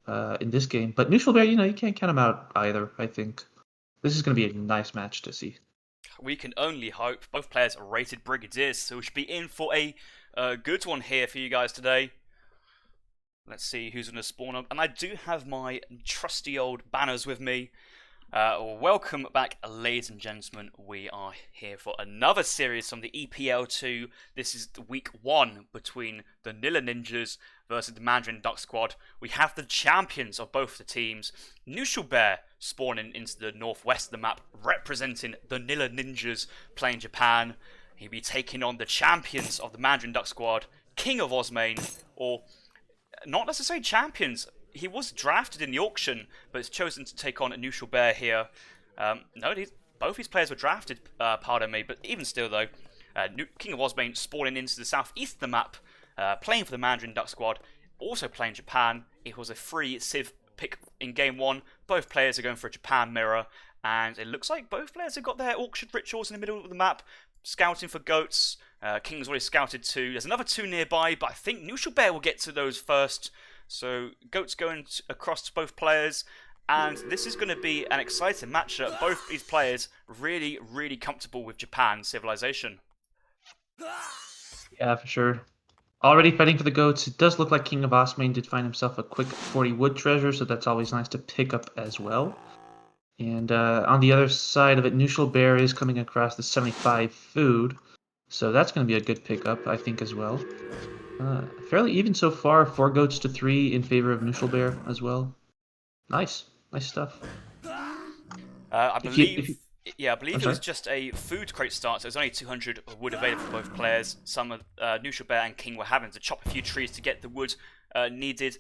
in this game. But Knuschelbär, you can't count him out either, I think. This is going to be a nice match to see. We can only hope. Both players are rated Brigadiers, so we should be in for a good one here for you guys today. Let's see who's going to spawn up. And I do have my trusty old banners with me. Welcome back, ladies and gentlemen. We are here for another series from the EPL2. This is the week 1 between the Nilla Ninjas versus the Mandarin Duck Squad. We have the champions of both the teams, Knuschelbär, spawning into the northwest of the map, representing the Nilla Ninjas, playing Japan. He'll be taking on the champions of the Mandarin Duck Squad, KINGofOsmane, or not necessarily champions. He was drafted in the auction, but has chosen to take on a Knuschelbär here. No, both these players were drafted, pardon me, but even still though, KINGofOsmane spawning into the southeast of the map, playing for the Mandarin Duck Squad, also playing Japan. It was a free Civ pick in game 1. Both players are going for a Japan mirror, and it looks like both players have got their auction rituals in the middle of the map, scouting for goats. King's already scouted 2. There's another 2 nearby, but I think Knuschelbär will get to those first. So, goats going across to both players, and this is going to be an exciting matchup. Both these players really, really comfortable with Japan civilization. Yeah, for sure. Already fighting for the goats. It does look like KINGofOsmane did find himself a quick 40 wood treasure, so that's always nice to pick up as well. And on the other side of it, Knuschelbär is coming across the 75 food, so that's going to be a good pickup, I think, as well. Fairly even so far, 4 goats to 3 in favor of Knuschelbär as well. Nice stuff. I believe it was just a food crate start, so there's only 200 wood available for both players. Some of Knuschelbär and King were having to chop a few trees to get the wood needed.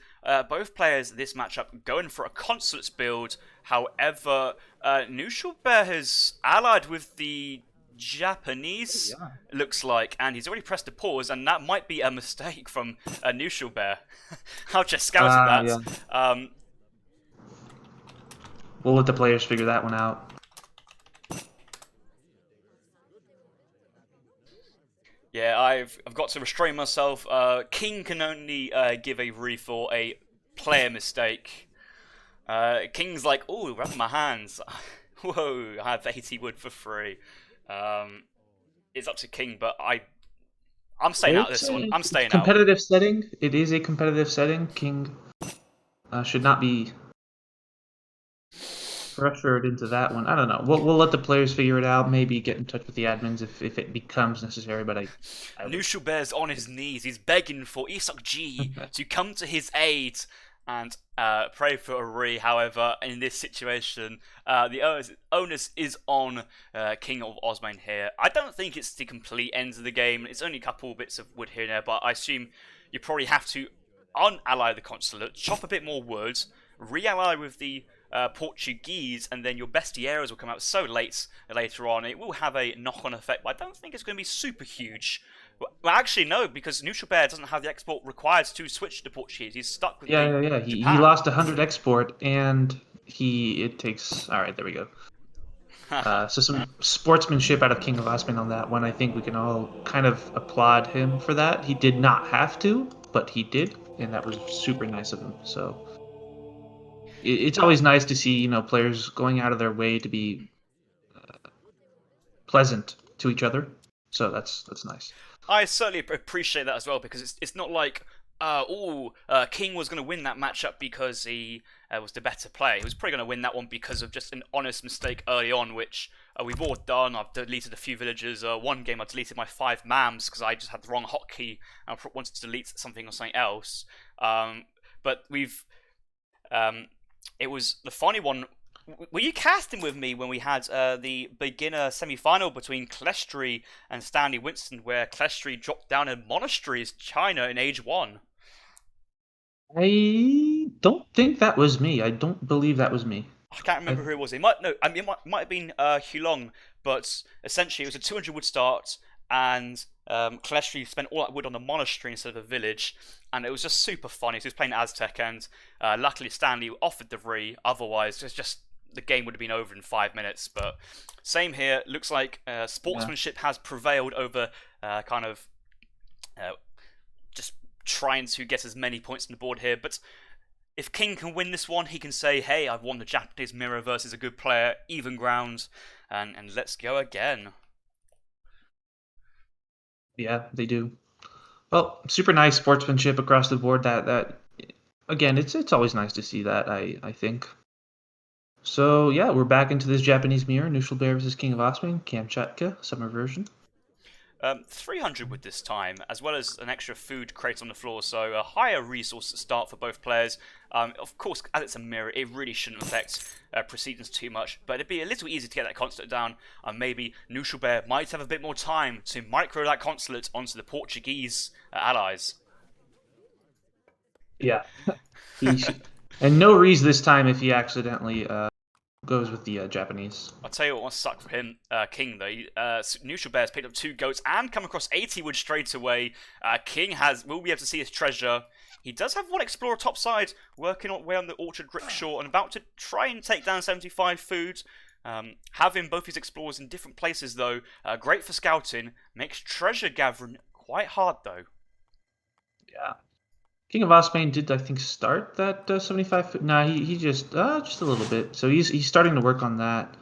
Both players this matchup going for a consulates build. However, Knuschelbär has allied with the Japanese, looks like, and he's already pressed a pause, and that might be a mistake from Knuschelbär. I've just scouted that. Yeah. We'll let the players figure that one out. Yeah, I've got to restrain myself. King can only give a re for a player mistake. King's like, oh, rub my hands. Whoa, I have 80 wood for free. It's up to King, but I'm staying out of this one. I'm staying out. Competitive setting. It is a competitive setting. King should not be pressured into that one. I don't know. We'll let the players figure it out. Maybe get in touch with the admins if it becomes necessary. But Knuschelbär's on his knees. He's begging for ESOC G to come to his aid and pray for a re. However, in this situation, the onus is on KINGofOsmane here. I don't think it's the complete end of the game. It's only a couple bits of wood here and there, but I assume you probably have to unally the consulate, chop a bit more wood, re-ally with the Portuguese, and then your bestieros will come out so later on. It will have a knock-on effect, but I don't think it's going to be super huge. Well, actually, no, because Knuschelbär doesn't have the export required to switch to Portuguese. He's stuck with Yeah. He lost 100 export, and it takes... All right, there we go. So some sportsmanship out of KINGofOsmane on that one. I think we can all kind of applaud him for that. He did not have to, but he did, and that was super nice of him. So it's always nice to see, players going out of their way to be pleasant to each other. So that's nice. I certainly appreciate that as well, because it's not like King was going to win that matchup because he was the better player. He was probably going to win that one because of just an honest mistake early on, which we've all done. I've deleted a few villagers. One game I deleted my 5 mams because I just had the wrong hotkey and I wanted to delete something or something else. But it was the funny one. Were you casting with me when we had the beginner semi-final between Clestry and Stanley Winston, where Clestry dropped down in monasteries, China, in age 1? I don't think that was me. I don't believe that was me. I can't remember who it was. It might have been Hulong, but essentially it was a 200 wood start, and Clestry spent all that wood on a monastery instead of a village, and it was just super funny. So he was playing Aztec, and luckily Stanley offered the re. Otherwise, just the game would have been over in 5 minutes. But same here. Looks like sportsmanship has prevailed over just trying to get as many points on the board here. But if King can win this one, he can say, hey, I've won the Japanese mirror versus a good player, even ground, and let's go again. Yeah, they do. Well, super nice sportsmanship across the board. That again, it's always nice to see that. I think. So yeah, we're back into this Japanese mirror. Knuschelbär versus KINGofOsmane, Kamchatka, summer version. 300 with this time, as well as an extra food crate on the floor, so a higher resource start for both players. Of course, as it's a mirror, it really shouldn't affect proceedings too much, but it'd be a little easier to get that consulate down, and maybe Knuschelbär might have a bit more time to micro that consulate onto the Portuguese allies. Yeah. And no Reese this time if he accidentally goes with the Japanese. I'll tell you what must suck for him, King, though. Knuschelbär's picked up 2 goats and come across 80 wood straight away. King will be able to see his treasure. He does have 1 explorer topside, working away on the orchard rickshaw and about to try and take down 75 food. Having both his explorers in different places, though, great for scouting. Makes treasure gathering quite hard, though. Yeah. KINGofOsmane did, I think, start that 75 foot. Nah, he just a little bit. So he's starting to work on that.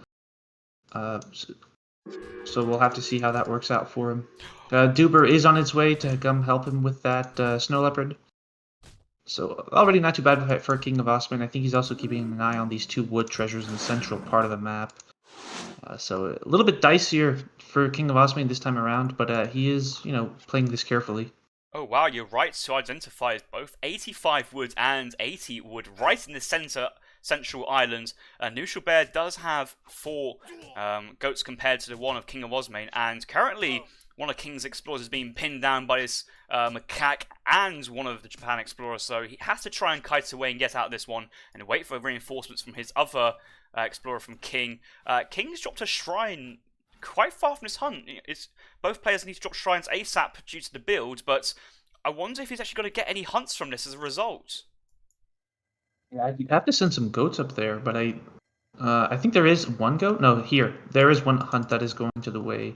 So we'll have to see how that works out for him. Duber is on its way to come help him with that snow leopard. So already not too bad for KINGofOsmane. I think he's also keeping an eye on these 2 wood treasures in the central part of the map. So a little bit dicier for KINGofOsmane this time around, but he is, playing this carefully. Oh wow, you're right to identify both 85 wood and 80 wood right in the central island. Knuschelbär does have 4 goats compared to the one of KINGofOsmane, and currently one of King's explorers is being pinned down by this macaque and one of the Japan explorers, so he has to try and kite away and get out of this one and wait for reinforcements from his other explorer from King. King's dropped a shrine quite far from his hunt. Both players need to drop shrines ASAP due to the build, but I wonder if he's actually going to get any hunts from this as a result. Yeah, you have to send some goats up there, but I think there is 1 goat. No, there is 1 hunt that is going to the way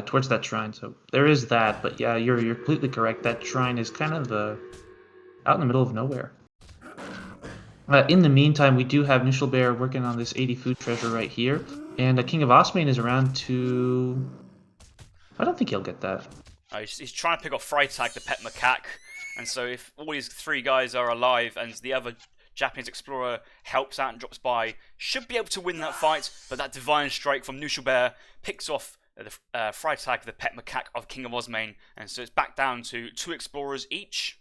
towards that shrine. So there is that, but yeah, you're completely correct. That shrine is kind of out in the middle of nowhere. In the meantime, we do have Knuschelbär working on this 80 food treasure right here, and KINGofOsmane is around to. I don't think he'll get that. He's trying to pick off Freitag, the pet macaque, and so if all these 3 guys are alive and the other Japanese explorer helps out and drops by, should be able to win that fight, but that divine strike from Knuschelbär picks off the Freitag, the pet macaque of KINGofOsmane, and so it's back down to 2 explorers each.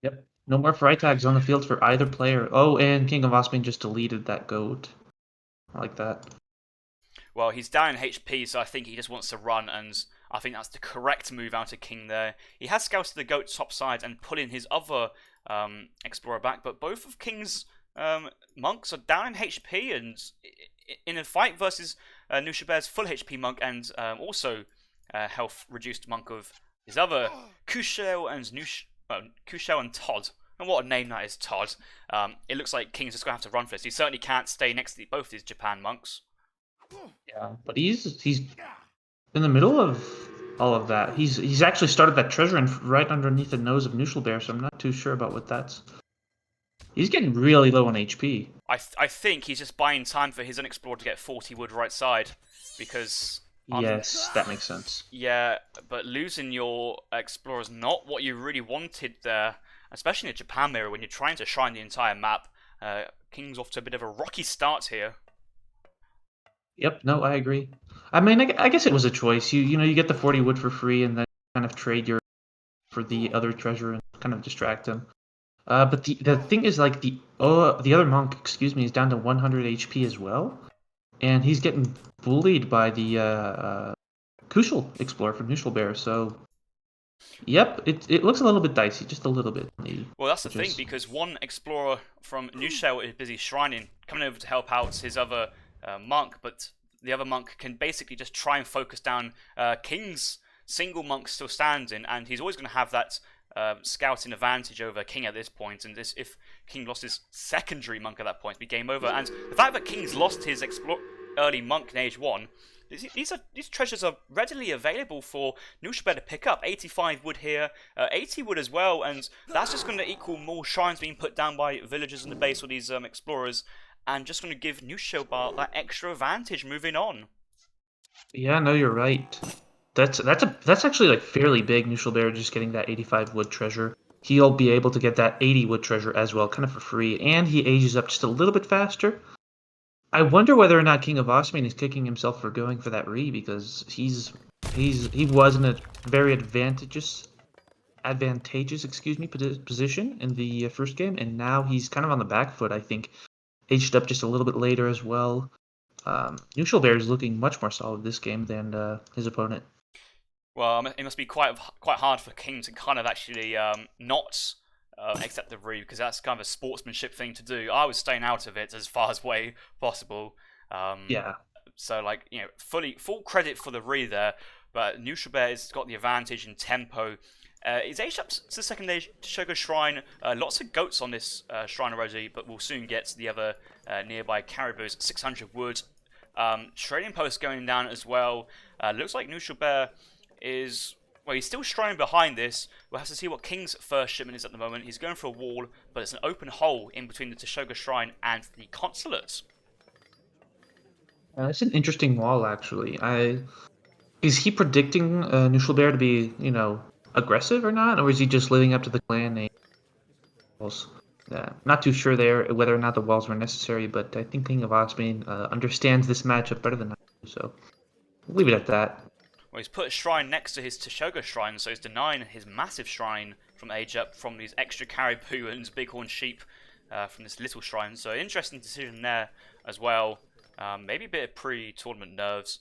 Yep. No more Freitags on the field for either player. Oh, and KINGofOsmane just deleted that goat. I like that. Well, he's down in HP, so I think he just wants to run, and I think that's the correct move out of King there. He has scouted the goat topside and put in his other explorer back, but both of King's monks are down in HP, and in a fight versus Knuschelbär's full HP monk and also health reduced monk of his other Kushel and Todd. And what a name that is, Todd. It looks like King's just going to have to run for this. He certainly can't stay next to both his Japan monks. Yeah, but he's in the middle of all of that. He's actually started that treasure right underneath the nose of Knuschelbär, so I'm not too sure about what that's. He's getting really low on HP. I think he's just buying time for his unexplored to get 40 wood right side, because... Yes, that makes sense. Yeah, but losing your explorer is not what you really wanted there, especially in a Japan mirror when you're trying to shrine the entire map. King's off to a bit of a rocky start here. Yep, no, I agree. I mean, I guess it was a choice. You get the 40 wood for free and then kind of trade your for the other treasure and kind of distract him. But the thing is, like, the other monk, is down to 100 HP as well, and he's getting bullied by the Kushel explorer from Knuschelbär. So, yep, it looks a little bit dicey, just a little bit. Well, that's the thing, because one explorer from Knuschel is busy shrining, coming over to help out his other monk, but the other monk can basically just try and focus down King's single monk still standing, and he's always going to have that scouting advantage over King at this point, and if King lost his secondary monk at that point, it'd be game over. And the fact that King's lost his early monk in Age 1, these treasures are readily available for Knuschelbär to pick up. 85 wood here, 80 wood as well, and that's just going to equal more shrines being put down by villagers in the base or these explorers, and just going to give Knuschelbär that extra advantage moving on. Yeah, no, you're right. That's actually like fairly big. Knuschelbär just getting that 85 wood treasure. He'll be able to get that 80 wood treasure as well, kind of for free, and he ages up just a little bit faster. I wonder whether or not KINGofOsmane is kicking himself for going for that re, because he was in a very advantageous position in the first game, and now he's kind of on the back foot. I think aged up just a little bit later as well. Knuschelbär is looking much more solid this game than his opponent. Well, it must be quite hard for King to kind of actually not accept the re, because that's kind of a sportsmanship thing to do. I was staying out of it as far as way possible. Yeah. So like, you know, full credit for the re there, but Knuschelbär has got the advantage in tempo. He's aged up to the second age Sugar Shrine. Lots of goats on this shrine already, but we'll soon get to the other nearby caribous. 600 wood. Trading post going down as well. Looks like Knuschelbär is... Well, he's still shrining behind this. We'll have to see what King's first shipment is at the moment. He's going for a wall, but it's an open hole in between the Teshoga Shrine and the Consulate. It's an interesting wall, actually. Is he predicting Knuschelbär to be, aggressive or not, or is he just living up to the clan name? Not too sure there whether or not the walls were necessary, but I think KINGofOsmane understands this matchup better than I do, so we'll leave it at that. Well, he's put a shrine next to his Teshoga Shrine, so he's denying his massive shrine from age up from these extra caribou and bighorn sheep from this little shrine. So interesting decision there as well. Maybe a bit of pre-tournament nerves.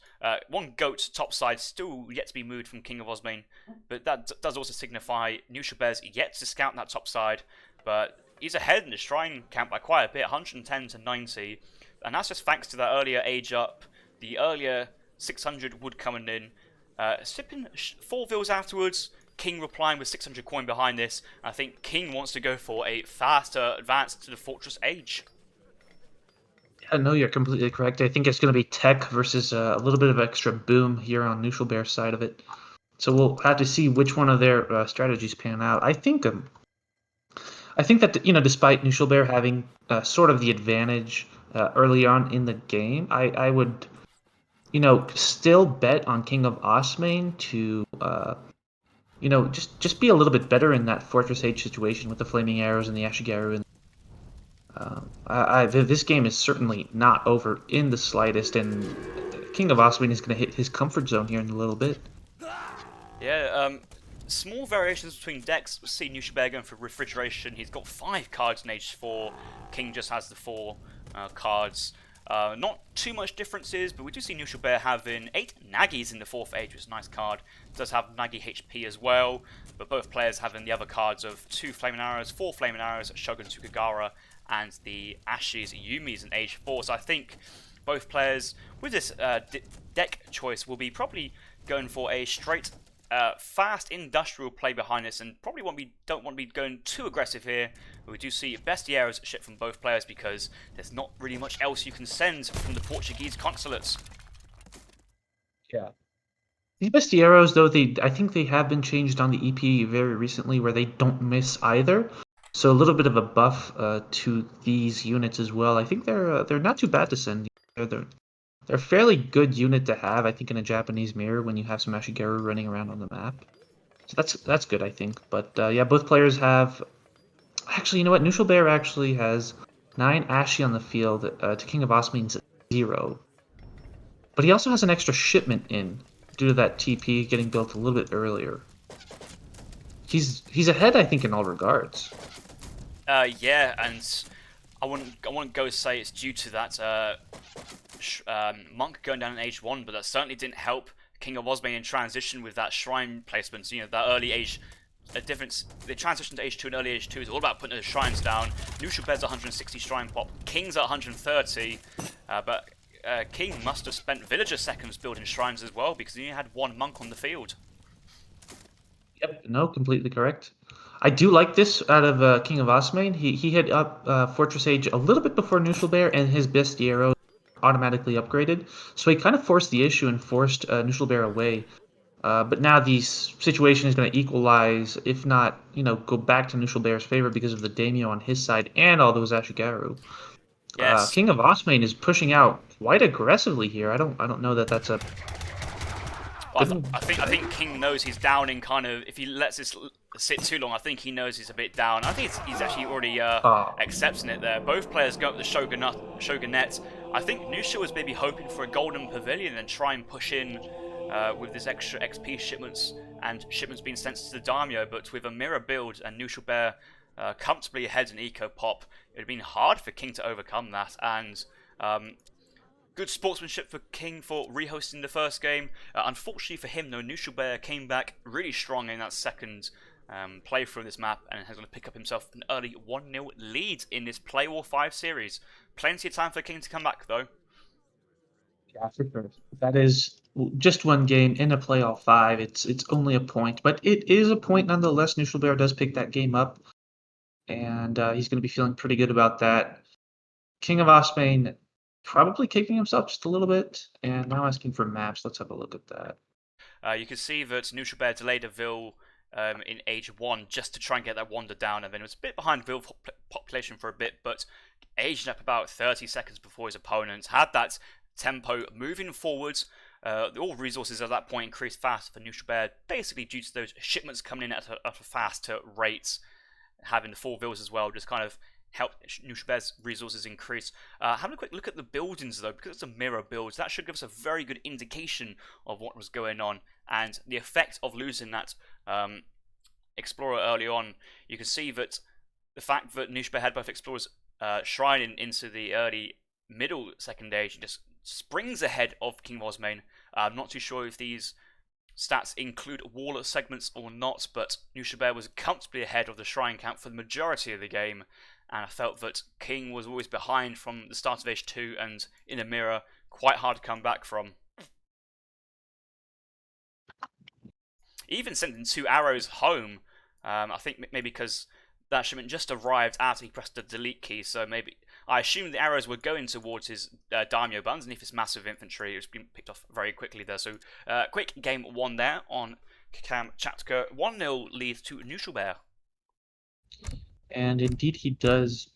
One goat topside still yet to be moved from KINGofOsmane, but that does also signify Knuschelbär's yet to scout that topside. But he's ahead in the shrine count by quite a bit, 110 to 90, and that's just thanks to that earlier age up, the earlier 600 wood coming in. Sipping 4 vills afterwards, King replying with 600 coin behind this. I think King wants to go for a faster advance to the Fortress Age. Yeah, no, you're completely correct. I think it's going to be tech versus a little bit of extra boom here on Knuschelbär's side of it. So we'll have to see which one of their strategies pan out. I think that despite Knuschelbär having sort of the advantage early on in the game, I would still bet on KINGofOsmane to just be a little bit better in that Fortress Age situation with the flaming arrows and the Ashigaru. This game is certainly not over in the slightest, and KINGofOsmane is going to hit his comfort zone here in a little bit. Yeah, small variations between decks. We'll see Knuschelbär going for refrigeration. He's got 5 cards in Age 4. King just has the 4 cards. Not too much differences, but we do see Knuschelbär having 8 Nagis in the 4th Age, which is a nice card. Does have Nagi HP as well, but both players having the other cards of 2 Flaming Arrows, 4 Flaming Arrows, Shogun Tsukagara, and the Ashes Yumis in Age 4. So I think both players, with this deck choice, will be probably going for a straight, fast industrial play behind this, and probably don't want to be going too aggressive here. But we do see Bestieros shipped from both players because there's not really much else you can send from the Portuguese consulates. Yeah. These Bestieros, though, I think they have been changed on the EP very recently, where they don't miss either. So a little bit of a buff to these units as well. I think they're not too bad to send. They're a fairly good unit to have, I think, in a Japanese mirror when you have some Ashigaru running around on the map. So that's good, I think. But yeah, both players have... Actually, you know what? Knuschelbär actually has 9 Ashi on the field to KINGofOsmane's 0. But he also has an extra shipment in due to that TP getting built a little bit earlier. He's ahead, I think, in all regards. Yeah, and I wouldn't go say it's due to that Monk going down in Age 1, but that certainly didn't help KINGofOsmane in transition with that shrine placement. So, that early age, the transition to Age 2 and early Age 2 is all about putting the shrines down. Knuschelbär's 160 shrine pop, King's at 130, but King must have spent villager seconds building shrines as well, because he only had 1 monk on the field. Yep, no, completely correct. I do like this out of KINGofOsmane. He hit up Fortress Age a little bit before Knuschelbär, and his Bestieros automatically upgraded. So he kind of forced the issue and forced Knuschelbär away. But now the situation is going to equalize, if not, go back to Knuschelbär's favor because of the daimyo on his side and all those Ashigaru. Yes. KINGofOsmane is pushing out quite aggressively here. I don't know that that's a. Well, I think King knows he's down in kind of. If he lets this sit too long, I think he knows he's a bit down. I think he's actually already accepting it there. Both players go up the Shogunette. I think Nusha was maybe hoping for a golden pavilion and try and push in with this extra XP shipments and shipments being sent to the daimyo, but with a mirror build and Knuschelbär comfortably ahead in eco pop, it would have been hard for King to overcome that. And good sportsmanship for King for rehosting the first game. Unfortunately for him, though, Knuschelbär came back really strong in that second playthrough of this map and has going to pick up himself an early 1-0 lead in this Play War 5 series. Plenty of time for King to come back, though. Yeah, for sure. That is just one game in a playoff 5. It's only a point, but it is a point nonetheless. Knuschelbär does pick that game up, and he's going to be feeling pretty good about that. KINGofOsmane probably kicking himself just a little bit, and now asking for maps. Let's have a look at that. You can see that Knuschelbär delayed a Vil in Age 1 just to try and get that Wander down, and then it was a bit behind Vil population for a bit, but aged up about 30 seconds before his opponents. Had that tempo moving forwards. All resources at that point increased fast for Knuschelbär, basically due to those shipments coming in at a faster rate. Having the 4 Vils as well just kind of helped Knuschelbär's resources increase. Having a quick look at the buildings though, because it's a mirror build, that should give us a very good indication of what was going on and the effect of losing that Explorer early on. You can see that the fact that Knuschelbär had both Explorers shrining into the early middle second age just springs ahead of KINGofOsmane. I'm not too sure if these stats include wall segments or not, but Knuschelbär was comfortably ahead of the shrine count for the majority of the game, and I felt that King was always behind from the start of Age 2 and in a mirror, quite hard to come back from. Even sending 2 arrows home, I think maybe because that shipment just arrived after he pressed the delete key, so maybe I assumed the arrows were going towards his daimyo, but underneath his massive infantry, it was being picked off very quickly there. So quick game 1 there on Kamchatka. 1-0 lead to Knuschelbär. And indeed he does.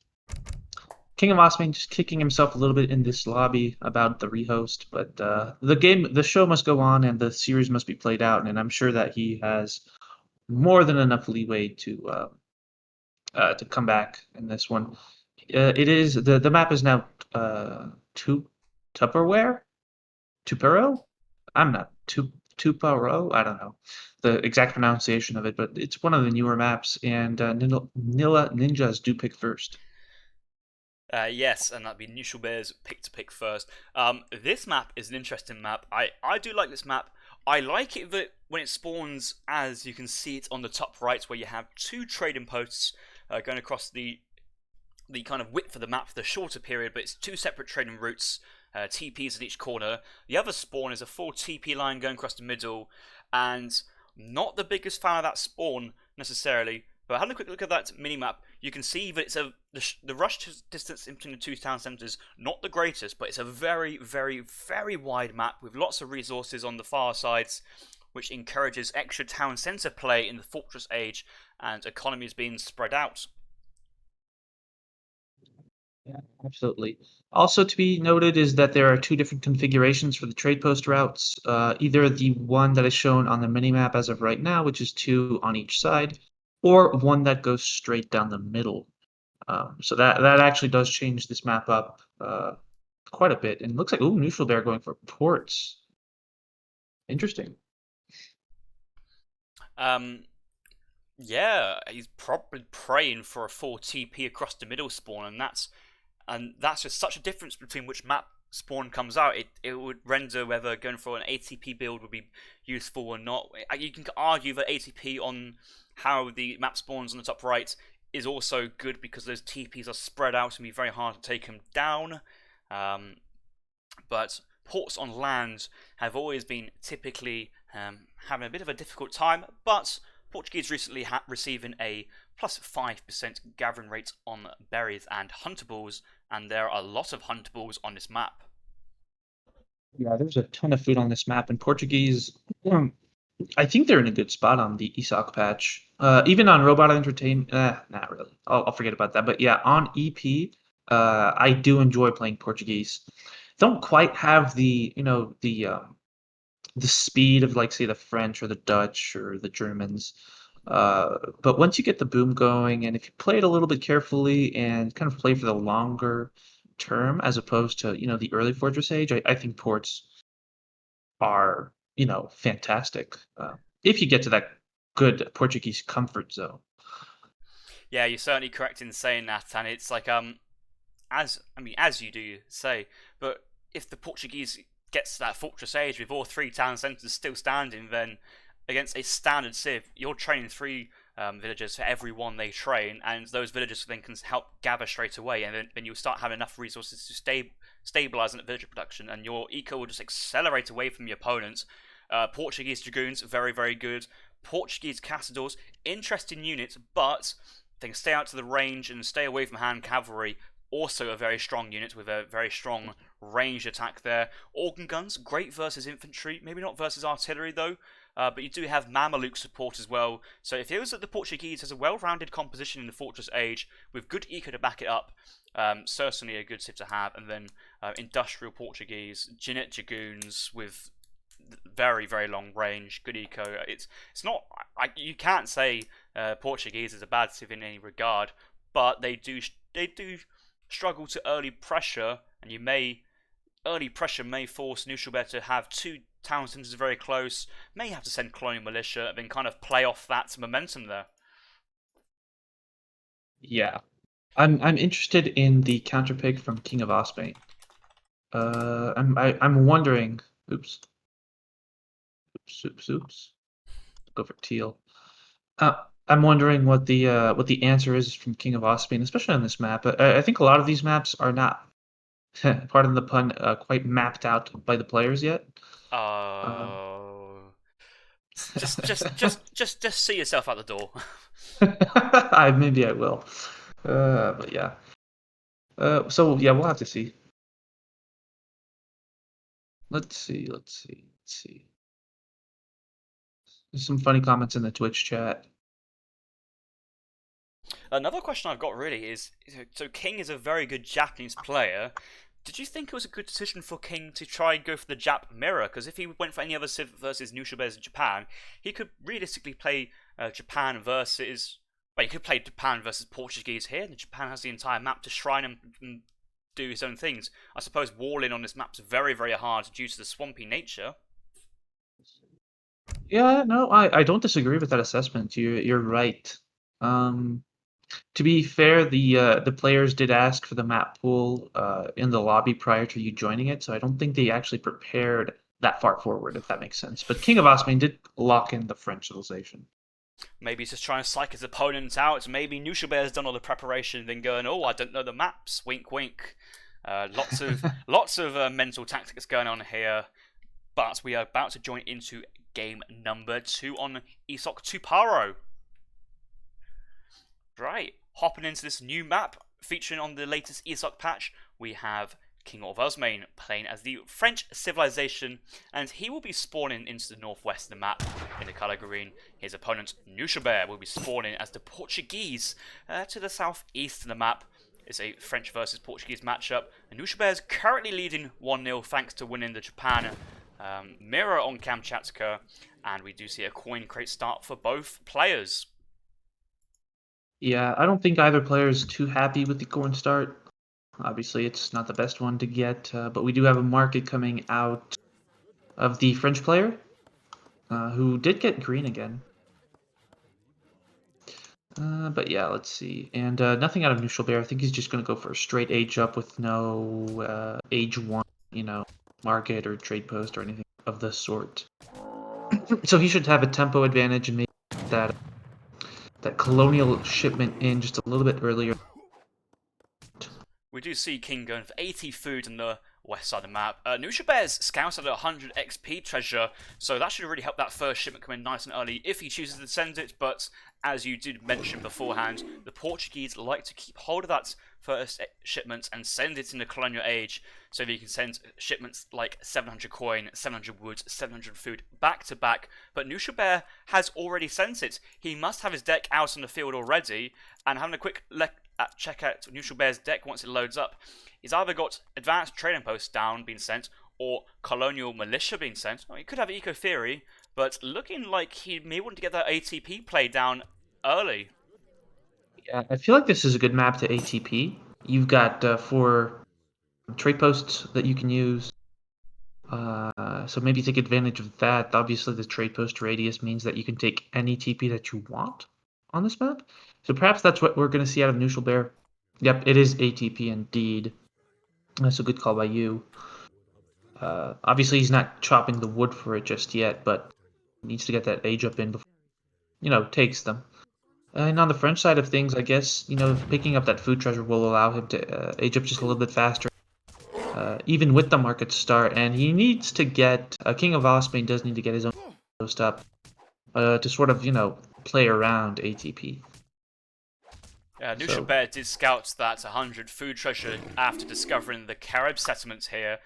KINGofOsmane just kicking himself a little bit in this lobby about the rehost, but the show must go on and the series must be played out, and I'm sure that he has more than enough leeway to come back in this one. It is the map is now Tupperware? Tupero? I'm not Tupero. I don't know the exact pronunciation of it, but it's one of the newer maps, and Nilla Ninjas do pick first. Yes, and that'd be Knuschelbär's pick to pick first. This map is an interesting map. I do like this map. I like it that when it spawns, as you can see it on the top right, where you have 2 trading posts going across the kind of width of the map for the shorter period, but it's 2 separate trading routes, TPs at each corner. The other spawn is a full TP line going across the middle, and not the biggest fan of that spawn necessarily, but having a quick look at that mini-map, you can see that it's the rush distance in between the 2 town centres, not the greatest, but it's a very, very, very wide map with lots of resources on the far sides, which encourages extra town centre play in the Fortress Age, and economies being spread out. Yeah, absolutely. Also to be noted is that there are 2 different configurations for the trade post routes. Either the one that is shown on the minimap as of right now, which is 2 on each side, or one that goes straight down the middle. So that actually does change this map up quite a bit. And it looks like, ooh, Knuschelbär going for ports. Interesting. Yeah, he's probably praying for a 4 TP across the middle spawn, and that's just such a difference between which map spawn comes out. It would render whether going for an ATP build would be useful or not. You can argue that ATP on how the map spawns on the top right is also good because those TPs are spread out and be very hard to take them down. But ports on land have always been typically having a bit of a difficult time, but Portuguese recently receiving a plus 5% gathering rate on berries and huntables, and there are a lot of huntables on this map. Yeah, there's a ton of food on this map, and Portuguese. I think they're in a good spot on the ESOC patch. Even on Robot Entertainment, not really. I'll forget about that. But yeah, on EP, I do enjoy playing Portuguese. Don't quite have the speed of like say the French or the Dutch or the Germans. But once you get the boom going, and if you play it a little bit carefully and kind of play for the longer term as opposed to the early Fortress Age, I think ports are fantastic if you get to that good Portuguese comfort zone. Yeah, you're certainly correct in saying that, and it's like as you do say, but if the Portuguese gets to that fortress age with all three town centres still standing, then against a standard civ, you're training three villagers for every one they train, and those villagers then can help gather straight away, and then you'll start having enough resources to stabilise that villager production, and your eco will just accelerate away from your opponents. Portuguese Dragoons, very, very good. Portuguese Caçadores, interesting units, but they can stay out to the range and stay away from hand cavalry. Also a very strong unit with a very strong range attack there. Organ guns, great versus infantry, maybe not versus artillery though, but you do have Mameluke support as well. So it feels that the Portuguese has a well-rounded composition in the Fortress Age with good eco to back it up. Certainly a good civ to have. And then industrial Portuguese, Jeanette Dragoons with very, very long range, good eco. It's not, you can't say Portuguese is a bad civ in any regard, but they do struggle to early pressure, and early pressure may force Knuschelbär to have two town centres very close, may have to send colonial militia, and then kind of play off that momentum there. Yeah, I'm interested in the counter pick from King of Osmane. I'm wondering. Oops. Oops. Go for teal. I'm wondering what the answer is from King of Osmane, especially on this map. I think a lot of these maps are not, pardon the pun, quite mapped out by the players yet. Just see yourself out the door. Maybe I will. But yeah. So yeah, we'll have to see. Let's see. There's some funny comments in the Twitch chat. Another question I've got really is, so King is a very good Japanese player. Did you think it was a good decision for King to try and go for the Jap mirror? Because if he went for any other civ versus Knuschelbärs in Japan, he could realistically play Japan versus... Well, he could play Japan versus Portuguese here, and Japan has the entire map to shrine him and do his own things. I suppose walling on this map's very, very hard due to the swampy nature. Yeah, no, I don't disagree with that assessment. You're right. To be fair, the players did ask for the map pool in the lobby prior to you joining it, so I don't think they actually prepared that far forward, if that makes sense. But King of Osmane did lock in the French civilization. Maybe he's just trying to psych his opponents out. Maybe Knuschelbär's done all the preparation, then going, "Oh, I don't know the maps." Wink, wink. Lots of mental tactics going on here. But we are about to join into game number 2 on ESOC Tuparo. Right, hopping into this new map, featuring on the latest ESOC patch, we have KINGofOsmane playing as the French civilization, and he will be spawning into the northwest of the map in the colour green. His opponent, Knuschelbär, will be spawning as the Portuguese to the southeast of the map. It's a French versus Portuguese matchup, and Knuschelbär is currently leading 1-0 thanks to winning the Japan mirror on Kamchatka, and we do see a coin crate start for both players. Yeah, I don't think either player is too happy with the corn start. Obviously, it's not the best one to get, but we do have a market coming out of the French player, who did get green again. But yeah, let's see. And nothing out of Knuschelbär. I think he's just going to go for a straight age up with no age 1, market or trade post or anything of the sort. So he should have a tempo advantage and maybe that colonial shipment in just a little bit earlier. We do see King going for 80 food on the west side of the map. Knuschelbär's scouts at 100 XP treasure, so that should really help that first shipment come in nice and early if he chooses to send it, but as you did mention beforehand, the Portuguese like to keep hold of that first shipment and send it in the colonial age, so that you can send shipments like 700 coin, 700 wood, 700 food back to back. But Knuschelbär has already sent it. He must have his deck out on the field already, and having a quick check out Knuschelbär's deck once it loads up, he's either got advanced trading posts down being sent, or colonial militia being sent. Well, he could have eco theory, but looking like he may want to get that ATP play down early. Yeah, I feel like this is a good map to ATP. You've got 4 trade posts that you can use. So maybe take advantage of that. Obviously, the trade post radius means that you can take any TP that you want on this map. So perhaps that's what we're going to see out of Knuschelbär. Yep, it is ATP indeed. That's a good call by you. Obviously, he's not chopping the wood for it just yet, but he needs to get that age up in before, takes them. And on the French side of things, I guess, picking up that food treasure will allow him to age up just a little bit faster, even with the market start. And he needs to get, KINGofOsmane does need to get his own post up to sort of, play around ATP. Knuschelbär did scout that 100 food treasure after discovering the Carib settlements here,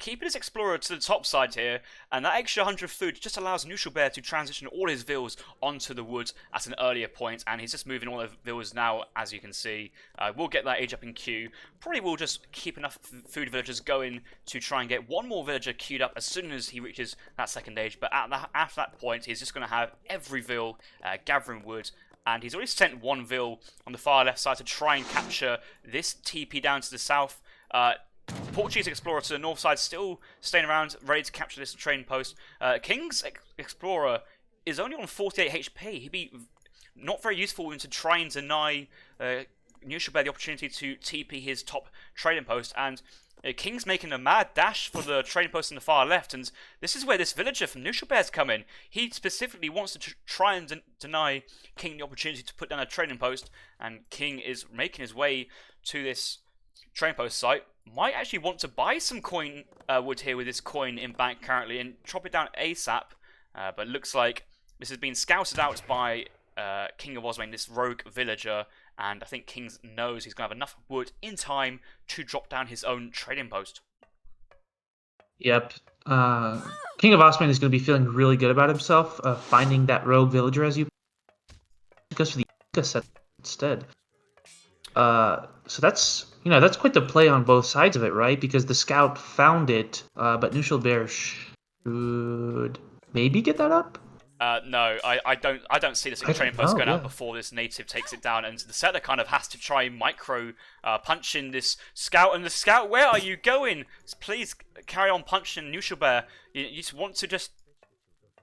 keeping his explorer to the top side here, and that extra 100 food just allows Knuschelbär to transition all his villas onto the wood at an earlier point, and he's just moving all the villas now, as you can see. We'll get that age up in queue. Probably will just keep enough food villagers going to try and get one more villager queued up as soon as he reaches that second age, but after that point, he's just going to have every vill gathering wood. And he's already sent one vill on the far left side to try and capture this TP down to the south. Portuguese explorer to the north side still staying around, ready to capture this train post. King's explorer is only on 48 HP. He'd be not very useful into trying to deny Knuschelbär the opportunity to TP his top trading post. And King's making a mad dash for the trading post on the far left, and this is where this villager from Knuschelbär's come in. He specifically wants to try and deny King the opportunity to put down a trading post, and King is making his way to this trading post site. Might actually want to buy some coin wood here with this coin in bank currently and chop it down ASAP, but looks like this has been scouted out by KINGofOsmane, this rogue villager, and I think King knows he's going to have enough wood in time to drop down his own trading post. Yep. KINGofOsmane is going to be feeling really good about himself, finding that rogue villager as you goes for the Inca set instead. So that's quite the play on both sides of it, right? Because the scout found it, but Knuschelbär should maybe get that up. No, I don't see this train post going out before this native takes it down, and the settler kind of has to try and micro punch in this scout. And the scout, where are you going? Please carry on punching Knuschelbär. You just want to just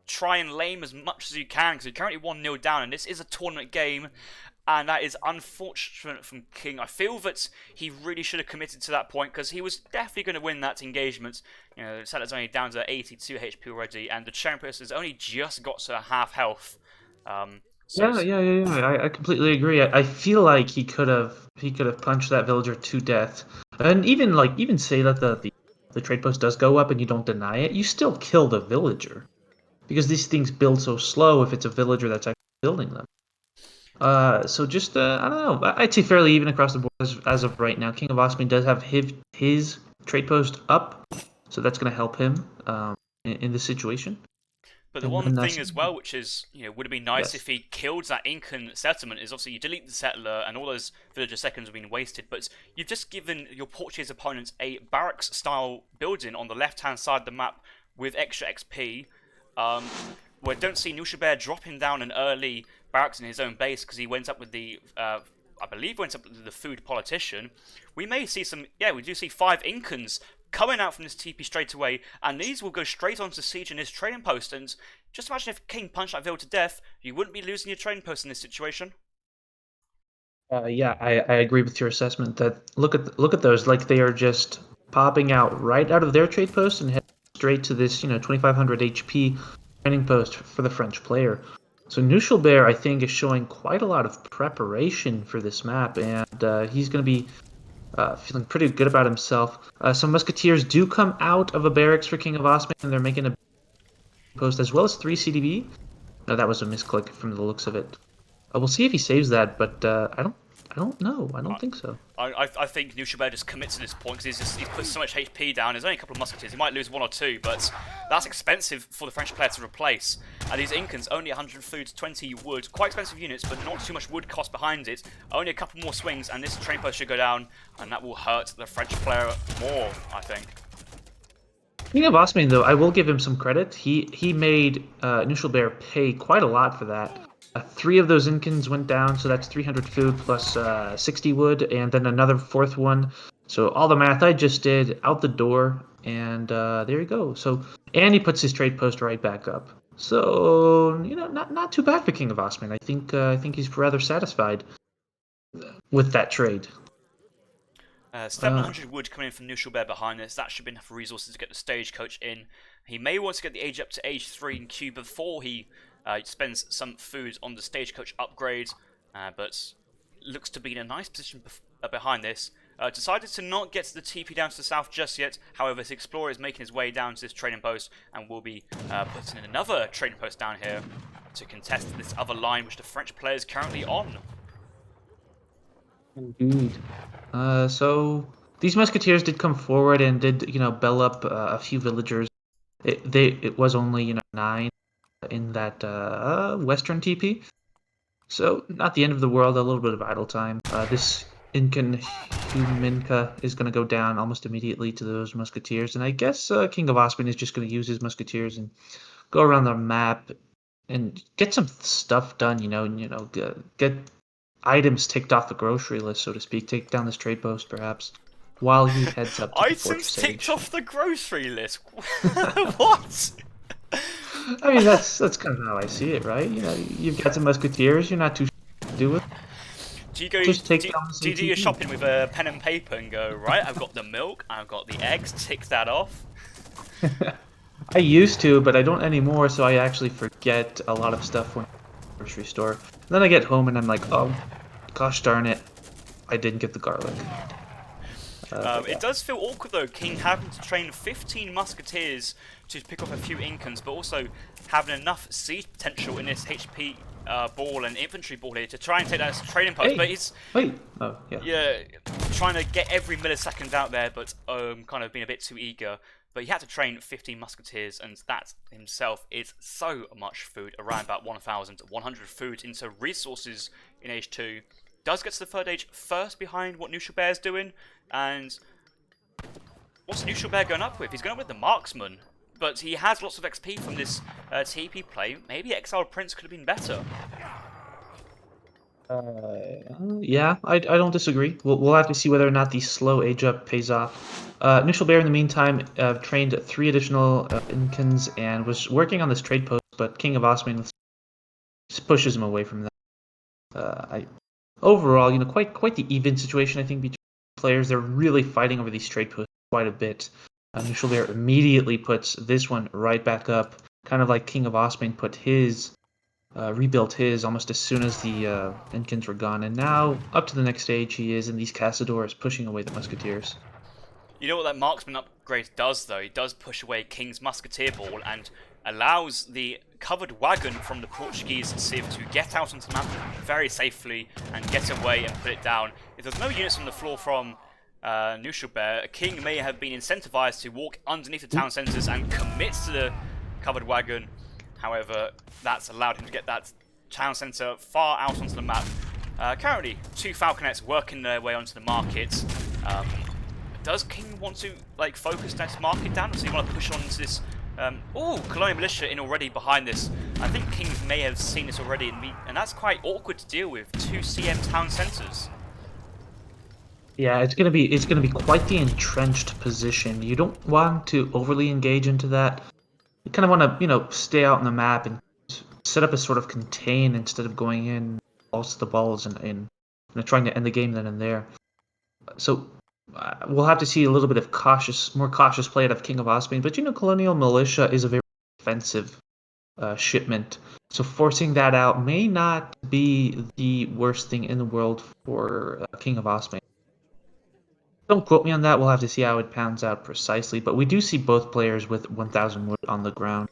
try and lame as much as you can, because you're currently 1-0 down, and this is a tournament game. And that is unfortunate from King. I feel that he really should have committed to that point, because he was definitely going to win that engagement. The settler's only down to 82 HP already, and the champion has only just got to half health. Yeah. I completely agree. I feel like he could have punched that villager to death, and even say that the trade post does go up and you don't deny it, you still kill the villager, because these things build so slow if it's a villager that's actually building them. So just, I don't know, I'd say fairly even across the board as of right now. KINGofOsmane does have his trade post up, so that's going to help him in this situation. But the one thing as well, which is, would have been nice if he killed that Incan settlement, is obviously you delete the settler and all those villager seconds have been wasted, but you've just given your Portuguese opponents a barracks-style building on the left-hand side of the map with extra XP. We don't see Knuschelbär dropping down an early barracks in his own base because he went up with the, I believe went up with the food politician. We may see we do see 5 Incans coming out from this TP straight away, and these will go straight onto siege in his trading post. And just imagine if King punched that villager to death, you wouldn't be losing your trading post in this situation. Yeah, I agree with your assessment. That look at those, like they are just popping out right out of their trade post and head straight to this 2500 HP training post for the French player. So Knuschelbär, I think, is showing quite a lot of preparation for this map, and he's going to be feeling pretty good about himself. Some musketeers do come out of a barracks for KINGofOsmane, and they're making a post as well as 3 CDB. No, that was a misclick from the looks of it. We'll see if he saves that, but I don't know. I don't think so. I think Knuschelbär just commits to this point because he's put so much HP down. There's only a couple of musketeers. He might lose one or two, but that's expensive for the French player to replace. And these Incans, only 100 food, 20 wood. Quite expensive units, but not too much wood cost behind it. Only a couple more swings, and this train post should go down, and that will hurt the French player more, I think. KINGofOsmane, though, I will give him some credit. He made Knuschelbär pay quite a lot for that. 3 of those Incans went down, so that's 300 food plus 60 wood, and then another 4th one. So all the math I just did out the door, and there you go. So and he puts his trade post right back up. So not too bad for KINGofOsmane. I think he's rather satisfied with that trade. 700 wood coming in from Knuschelbär behind this. That should be enough resources to get the stagecoach in. He may want to get the age up to age 3 in queue before he spends some food on the stagecoach upgrade, but looks to be in a nice position behind this. Decided to not get to the TP down to the south just yet. However, his explorer is making his way down to this trading post and will be putting in another trading post down here to contest this other line which the French player is currently on. Indeed. So these musketeers did come forward and did bell up a few villagers. It was only 9 in that western TP, so not the end of the world. A little bit of idle time. This Incan Huminka is going to go down almost immediately to those musketeers, and I guess KINGofOsmane is just going to use his musketeers and go around the map and get some stuff done. Get items ticked off the grocery list, so to speak. Take down this trade post, perhaps, while he heads up to the fourth Items stage. ticked off the grocery list? What? I mean, that's kind of how I see it, right? You've got some musketeers. You're not too sure to do with. Do you go? Just take do down the you do your CTP. shopping with a pen and paper and go, right? I've got the milk, I've got the eggs. Tick that off. I used to, but I don't anymore. So I actually forget a lot of stuff when I'm at the grocery store. And then I get home and I'm like, oh, gosh darn it, I didn't get the garlic. It does feel awkward though, King having to train 15 musketeers to pick off a few Incans, but also having enough siege potential in this HP ball and infantry ball here to try and take that training post. Hey, but he's trying to get every millisecond out there, but kind of being a bit too eager. But he had to train 15 musketeers, and that himself is so much food, around about 1,100 food into resources in age 2. Does get to the 3rd age first behind what Knuschelbär is doing, and what's Knuschelbär going up with? He's going up with the marksman, but he has lots of XP from this TP play. Maybe Exiled Prince could have been better. Yeah, I don't disagree. We'll have to see whether or not the slow age up pays off. Knuschelbär, in the meantime, trained 3 additional Incans and was working on this trade post, but KINGofOsmane just pushes him away from that. Overall, quite the even situation, I think, between players. They're really fighting over these trade posts quite a bit. Knuschelbär immediately puts this one right back up, kind of like KINGofOsmane put his, rebuilt his almost as soon as the Incans were gone. And now, up to the next stage, he is in these Cazadors, pushing away the Musketeers. You know what that marksman upgrade does, though? It does push away King's musketeer ball and allows the covered wagon from the Portuguese civ to get out onto the map very safely and get away and put it down. If there's no units on the floor from Knuschelbär, King may have been incentivized to walk underneath the town centres and commit to the covered wagon. However, that's allowed him to get that town centre far out onto the map. Currently, 2 Falconets working their way onto the market. Does King want to focus that market down? Does he want to push on into this? Colonial Militia in already behind this. I think King may have seen this already, and that's quite awkward to deal with. 2 CM town centres. Yeah, it's gonna be quite the entrenched position. You don't want to overly engage into that. You kind of want to stay out on the map and set up a sort of contain instead of going in balls to the balls and trying to end the game then and there. So we'll have to see a little bit of more cautious play out of KINGofOsmane. But Colonial Militia is a very defensive shipment, so forcing that out may not be the worst thing in the world for KINGofOsmane. Don't quote me on that. We'll have to see how it pans out precisely. But we do see both players with 1,000 wood on the ground.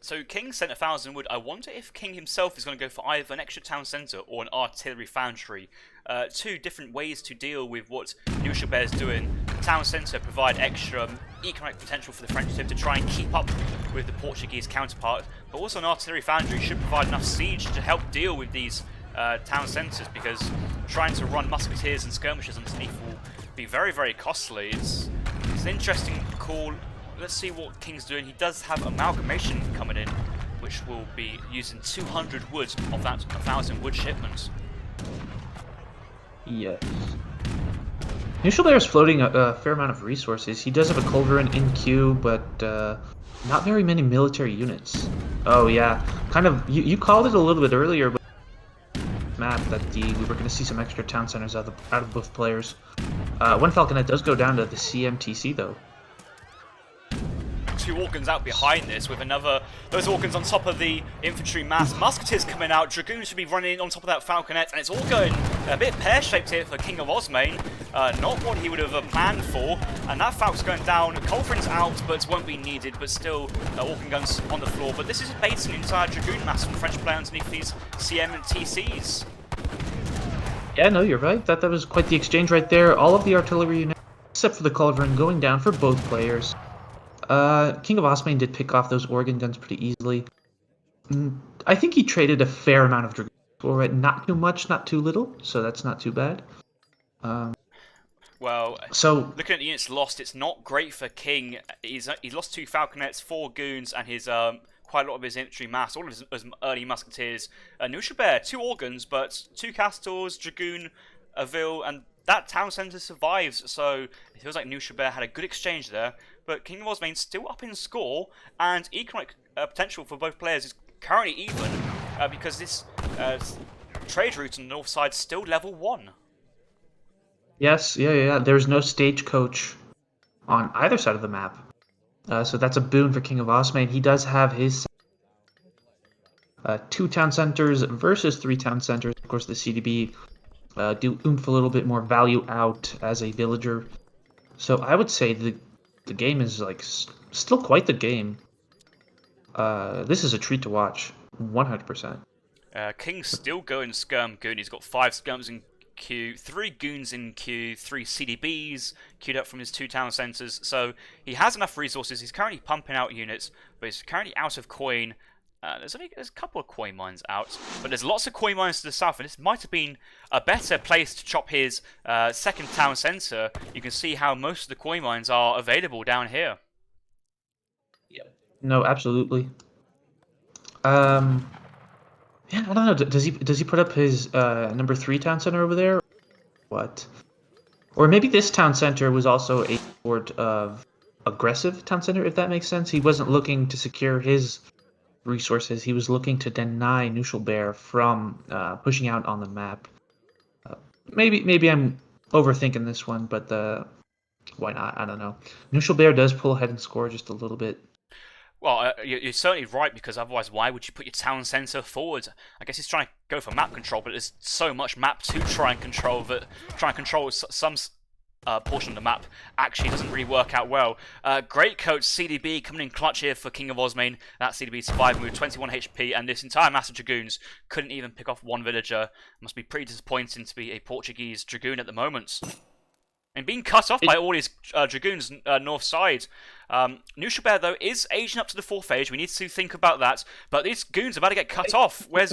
So King sent 1,000 wood. I wonder if King himself is going to go for either an extra town centre or an artillery foundry. Two different ways to deal with what Knuschelbär is doing. The town centre provide extra economic potential for the French team to try and keep up with the Portuguese counterpart, but also an artillery foundry should provide enough siege to help deal with these town centres, because trying to run musketeers and skirmishers underneath will be very, very costly. It's an interesting call. Let's see what King's doing. He does have amalgamation coming in, which will be using 200 wood of that 1,000 wood shipment. Yes. Knuschelbär is floating a fair amount of resources. He does have a culverin in queue, but not very many military units. Oh yeah, kind of. You called it a little bit earlier, but map that we were going to see some extra town centers out of both players. One Falconet does go down to the CMTC though. Two organs out behind this with those organs on top of the infantry mass. Musketeers coming out, Dragoons should be running on top of that Falconet, and it's all going a bit pear-shaped here for KINGofOsmane. Not what he would have planned for, and that Falc's going down. Culverin's out, but won't be needed, but still organ guns on the floor. But this is baiting an entire Dragoon mass from the French player underneath these CM and TCs. Yeah, no, you're right. That was quite the exchange right there. All of the artillery units, except for the culverin, going down for both players. KINGofOsmane did pick off those organ guns pretty easily. I think he traded a fair amount of Dragoons for it. Not too much, not too little, so that's not too bad. Well, so looking at the units lost, it's not great for King. He's lost 2 Falconets, 4 Goons, and his quite a lot of his infantry mass, all of his early musketeers. Knuschelbär, 2 organs, but 2 Castors, Dragoon, a Ville, and that town centre survives, so it feels like Knuschelbär had a good exchange there. But KINGofOsmane still up in score, and economic potential for both players is currently even, because this trade route on the north side is still level 1. Yes, yeah. There's no stagecoach on either side of the map, so that's a boon for KINGofOsmane. He does have his 2 town centers versus 3 town centers. Of course, the CDB do oomph a little bit more value out as a villager. So I would say the game is like still quite the game. This is a treat to watch, 100%. King's still going Skirm Goon. He's got 5 Skirms in queue, 3 Goons in queue, 3 CDBs queued up from his 2 town centers. So he has enough resources. He's currently pumping out units, but he's currently out of coin. There's a couple of coin mines out, but there's lots of coin mines to the south, and this might have been a better place to chop his second town centre. You can see how most of the coin mines are available down here. Yep. No, absolutely. Yeah, I don't know. Does he put up his number 3 town center over there? What? Or maybe this town center was also a sort of aggressive town center, if that makes sense. He wasn't looking to secure his resources. He was looking to deny Knuschelbär from pushing out on the map. Maybe I'm overthinking this one, but why not? I don't know. Knuschelbär does pull ahead and score just a little bit. Well, you're certainly right, because otherwise why would you put your town centre forward? I guess he's trying to go for map control, but there's so much map to try and control that trying to control some portion of the map actually doesn't really work out well. Great coach CDB coming in clutch here for KINGofOsmane. That CDB surviving with 21 HP, and this entire mass of Dragoons couldn't even pick off 1 villager. Must be pretty disappointing to be a Portuguese Dragoon at the moment. And being cut off by all his Dragoons north side. Knuschelbär, though, is aging up to the 4th age. We need to think about that. But these goons are about to get cut off. Where's...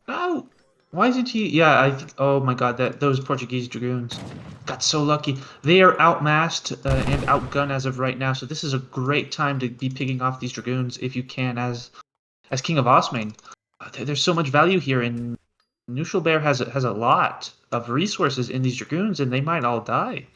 No! Why isn't he? Yeah, I think. Oh my God, those Portuguese Dragoons got so lucky. They are outmassed and outgunned as of right now. So this is a great time to be picking off these Dragoons if you can, as KINGofOsmane. There's so much value here, and Knuschelbär has a lot of resources in these Dragoons, and they might all die.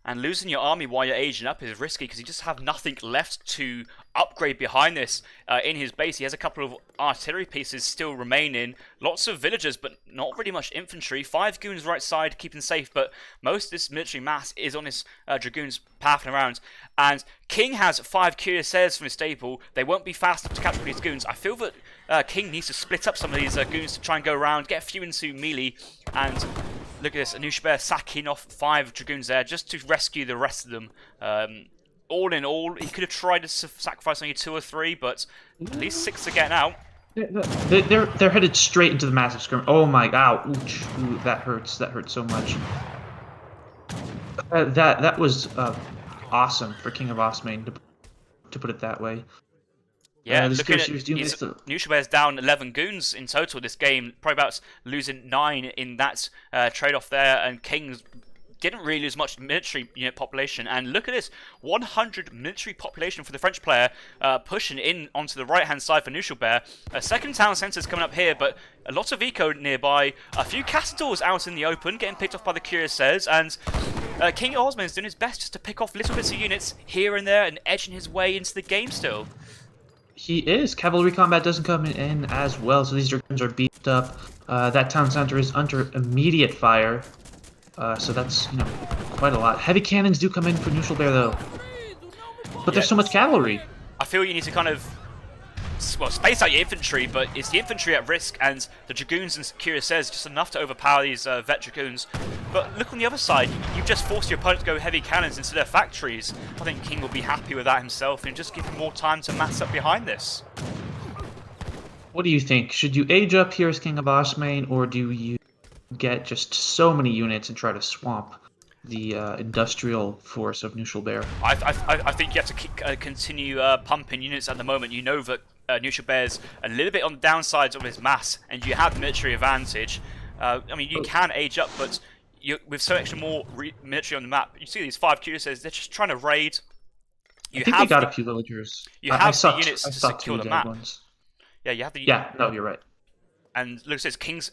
And losing your army while you're aging up is risky, because you just have nothing left to upgrade behind this. In his base, he has a couple of artillery pieces still remaining. Lots of villagers, but not really much infantry. 5 goons right side, keeping safe, but most of this military mass is on his dragoons pathing around. And King has 5 cuirassiers from his stable. They won't be fast enough to catch all these goons. I feel that King needs to split up some of these goons to try and go around, get a few into melee, and... Look at this, Knuschelbär sacking off 5 Dragoons there just to rescue the rest of them. all in all, he could have tried to sacrifice only 2 or 3, but at least 6 are getting out. They're headed straight into the massive skirmish. Oh my god! Ooh, that hurts. That hurts so much. That was awesome for King of Osmane, to put it that way. Yeah, looking at Knuschelbär's down 11 goons in total this game, probably about losing 9 in that trade-off there, and King's didn't really lose much military unit population. And look at this, 100 military population for the French player, pushing in onto the right-hand side for Knuschelbär. A second town centre is coming up here, but a lot of eco nearby. A few castles out in the open, getting picked off by the cuirassiers, and King Osmane is doing his best just to pick off little bits of units here and there and edging his way into the game still. He is. Cavalry combat doesn't come in as well, so these dragoons are beefed up. That town center is under immediate fire. So that's, you know, quite a lot. Heavy cannons do come in for Knuschelbär, though. But there's so much cavalry. I feel you need to kind of, well, space out your infantry, but it's the infantry at risk, and the dragoons and cuirassiers just enough to overpower these vet dragoons. But look on the other side, you've just forced your opponent to go heavy cannons into their factories. I think King will be happy with that himself, and just give him more time to mass up behind this. What do you think? Should you age up here as King of Osmane, or do you get just so many units and try to swamp the industrial force of Knuschelbär? I think you have to continue pumping units at the moment. You know that Knuschelbär's a little bit on the downsides of his mass, and you have military advantage. I mean, you can age up, but with so extra more military on the map, you see these 5 cuirassiers, they're just trying to raid. I think they got a few villagers. You have the units to secure the map. Yeah, you have the... Yeah, no, you're right. And look, says King's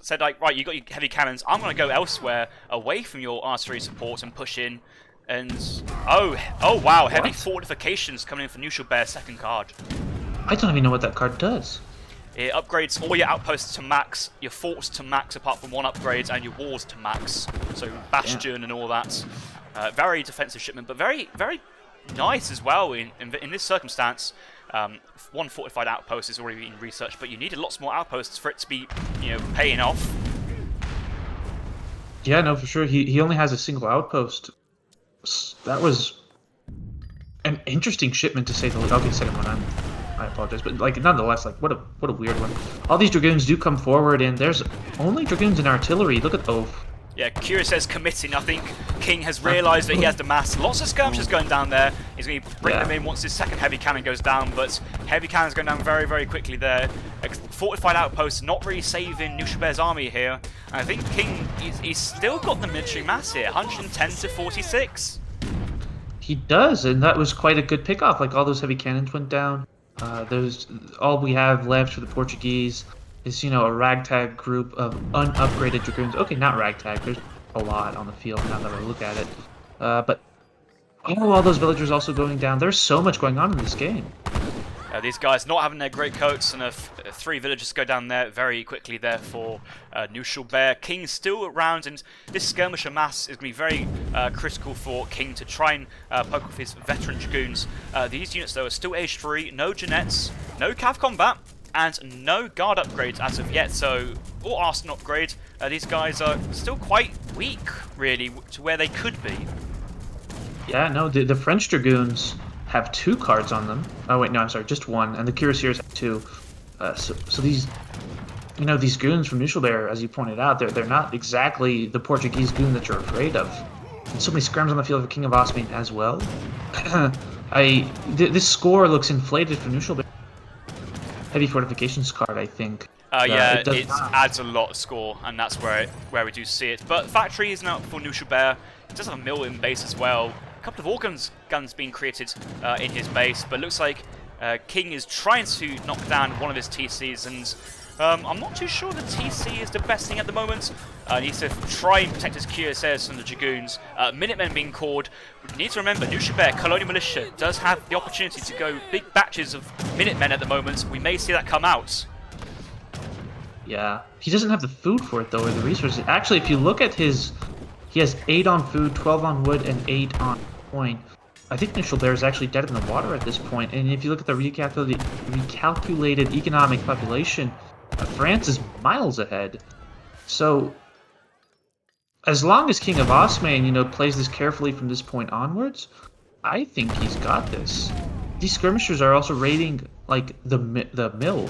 said, like, right, you got your heavy cannons. I'm going to go elsewhere, away from your artillery support, and push in. And oh wow, heavy fortifications coming in for Knuschelbär's second card. I don't even know what that card does. It upgrades all your outposts to max, your forts to max, apart from 1 upgrade, and your walls to max. So bastion and all that. Very defensive shipment, but very nice as well in this circumstance. 1 fortified outpost is already being researched, but you needed lots more outposts for it to be, you know, paying off. Yeah, no, for sure. He only has a single outpost. That was an interesting shipment, to say the least. I'll get second one. I apologize, but like nonetheless, like what a weird one. All these dragoons do come forward, and there's only dragoons and artillery. Look at Oaf. Yeah, Cuirassiers committing. I think King has realised that he has the mass. Lots of skirmishers going down there. He's going to bring them in once his second heavy cannon goes down, but heavy cannon's going down very, very quickly there. Fortified outposts not really saving Knuschelbär's army here. And I think King, he's still got the military mass here, 110 to 46. He does, and that was quite a good pick-off. Like, all those heavy cannons went down. All we have left for the Portuguese is, you know, a ragtag group of unupgraded dragoons. Okay, not ragtag. There's a lot on the field now that I look at it. But all those villagers also going down. There's so much going on in this game. These guys not having their great coats, and 3 villagers go down there very quickly there for Knuschelbär. King still around, and this skirmisher mass is going to be very critical for King to try and poke off his veteran dragoons. These units, though, are still age 3, no Jeanettes, no cav combat, and no guard upgrades as of yet, so, or arson upgrade. These guys are still quite weak, really, to where they could be. Yeah, no, the French dragoons have 2 cards on them. Oh wait, no, I'm sorry, just 1, and the cuirassiers have 2. So these, you know, these goons from Knuschelbär, as you pointed out, they're not exactly the Portuguese goon that you're afraid of. And so many scrims on the field for King of Osmane as well. This score looks inflated for Knuschelbär. Heavy fortifications card, I think. Yeah, it adds a lot of score, and that's where we do see it. But factory is now for Knuschelbär. It does have a mill in base as well. A couple of organ guns being created in his base, but looks like King is trying to knock down one of his TCs, and I'm not too sure the TC is the best thing at the moment. He needs to try and protect his cuirassiers from the dragoons. Minutemen being called. We need to remember, Knuschelbär, Colonial Militia, does have the opportunity to go big batches of Minutemen at the moment. We may see that come out. Yeah, he doesn't have the food for it, though, or the resources. Actually, if you look at his... He has 8 on food, 12 on wood, and 8 on coin. I think Knuschelbär is actually dead in the water at this point. And if you look at the recalculated economic population, France is miles ahead. So, as long as King of Osmane, you know, plays this carefully from this point onwards, I think he's got this. These skirmishers are also raiding like the mill.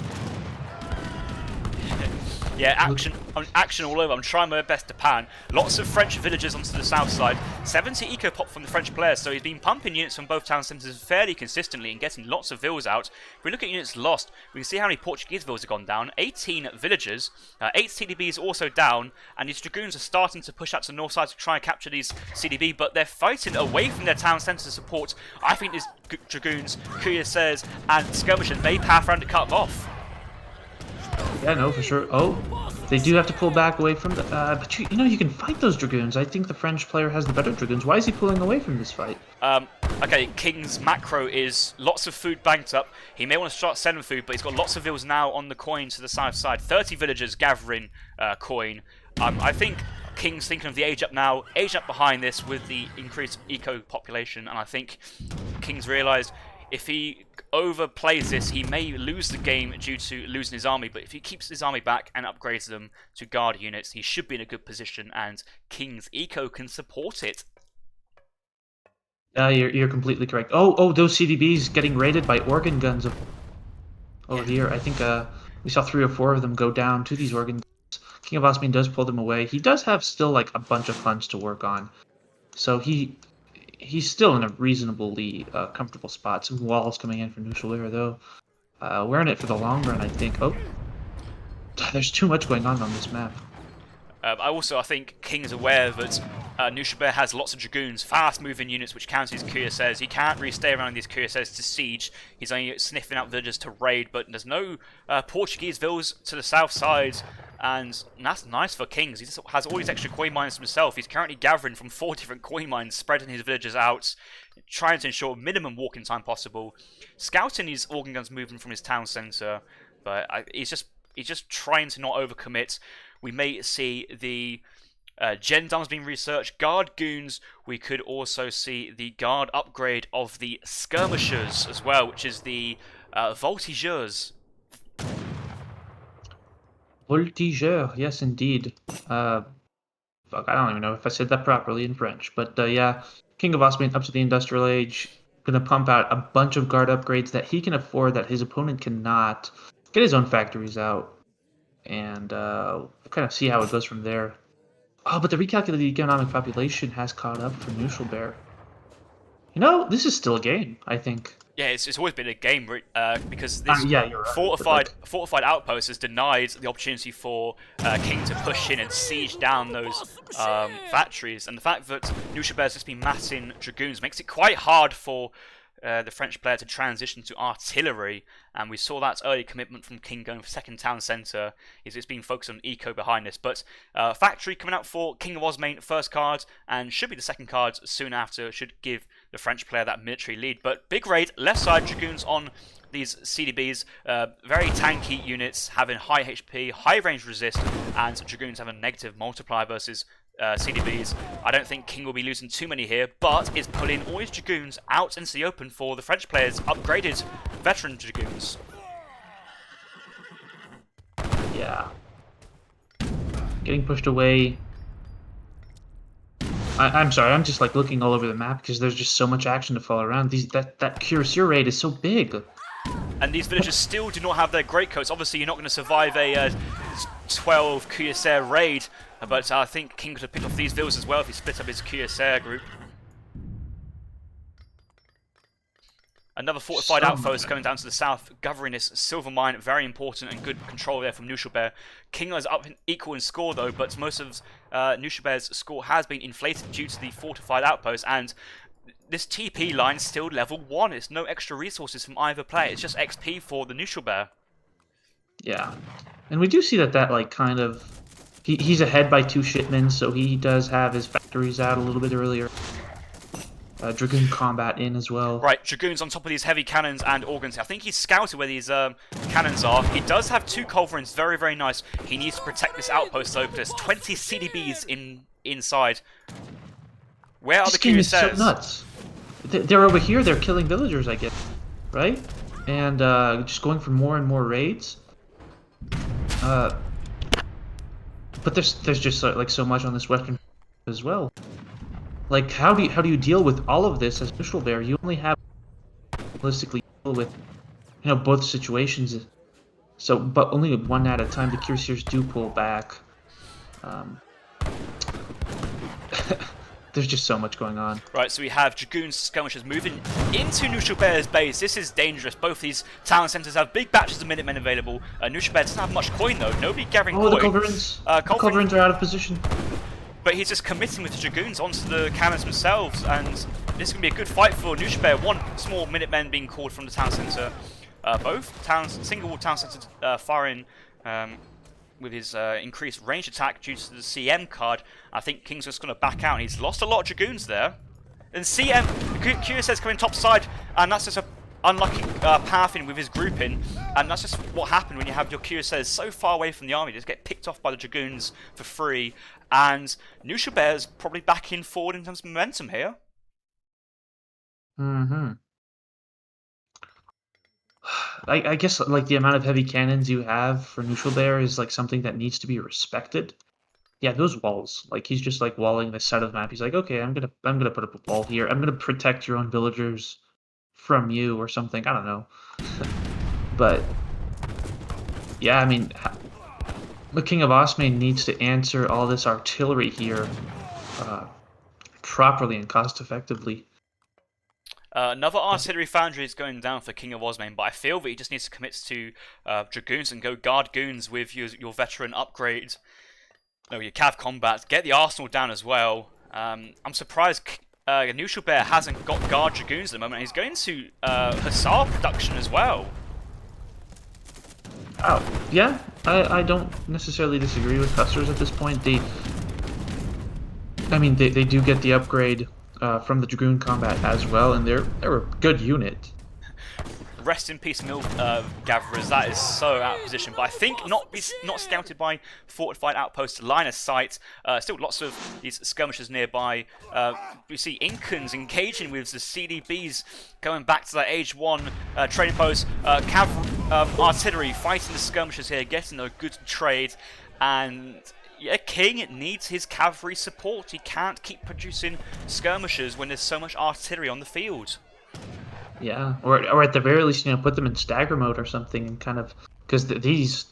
Yeah, action all over. I'm trying my best to pan. Lots of French villagers onto the south side. 70 eco pop from the French players, so he's been pumping units from both town centres fairly consistently and getting lots of vills out. If we look at units lost, we can see how many Portuguese vills have gone down. 18 villagers, 8 CDBs also down, and these dragoons are starting to push out to the north side to try and capture these CDB, but they're fighting away from their town centre support. I think these dragoons, cuirassiers, and skirmishers may path around to cut them off. Yeah, no, for sure. Oh, they do have to pull back away from the... but you know, you can fight those dragoons. I think the French player has the better dragoons. Why is he pulling away from this fight? Okay, King's macro is lots of food banked up. He may want to start sending food, but he's got lots of vills now on the coin to the south side. 30 villagers gathering coin. I think King's thinking of the age up now. Age up behind this with the increased eco population, and I think King's realised if he overplays this, he may lose the game due to losing his army, but if he keeps his army back and upgrades them to guard units, he should be in a good position, and King's eco can support it. You're completely correct. Oh, those CDBs getting raided by organ guns over here. I think we saw 3 or 4 of them go down to these organ guns. KINGofOsmane does pull them away. He does have still like a bunch of funds to work on, so he's still in a reasonably comfortable spot. Some walls coming in for Knuschelbär, though. We're in it for the long run, I think. Oh, there's too much going on this map. I think King is aware that Knuschelbär has lots of dragoons, fast-moving units which counter his cuirassiers. He can't really stay around these cuirassiers to siege. He's only sniffing out villagers to raid, but there's no Portuguese villas to the south side. And that's nice for Kings. He just has all these extra coin mines himself. He's currently gathering from 4 different coin mines, spreading his villagers out, trying to ensure minimum walking time possible, scouting these organ guns moving from his town centre. But he's just trying to not overcommit. We may see the gendarmes being researched, guard goons. We could also see the guard upgrade of the skirmishers as well, which is the voltigeurs. Voltigeur, yes, indeed. Fuck, I don't even know if I said that properly in French, but yeah, KINGofOsmane up to the Industrial Age, gonna pump out a bunch of guard upgrades that he can afford that his opponent cannot. Get his own factories out, and kind of see how it goes from there. Oh, but the recalculated economic population has caught up for Knuschelbär. You know, this is still a game, I think. Yeah, it's always been a game because this you're right, fortified outpost has denied the opportunity for King to push in and siege down those factories, and the fact that Knuschelbär's just been massing dragoons makes it quite hard for the French player to transition to artillery, and we saw that early commitment from King going for second town centre. It's been focused on eco behind this, but factory coming out for KINGofOsmane first card, and should be the second card soon after, should give the French player that military lead. But big raid, left side dragoons on these CDBs, very tanky units having high HP, high range resist, and dragoons have a negative multiplier versus CDBs. I don't think King will be losing too many here, but is pulling all his dragoons out into the open for the French players' upgraded veteran dragoons. Yeah. Getting pushed away. I'm sorry, I'm just like looking all over the map because there's just so much action to follow around. That cuirassier raid is so big. And these villagers still do not have their greatcoats. Obviously, you're not going to survive a 12 cuirassier raid, but I think King could have picked off these villas as well if he split up his cuirassier group. Another fortified outpost coming down to the south, governing this silver mine. Very important and good control there from Knuschelbär. King is up equal in score though, but most of Knuschelbär's score has been inflated due to the fortified outpost, and this TP line is still level 1. It's no extra resources from either player. It's just XP for the Knuschelbär. Yeah, and we do see that like kind of he's ahead by 2 shipments, so he does have his factories out a little bit earlier. Dragoon combat in as well. Right, Dragoons on top of these heavy cannons and organs. I think he's scouted where these cannons are. He does have 2 culverins, very, very nice. He needs to protect this outpost though, but there's 20 CDBs inside. Where are the cuirassiers? This game is so nuts. They're over here, they're killing villagers, I guess. Right? And just going for more and more raids. But there's just like so much on this western as well. like, how do you deal with all of this as Knuschelbär? You only have realistically deal with, both situations. So, but only one at a time. The Cuirassiers do pull back. There's just so much going on. Right, so we have Dragoons skirmishers moving into Knuschelbär's base. This is dangerous. Both these town centres have big batches of Minutemen available. Knuschelbär doesn't have much coin though. Nobody gathering coin. The Culverins. Culverins are out of position. But he's just committing with the Dragoons onto the cannons themselves, and this is going to be a good fight for Knuschelbär. One small Minutemen being called from the town centre. Both towns, single town centre firing with his increased range attack due to the CM card. I think King's just going to back out, and he's lost a lot of Dragoons there. And CM, Cuirassiers coming top side, and that's just a unlucky pathing with his grouping, and that's just what happened when you have your Cuirassiers so far away from the army. They just get picked off by the Dragoons for free, and Knuschelbär's probably backing forward in terms of momentum here. I guess like the amount of heavy cannons you have for Knuschelbär is like something that needs to be respected. Yeah, those walls. Like he's just like walling this side of the map. He's like, okay, I'm gonna put up a wall here. I'm gonna protect your own villagers from you or something. I don't know. But yeah, I mean, the King of Osmane needs to answer all this artillery here properly and cost effectively. Another artillery foundry is going down for King of Osmane, but I feel that he just needs to commit to Dragoons and go guard goons with your veteran upgrade. No, your cav combat. Get the arsenal down as well. I'm surprised Knuschelbär hasn't got guard Dragoons at the moment. He's going to Hussar production as well. Oh, yeah. I don't necessarily disagree with Hussars at this point. They do get the upgrade from the Dragoon combat as well, and they're a good unit. Rest in peace, mill gatherers. That is so out of position, but I think not scouted by fortified outposts. Line of sight. Still lots of these skirmishers nearby. We see Incans engaging with the CDBs, going back to that Age 1 training post. Artillery fighting the skirmishers here, getting a good trade, and yeah, King needs his cavalry support. He can't keep producing skirmishers when there's so much artillery on the field. Yeah, or at the very least, put them in stagger mode or something, and kind of, because these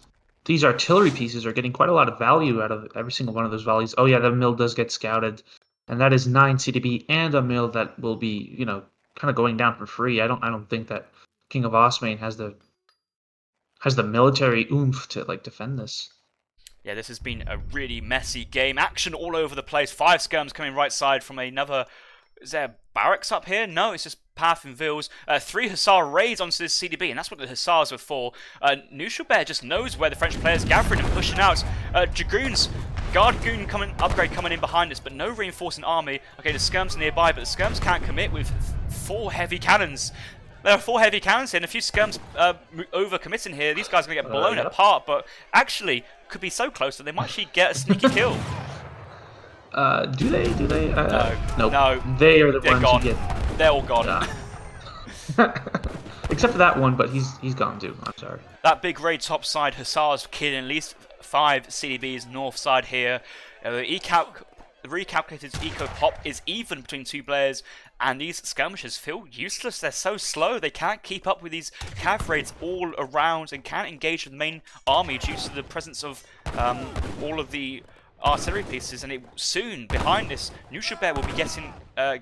artillery pieces are getting quite a lot of value out of every single one of those volleys. Oh yeah, the mill does get scouted, and that is 9 CDB and a mill that will be, kind of going down for free. I don't think that King of Osmane has the military oomph to like defend this. Yeah, this has been a really messy game. Action all over the place. 5 skirms coming right side from another. Is there barracks up here? No, it's just path and vills. 3 Hussar raids onto this CDB, and that's what the Hussars were for. Knuschelbär just knows where the French players gathering and pushing out. Dragoons, guard goon upgrade coming in behind us, but no reinforcing army. Okay, the skirms are nearby, but the skirms can't commit with 4 heavy cannons. There are 4 heavy cannons here, and a few skirms over-committing here. These guys are going to get blown apart, but actually could be so close that they might actually get a sneaky kill. Do they? Nope. No. They are the ones gone. who get... They're all gone. Except for that one, but he's gone too. I'm sorry. That big raid top side, Hussars killing at least 5 CDBs north side here. The recalculated eco pop is even between 2 players, and these skirmishers feel useless. They're so slow, they can't keep up with these cav raids all around and can't engage with the main army due to the presence of all of the artillery pieces. And soon, behind this, Knuschelbär will be getting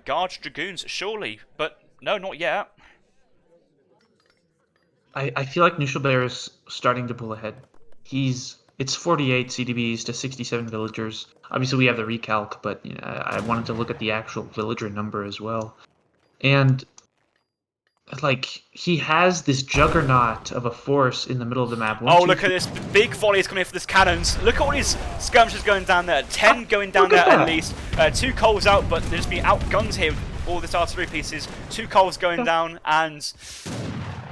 guard dragoons, surely, but no, not yet. I feel like Knuschelbär is starting to pull ahead. It's 48 CDBs to 67 villagers. Obviously, we have the recalc, but I wanted to look at the actual villager number as well. And like, he has this juggernaut of a force in the middle of the map. Look at this big volleys coming in for this cannons. Look at all these skirmishers going down there. 10 going down there at least. 2 coals out, but they're just being outgunned here with all this artillery pieces. 2 coals going down, and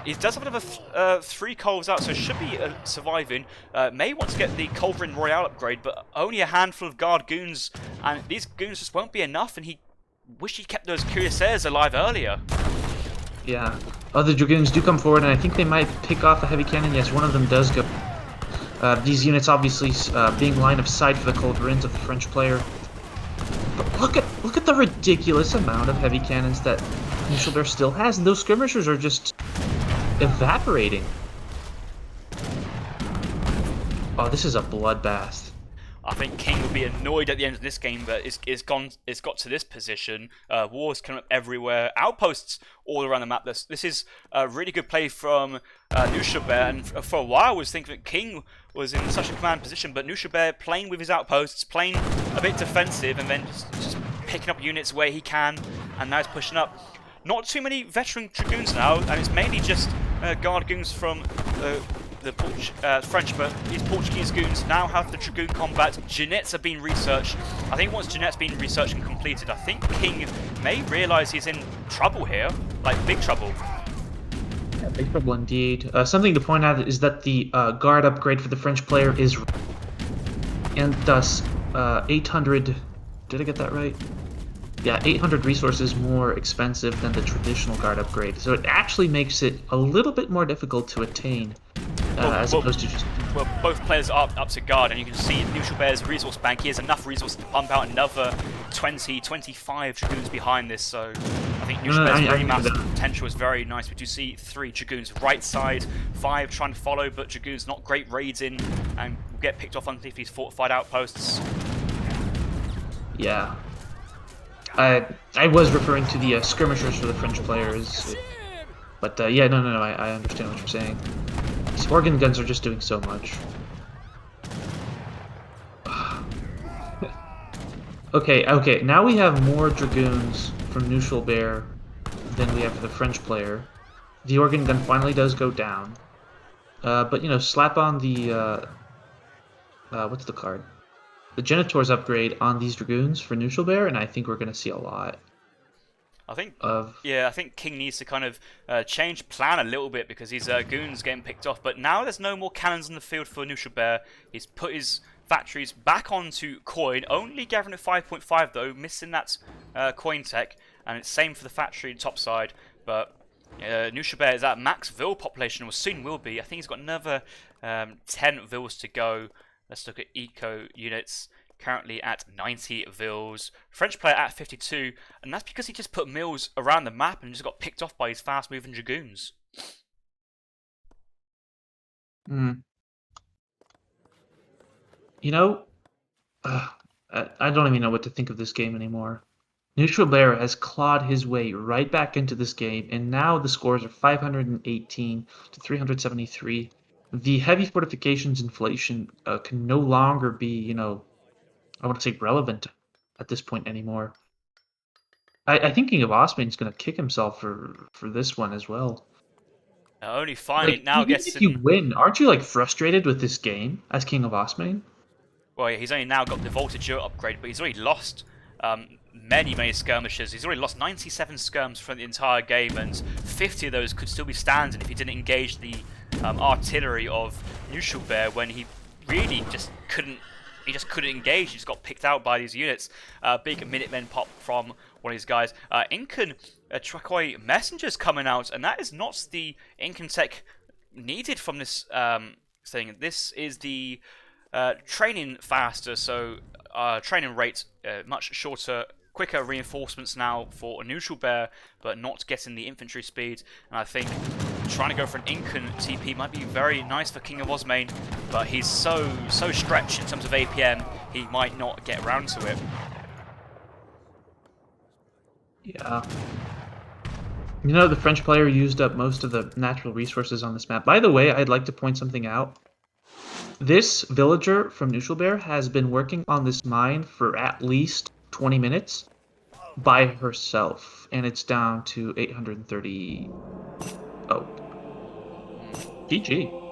he does have 3 coals out, so should be surviving. May want to get the Culverin Royale upgrade, but only a handful of guard goons, and these goons just won't be enough, and he wish he kept those Cuirassiers alive earlier. Yeah. Other dragoons do come forward, and I think they might pick off the heavy cannon. Yes, one of them does go. These units obviously being line of sight for the Culverins of the French player. look at the ridiculous amount of heavy cannons that Knuschelbär still has, and those skirmishers are just evaporating. Oh, this is a bloodbath. I think King will be annoyed at the end of this game, but it's got to this position. Wars coming up everywhere, outposts all around the map. This is a really good play from Knuschelbär, and for a while I was thinking that King was in such a command position, but Knuschelbär playing with his outposts, playing a bit defensive, and then just picking up units where he can, and now he's pushing up. Not too many veteran dragoons now, and it's mainly just guard goons from the French, but these Portuguese goons now have the dragoon combat. Jeanettes are being researched. I think once Jeanette's been researched and completed, I think King may realise he's in trouble here, like big trouble. Yeah, big trouble indeed. Something to point out is that the guard upgrade for the French player is, and thus 800. Did I get that right? Yeah, 800 resources more expensive than the traditional guard upgrade, so it actually makes it a little bit more difficult to attain. As opposed to just... Well, both players are up to guard, and you can see Knuschelbär's resource bank. He has enough resources to pump out another 20, 25 dragoons behind this, so I think Knuschelbär's remaster potential is very nice. We do see 3 dragoons right side, 5 trying to follow, but dragoons not great raids in, and will get picked off underneath these fortified outposts. Yeah. I was referring to the skirmishers for the French players, but yeah, no, I understand what you're saying. These organ guns are just doing so much. Okay, now we have more dragoons from Knuschelbär than we have for the French player. The organ gun finally does go down. But, you know, slap on the... what's the card? The Genitors upgrade on these dragoons for Knuschelbär, and I think we're going to see a lot. I think King needs to kind of change plan a little bit, because his goons getting picked off. But now there's no more cannons in the field for Knuschelbär. He's put his factories back onto coin, only gathering at 5.5 though, missing that coin tech, and it's same for the factory top side. But Knuschelbär is at max vil population, or soon will be. I think he's got another 10 vils to go. Let's look at eco units. Currently at 90 vils. French player at 52, and that's because he just put mills around the map and just got picked off by his fast-moving dragoons. You know, I don't even know what to think of this game anymore. Knuschelbär has clawed his way right back into this game, and now the scores are 518 to 373. The heavy fortifications inflation can no longer be, you know, I want to say relevant at this point anymore. I think KINGofOsmane is going to kick himself for this one as well. Only fine, Like, it now even gets if you win, aren't you like frustrated with this game as KINGofOsmane? Well, yeah, he's only now got the voltage upgrade, but he's already lost many skirmishes. He's already lost 97 skirms from the entire game, and 50 of those could still be standing if he didn't engage the artillery of Knuschelbär, when he really just couldn't. He just couldn't engage. He just got picked out by these units. Big Minutemen pop from one of these guys. Incan Tracoy Messengers coming out, and that is not the Incan tech needed from this thing. This is the training faster, so training rate much shorter, quicker reinforcements now for Knuschelbär, but not getting the infantry speed. And I think trying to go for an Incan TP might be very nice for KINGofOsmane, but he's so stretched in terms of APM, he might not get around to it. Yeah. You know, the French player used up most of the natural resources on this map. By the way, I'd like to point something out. This villager from Knuschelbär has been working on this mine for at least 20 minutes by herself, and it's down to 830. Oh. GG.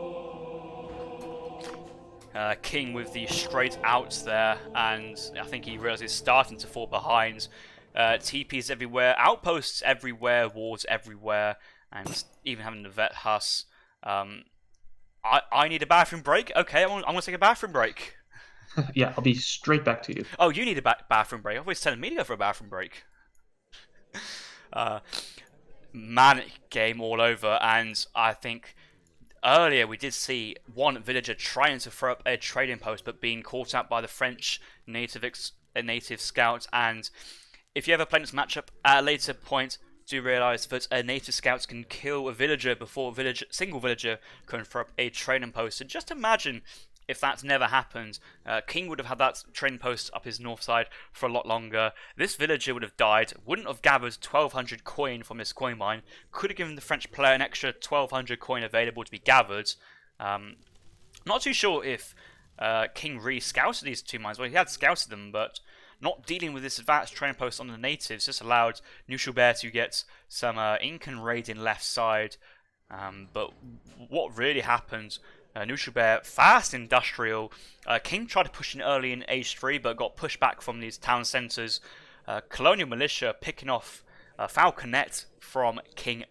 King with the straight outs there, and I think he realizes he's starting to fall behind. TPs everywhere, outposts everywhere, wards everywhere, and even having the vet Huss. I need a bathroom break. Okay, I'm gonna take a bathroom break. Yeah, I'll be straight back to you. Oh, you need a bathroom break. Always telling me to go for a bathroom break. Manic game all over, and I think earlier we did see one villager trying to throw up a trading post, but being caught out by the French native a native scout, and if you ever play this matchup at a later point, do realise that a native scout can kill a villager before a single villager can throw up a training post. And just imagine if that's never happened. King would have had that training post up his north side for a lot longer. This villager would have died, wouldn't have gathered 1,200 coin from his coin mine, could have given the French player an extra 1,200 coin available to be gathered. Not too sure if King re-scouted these two mines. Well, he had scouted them, but not dealing with this advanced training post on the natives just allowed Knuschelbär to get some Incan raid in left side. But what really happened, Knuschelbär fast industrial. King tried to push in early in age 3, but got pushed back from these town centres. Colonial militia picking off Falconet from King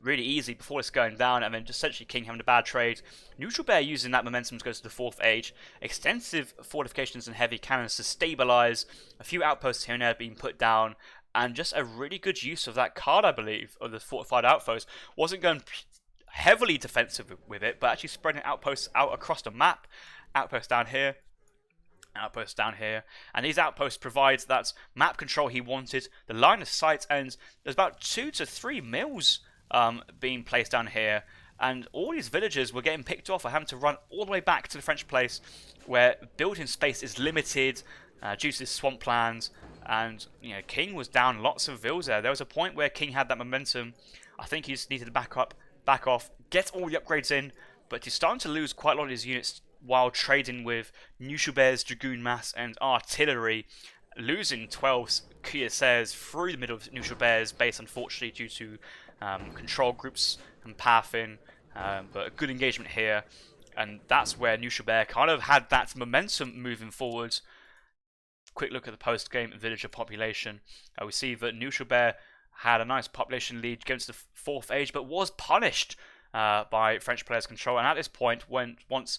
really easy before it's going down, and then just essentially King having a bad trade. Knuschelbär using that momentum to go to the 4th age. Extensive fortifications and heavy cannons to stabilise. A few outposts here and there being put down, and just a really good use of that card, I believe, of the fortified outpost. Wasn't going heavily defensive with it, but actually spreading outposts out across the map. Outposts down here, outposts down here, and these outposts provides that map control he wanted, the line of sight, and there's about 2 to 3 mills being placed down here, and all these villagers were getting picked off or having to run all the way back to the French place where building space is limited due to this swampland. And King was down lots of vills there. There was a point where King had that momentum. I think he just needed to back off, get all the upgrades in, but he's starting to lose quite a lot of his units while trading with Knuschelbär's Dragoon mass and artillery, losing 12 cuirassiers through the middle of Knuschelbär's base, unfortunately, due to control groups and pathing, but a good engagement here, and that's where Knuschelbär kind of had that momentum moving forward. Quick look at the post-game villager population. We see that Knuschelbär had a nice population lead against the 4th age, but was punished by French players' control, and at this point, once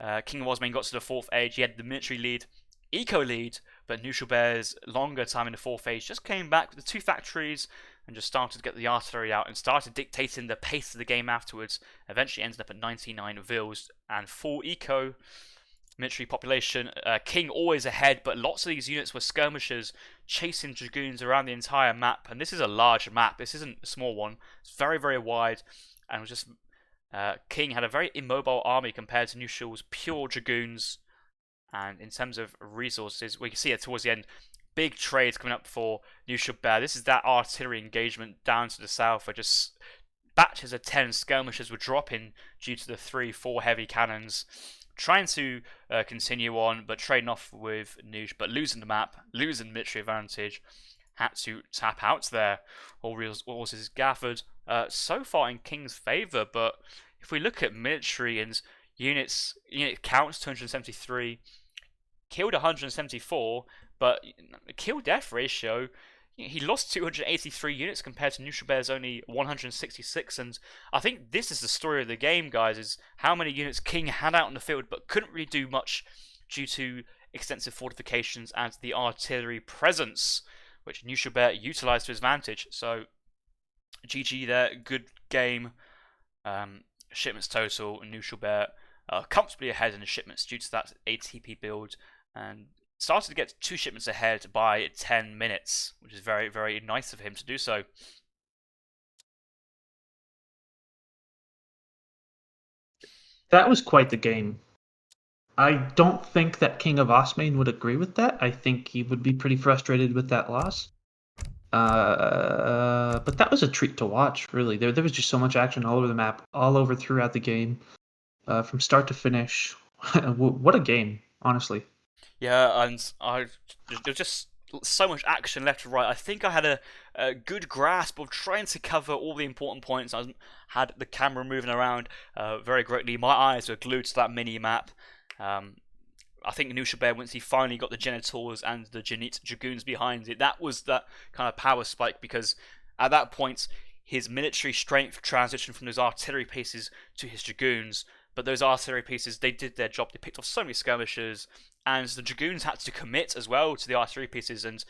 KINGofOsmane got to the 4th age, he had the military lead, eco lead, but Knuschelbär's longer time in the 4th age just came back with the 2 factories and just started to get the artillery out and started dictating the pace of the game afterwards. Eventually ended up at 99 vills and full eco military population. King always ahead, but lots of these units were skirmishers chasing dragoons around the entire map, and this is a large map. This isn't a small one. It's very, very wide, and it was just King had a very immobile army compared to Knuschel's pure dragoons. And in terms of resources, we can see it towards the end. Big trades coming up for Knuschelbär. This is that artillery engagement down to the south where just batches of 10 skirmishers were dropping due to the 3-4 heavy cannons. Trying to continue on, but trading off with Nush, but losing the map, losing military advantage. Had to tap out there. All resources gathered so far in King's favour, but if we look at military and unit counts, 273, killed 174, but kill-death ratio, he lost 283 units compared to Knuschelbär's only 166, and I think this is the story of the game, guys, is how many units King had out in the field but couldn't really do much due to extensive fortifications and the artillery presence, which Knuschelbär utilised to his advantage. So, GG there, good game. Shipments total, Knuschelbär comfortably ahead in the shipments due to that ATP build, and started to get 2 shipments ahead by 10 minutes, which is very, very nice of him to do so. That was quite the game. I don't think that KINGofOsmane would agree with that. I think he would be pretty frustrated with that loss. But that was a treat to watch, really. There was just so much action all over the map, all over throughout the game, from start to finish. What a game, honestly. Yeah, and there's just so much action left and right. I think I had a good grasp of trying to cover all the important points. I had the camera moving around very greatly. My eyes were glued to that mini-map. I think Knuschelbär, once he finally got the Genitors and the Dragoons behind it, that was that kind of power spike, because at that point, his military strength transitioned from those artillery pieces to his Dragoons. But those artillery pieces, they did their job. They picked off so many skirmishers, and the Dragoons had to commit as well to the artillery pieces, and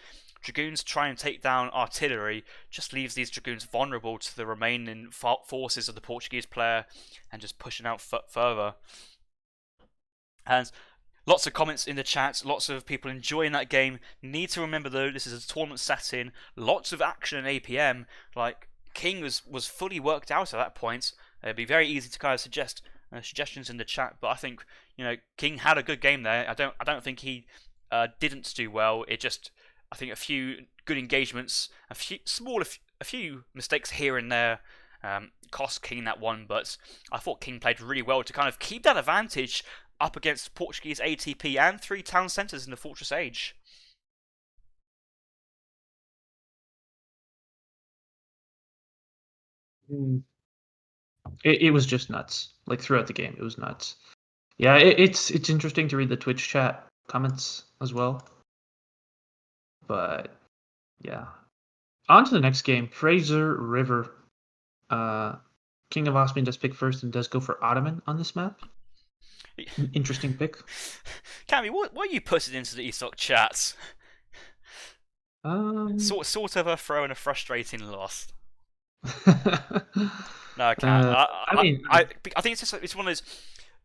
Dragoons try and take down artillery just leaves these Dragoons vulnerable to the remaining forces of the Portuguese player and just pushing out further. And Lots of comments in the chat, lots of people enjoying that game. Need to remember though, this is a tournament setting, lots of action in APM. Like King was fully worked out at that point. It'd be very easy to kind of suggest suggestions in the chat, but I think King had a good game there. I don't think he didn't do well. I think a few good engagements, a few mistakes here and there cost King that one, but I thought King played really well to kind of keep that advantage up against Portuguese ATP and 3 town centres in the Fortress Age. It was just nuts. Like throughout the game, it was nuts. Yeah, it's interesting to read the Twitch chat comments as well. But yeah, on to the next game. Fraser River. KINGofOsmane does pick first and does go for Ottoman on this map. Interesting pick. Cammy, what are you putting into the ESOC chats? Sort of a throw and a frustrating loss. No, I can't. I think it's one of those.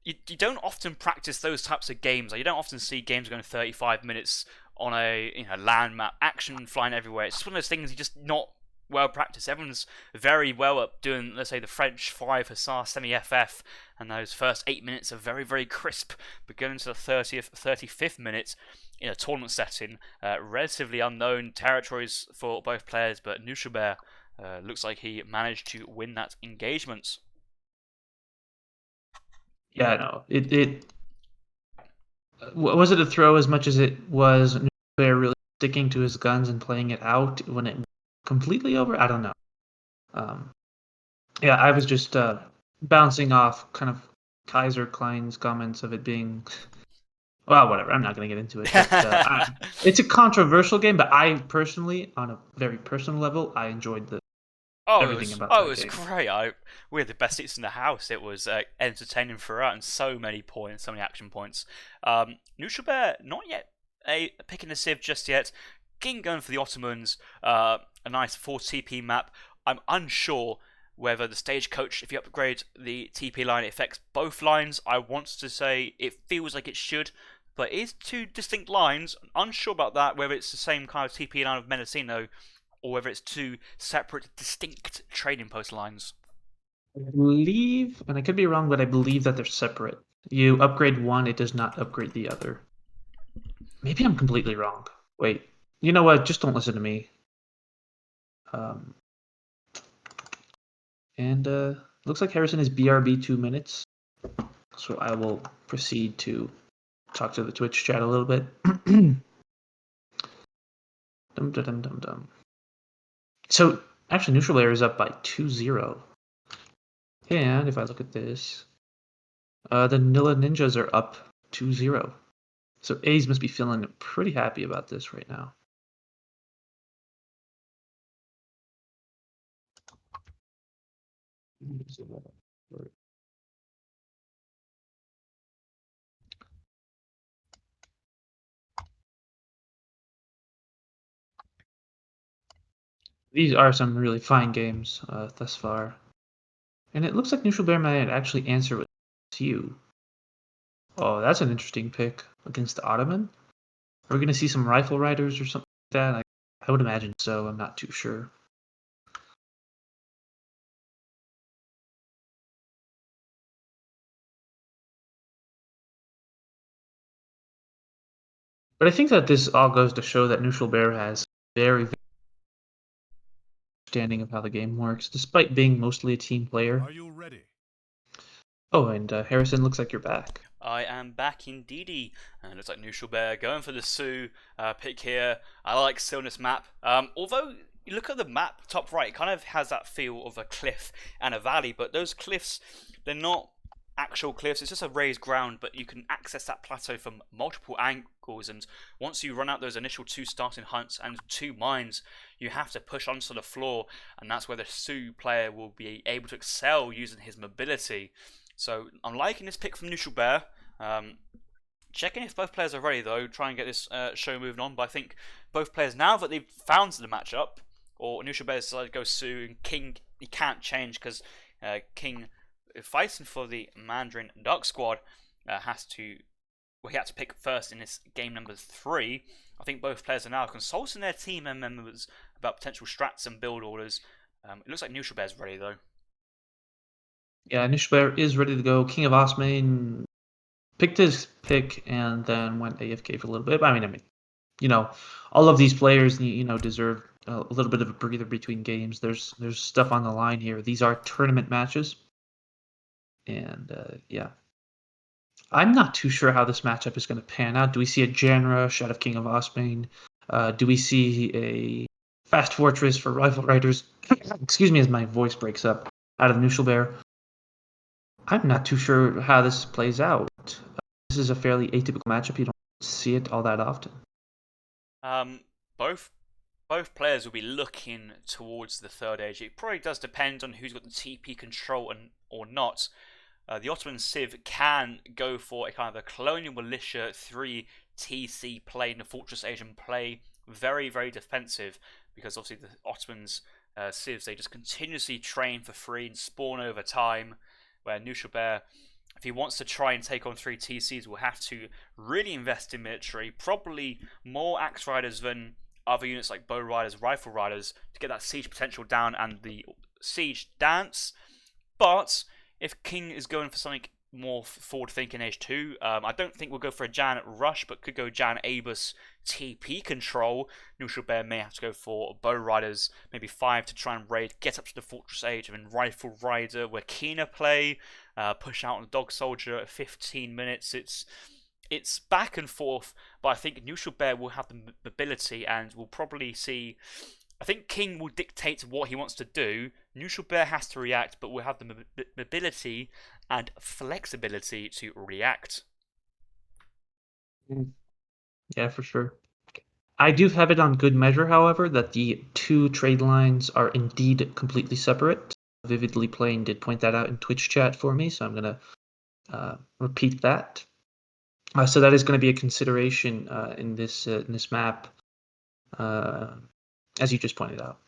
You don't often practice those types of games. Like, you don't often see games going 35 minutes on a land map, action flying everywhere. It's just one of those things you just not well practiced. Everyone's very well up doing, let's say, the French 5 Hussar semi-FF, and those first 8 minutes are very, very crisp. But going into the 30th, 35th minute in a tournament setting, relatively unknown territories for both players, but Knuschelbär looks like he managed to win that engagement. Yeah, no. Was it a throw as much as it was Knuschelbär really sticking to his guns and playing it out when it completely over? I don't know. Yeah, I was just bouncing off kind of Kaiser Klein's comments of it being, well, whatever. I'm not going to get into it. But, it's a controversial game, but I personally, on a very personal level, I enjoyed everything about that game. It was great. We had the best seats in the house. It was entertaining throughout, and so many points, so many action points. Knuschelbär, not yet picking a sieve just yet. King going for the Ottomans, a nice 4 TP map. I'm unsure whether the stagecoach, if you upgrade the TP line, it affects both lines. I want to say it feels like it should, but it is 2 distinct lines. Unsure about that, whether it's the same kind of TP line of Mendocino, or whether it's 2 separate, distinct trading post lines. I believe, and I could be wrong, but I believe that they're separate. You upgrade one, it does not upgrade the other. Maybe I'm completely wrong. Wait. You know what? Just don't listen to me. Looks like Harrison is BRB 2 minutes. So I will proceed to talk to the Twitch chat a little bit. So actually, Knuschelbär is up by 2-0. And if I look at this, the Nilla Ninjas are up 2-0. So A's must be feeling pretty happy about this right now. These are some really fine games thus far. And it looks like Knuschelbär might actually answer with you. Oh, that's an interesting pick against the Ottoman. Are we going to see some rifle riders or something like that? I would imagine so. I'm not too sure. But I think that this all goes to show that Knuschelbär has very understanding of how the game works, despite being mostly a team player. Are you ready? Oh, and Harrison, looks like you're back. I am back indeedy, and it looks like Knuschelbär going for the Sioux pick here. I like Silness map, although you look at the map top right, it kind of has that feel of a cliff and a valley, but those cliffs, they're not actual cliffs, it's just a raised ground, but you can access that plateau from multiple angles, and once you run out those initial 2 starting hunts and 2 mines, you have to push onto the floor, and that's where the Sioux player will be able to excel using his mobility. So I'm liking this pick from Knuschelbär. Checking if both players are ready though, try and get this show moving on, but I think both players, now that they've found the matchup, or Knuschelbär decided to go Sioux, and King, he can't change because King, fighting for the Mandarin Duck squad, he had to pick first in this game number 3. I think both players are now consulting their team members about potential strats and build orders. It looks like Knuschelbär's ready though. Yeah, Knuschelbär is ready to go. King of Osmane picked his pick and then went AFK for a little bit. I mean, all of these players, deserve a little bit of a breather between games. There's stuff on the line here. These are tournament matches, and yeah, I'm not too sure how this matchup is going to pan out. Do we see a Jan Rush out of King of Osmane? Do we see a Fast Fortress for Rifle Riders? Excuse me as my voice breaks up. Out of Knuschelbär. I'm not too sure how this plays out. This is a fairly atypical matchup. You don't see it all that often. Both players will be looking towards the third age. It probably does depend on who's got the TP control or not. The Ottoman Civ can go for a kind of a Colonial Militia 3 TC play in the Fortress Age and play very, very defensive, because obviously the Ottomans Civs, they just continuously train for free and spawn over time, where Knuschelbär, if he wants to try and take on 3 TCs, will have to really invest in military, probably more Axe Riders than other units like Bow Riders, Rifle Riders, to get that siege potential down and the siege dance. But if King is going for something more forward-thinking Age 2, I don't think we'll go for a Jan Rush, but could go Jan Abus TP control. Knuschelbär may have to go for Bow Riders, maybe 5 to try and raid, get up to the Fortress Age, and then Rifle Rider, where Keener play, push out on the Dog Soldier at 15 minutes. It's back and forth, but I think Knuschelbär will have the mobility and will probably see. I think King will dictate what he wants to do. Knuschelbär has to react, but will have the mobility and flexibility to react. Yeah, for sure. I do have it on good measure, however, that the 2 trade lines are indeed completely separate. Vividly Playing did point that out in Twitch chat for me, so I'm going to repeat that. So that is going to be a consideration in this map, as you just pointed out.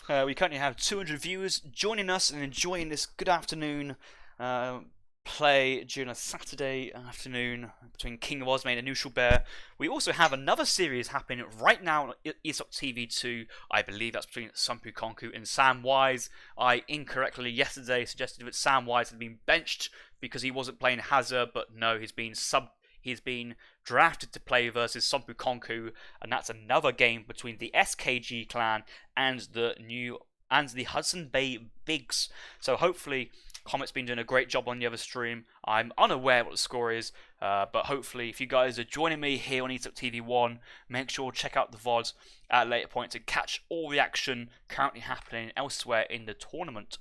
We currently have 200 viewers joining us and enjoying this good afternoon play during a Saturday afternoon between King of Osmane and Knuschelbär. We also have another series happening right now on ESOC TV2. I believe that's between Sumpu Konku and Sam Wise. I incorrectly yesterday suggested that Sam Wise had been benched because he wasn't playing Hazard, but no, he's been drafted to play versus Sumpu Konku, and that's another game between the SKG clan and the Hudson Bay Bigs. So hopefully Comet's been doing a great job on the other stream. I'm unaware what the score is, but hopefully if you guys are joining me here on ESOC TV 1, make sure to check out the VODs at a later point to catch all the action currently happening elsewhere in the tournament.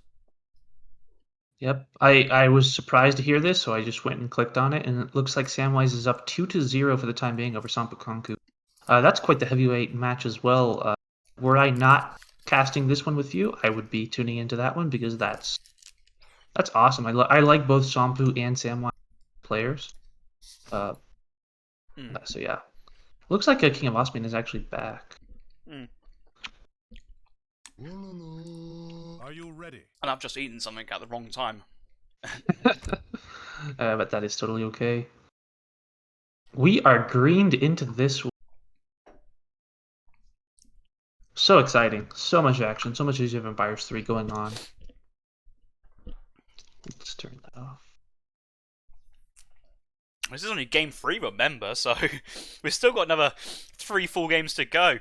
Yep, I was surprised to hear this, so I just went and clicked on it, and it looks like Samwise is up 2-0 for the time being over Sumpu Konku. That's quite the heavyweight match as well. Were I not casting this one with you, I would be tuning into that one, because that's awesome. I like both Sumpu and Samwise players. So yeah, looks like King of Osmane is actually back. Are you ready? And I've just eaten something at the wrong time. But that is totally okay. We are greened into this. So exciting. So much action. So much Age of Empires 3 going on. Let's turn that off. This is only game 3, remember, so we've still got another 3-4 games to go.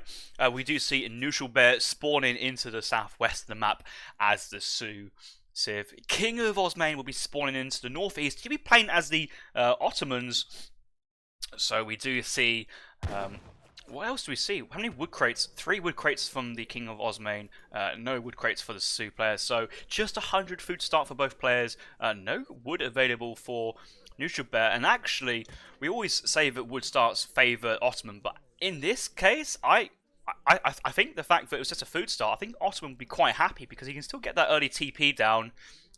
We do see Knuschelbär spawning into the southwest of the map as the Sioux Civ. King of Osmane will be spawning into the northeast. He'll be playing as the Ottomans. So we do see... what else do we see? How many wood crates? 3 wood crates from the King of Osmane. No wood crates for the Sioux players. So just 100 food start for both players. No wood available for Knuschelbär. And actually, we always say that wood starts favour Ottoman, but in this case, I think the fact that it was just a food start, I think Ottoman would be quite happy because he can still get that early TP down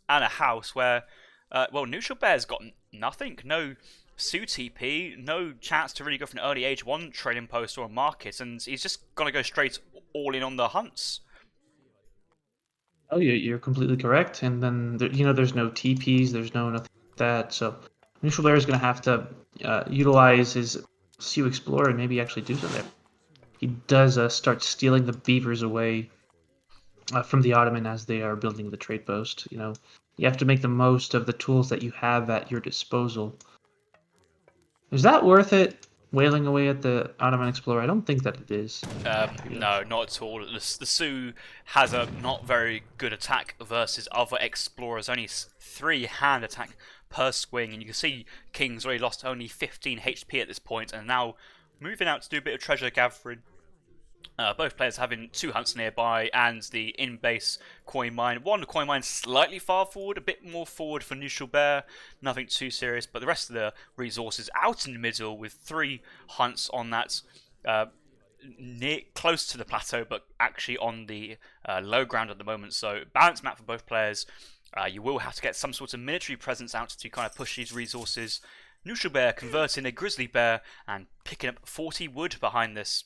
and a house where, well, Knuschelbär's got nothing. No Sioux TP, no chance to really go for an early Age 1 trading post or a market, and he's just going to go straight all in on the hunts. Oh, you're completely correct. And then, there's no TPs, there's no nothing like that. So Knuschelbär is going to have to utilize his Sea Explorer and maybe actually do something. He does start stealing the beavers away from the Ottoman as they are building the trade post. You know, you have to make the most of the tools that you have at your disposal. Is that worth it? Whaling away at the Ottoman Explorer? I don't think that it is. No, not at all. The Sioux has a not very good attack versus other explorers. Only 3 hand attack per swing, and you can see King's already lost only 15 HP at this point, and now moving out to do a bit of treasure gathering. Both players having 2 hunts nearby and the in-base coin mine. One coin mine slightly far forward, a bit more forward for Knuschelbär, nothing too serious, but the rest of the resources out in the middle with 3 hunts on that near close to the plateau, but actually on the low ground at the moment. So balanced map for both players. You will have to get some sort of military presence out to kind of push these resources. Knuschelbär converting a grizzly bear and picking up 40 wood behind this.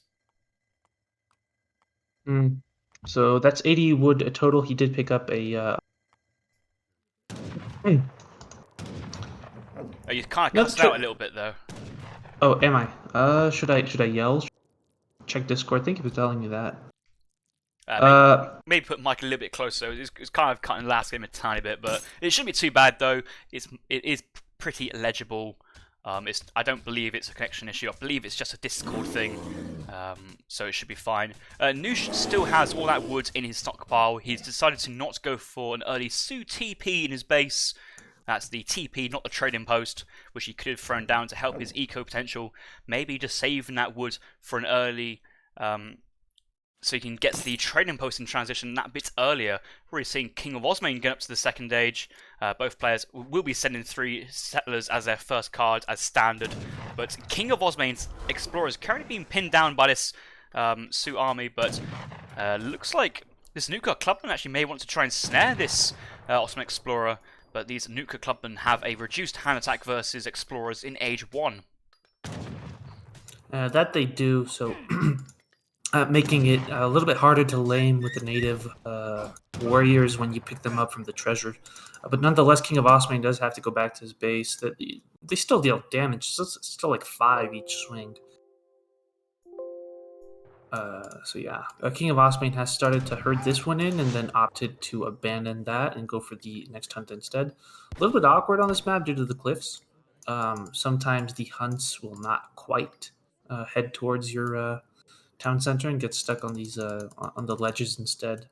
So that's 80 wood total. He did pick up a. You kind of cut it out a little bit though. Oh, am I? Should I yell? Check Discord. Thank you for telling me that. Maybe put Mike a little bit closer. It's kind of cutting last game a tiny bit, but it shouldn't be too bad though. It is pretty legible. I don't believe it's a connection issue. I believe it's just a Discord thing, so it should be fine. Noosh still has all that wood in his stockpile. He's decided to not go for an early Sioux TP in his base. That's the TP, not the trading post, which he could have thrown down to help his eco potential. Maybe just saving that wood for an early, so he can get to the trading post in transition that bit earlier. We're already seeing KINGofOsmane get up to the second age. Both players will be sending 3 settlers as their first card as standard. But KINGofOsmane's explorer is currently being pinned down by this Sioux army, but looks like this Nuka Clubman actually may want to try and snare this Ottoman explorer. But these Nuka Clubmen have a reduced hand attack versus explorers in Age 1. That they do, so making it a little bit harder to lame with the native warriors when you pick them up from the treasure. But nonetheless, KINGofOsmane does have to go back to his base. That they still deal damage. So it's still like 5 each swing. So yeah, KINGofOsmane has started to herd this one in and then opted to abandon that and go for the next hunt instead. A little bit awkward on this map due to the cliffs. Sometimes the hunts will not quite head towards your town center and get stuck on these on the ledges instead.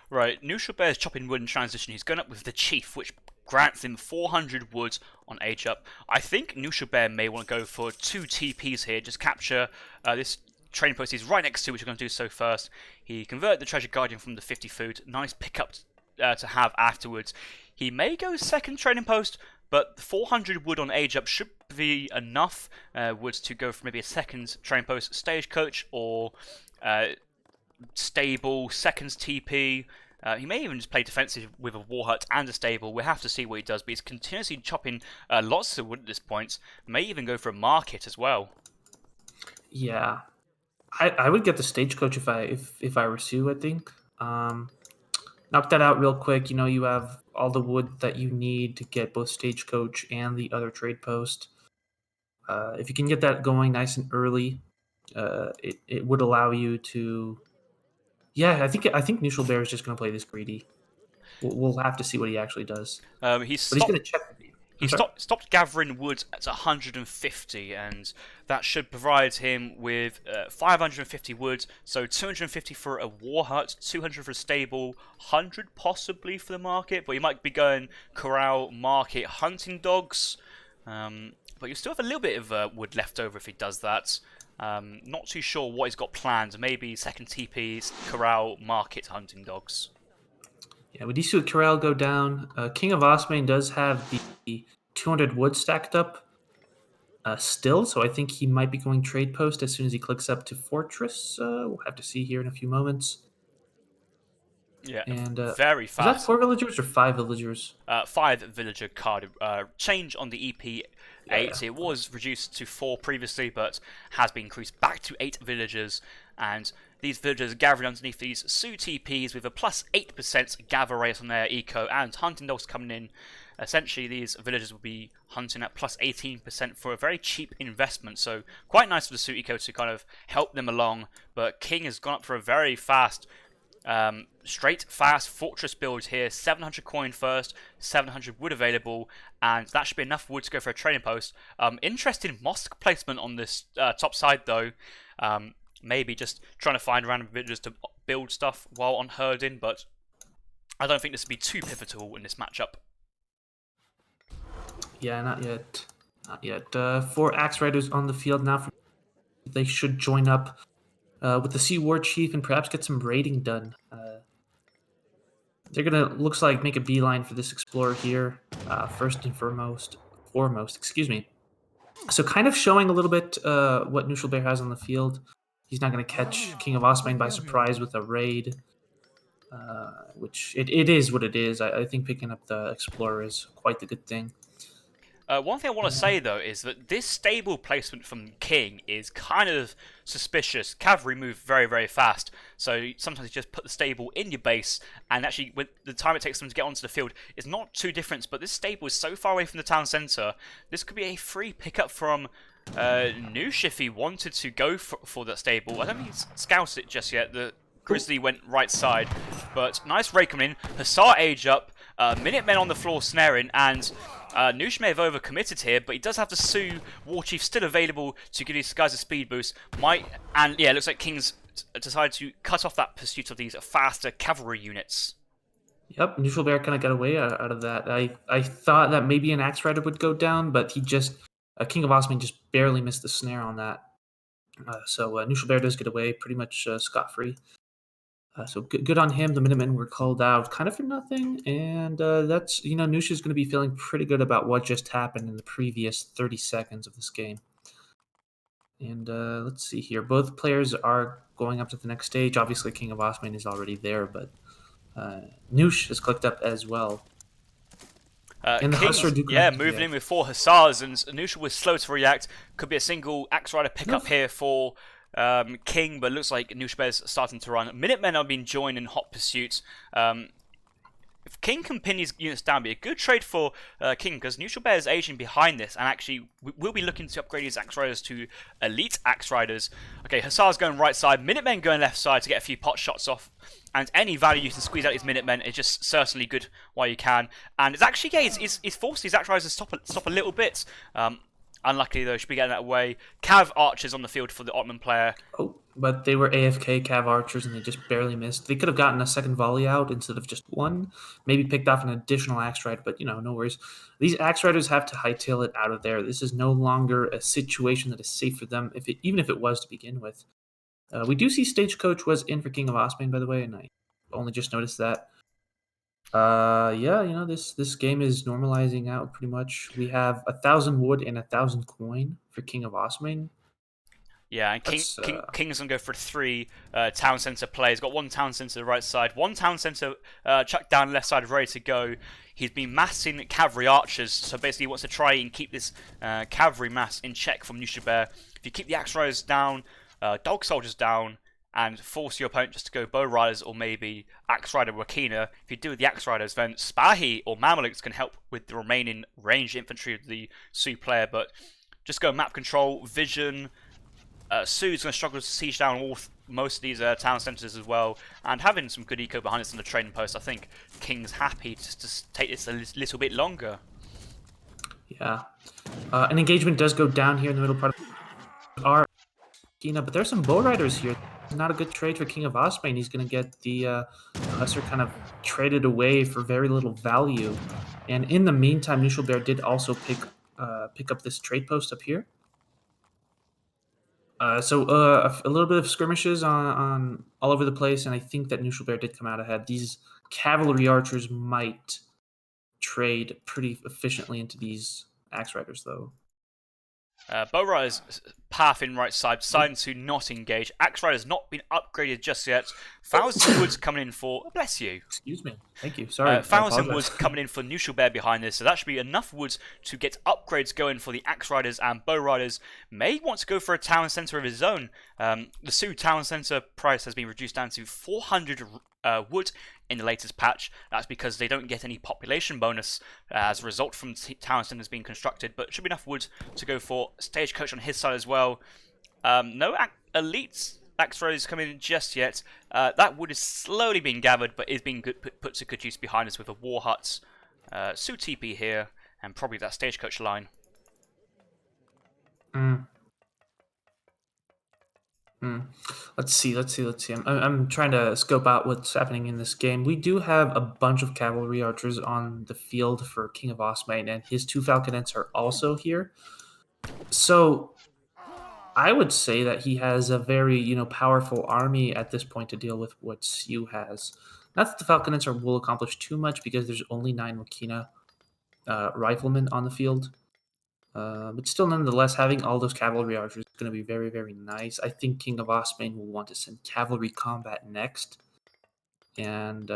Right, Knuschelbär is chopping wood in transition. He's going up with the chief, which grants him 400 wood on age up. I think Knuschelbär may want to go for 2 TPs here, just capture this trading post he's right next to, which we're going to do so first. He converted the treasure guardian from the 50 food. Nice pickup to have afterwards. He may go second trading post, but 400 wood on age up should be enough wood to go for maybe a second trading post, stagecoach, or stable, seconds TP. He may even just play defensive with a war hut and a stable. We'll have to see what he does, but he's continuously chopping lots of wood at this point. May even go for a market as well. Yeah, I would get the stagecoach if I were Sue. I think knock that out real quick. You know, you have all the wood that you need to get both stagecoach and the other trade post. If you can get that going nice and early, it would allow you to. Yeah, I think Knuschelbär is just going to play this greedy. We'll have to see what he actually does. He's going to check. He stopped gathering wood at 150, and that should provide him with 550 wood, so 250 for a war hut, 200 for a stable, 100 possibly for the market, but you might be going corral, market, hunting dogs, but you still have a little bit of wood left over if he does that. Not too sure what he's got planned, maybe second TPs, corral, market, hunting dogs. Yeah, with these two corral go down, KINGofOsmane does have the 200 wood stacked up still, so I think he might be going trade post as soon as he clicks up to fortress. We'll have to see here in a few moments. Yeah, and very fast. Is that 4 villagers or 5 villagers? 5 villager card. Change on the EP 8. It was reduced to 4 previously, but has been increased back to 8 villagers. And these villagers gathering underneath these Su TPs with a plus 8% gather rate on their eco and hunting dogs coming in. Essentially, these villagers will be hunting at plus 18% for a very cheap investment. So quite nice for the Su eco to kind of help them along. But King has gone up for a very fast, straight fast fortress build here. 700 coin first, 700 wood available, and that should be enough wood to go for a trading post. Interesting mosque placement on this top side though. Maybe just trying to find random villagers to build stuff while on herding, but I don't think this would be too pivotal in this matchup. Yeah, not yet. Not yet. 4 Axe Riders on the field now. They should join up with the Sea War Chief and perhaps get some raiding done. They're gonna, looks like, make a beeline for this Explorer here, first and foremost, excuse me. So kind of showing a little bit what Knuschelbär has on the field. He's not going to catch King of Osmane by surprise with a raid, which it is what it is. I think picking up the Explorer is quite the good thing. One thing I want to say though is that this stable placement from King is kind of suspicious. Cavalry move very, very fast, so sometimes you just put the stable in your base, and actually with the time it takes them to get onto the field is not too different, but this stable is so far away from the town centre, this could be a free pickup from Noosh if he wanted to go for that stable. I don't think he's scouted it just yet. The Grizzly went right side, but nice raid coming in. Hussar age up, Minutemen on the floor snaring, and Noosh may have overcommitted here, but he does have the Su War Chief still available to give these guys a speed boost. And yeah, it looks like King's decided to cut off that pursuit of these faster cavalry units. Yep, Knuschelbär kind of got away out of that. I thought that maybe an Axe Rider would go down, but he just King of Osmane just barely missed the snare on that. So Knuschelbär does get away pretty much scot-free. So good on him. The Minutemen were called out kind of for nothing, and that's, Noosh is going to be feeling pretty good about what just happened in the previous 30 seconds of this game. And let's see here. Both players are going up to the next stage. Obviously, King of Osmane is already there, but Noosh has clicked up as well. And the Hussar moving in with 4 Hussars, and Noosh was slow to react. Could be a single Axe Rider pickup here for King, but looks like Knuschelbär's starting to run. Minutemen are being joined in hot pursuit. If King can pin his units down, be a good trade for King, because Knuschelbär is aging behind this, and actually will be looking to upgrade his Axe Riders to elite Axe Riders. Okay, Hussar's going right side, Minutemen going left side to get a few pot shots off, and any value you can squeeze out these Minutemen is just certainly good while you can. And it's actually, yeah, it's forced these Axe Riders to stop a little bit. Unluckily though, should be getting that away. Cav Archers on the field for the Ottoman player. Oh, but they were AFK Cav Archers and they just barely missed. They could have gotten a second volley out instead of just one. Maybe picked off an additional Axe Rider, but no worries. These Axe Riders have to hightail it out of there. This is no longer a situation that is safe for them, even if it was to begin with. We do see Stagecoach was in for King of Osmane, by the way, and I only just noticed that. Yeah, this game is normalizing out pretty much. We have 1,000 wood and 1,000 coin for King of Osmane. Yeah, and King's gonna go for 3 town centre plays. Got 1 town centre right side, 1 town centre chucked down left side, ready to go. He's been massing cavalry archers, so basically he wants to try and keep this cavalry mass in check from Knuschelbär. If you keep the Axe Riders down, dog soldiers down, and force your opponent just to go bow riders or maybe Axe Rider Wakina. If you do with the Axe Riders, then Spahi or Mamelukes can help with the remaining ranged infantry of the Su player, but just go map control, vision. Su's going to struggle to siege down most of these town centres as well, and having some good eco behind us on the trading post, I think King's happy to take this a little bit longer. Yeah. An engagement does go down here in the middle part of our but there's some bow riders here. Not a good trade for King of Osmane. He's going to get the Hussar kind of traded away for very little value. And in the meantime, Knuschelbär did also pick up this trade post up here. So a little bit of skirmishes on all over the place, and I think that Knuschelbär did come out ahead. These cavalry archers might trade pretty efficiently into these Axe Riders, though. Bow Rider's path in right side, deciding to not engage. Axe Rider's not been upgraded just yet. 1,000 Woods coming in for... Oh, bless you. Excuse me. Thank you. Sorry. 1,000 Woods coming in for Knuschelbär behind this, so that should be enough Woods to get upgrades going for the Axe Riders, and Bow Riders may want to go for a town centre of his own. The Sioux town centre price has been reduced down to 400 wood in the latest patch. That's because they don't get any population bonus as a result from town centres being constructed, but should be enough wood to go for Stagecoach on his side as well. No elite Axe Riders coming in just yet. That wood is slowly being gathered, but is being put to good use behind us with a War Hut, Sioux TP here, and probably that Stagecoach line. Let's see. I'm trying to scope out what's happening in this game. We do have a bunch of cavalry archers on the field for King of Osmane, and his 2 falconets are also here. So I would say that he has a very, powerful army at this point to deal with what Sioux has. Not that the falconets will accomplish too much because there's only 9 Wakina riflemen on the field. But still, nonetheless, having all those cavalry archers is going to be very, very nice. I think King of Osmane will want to send cavalry combat next. And,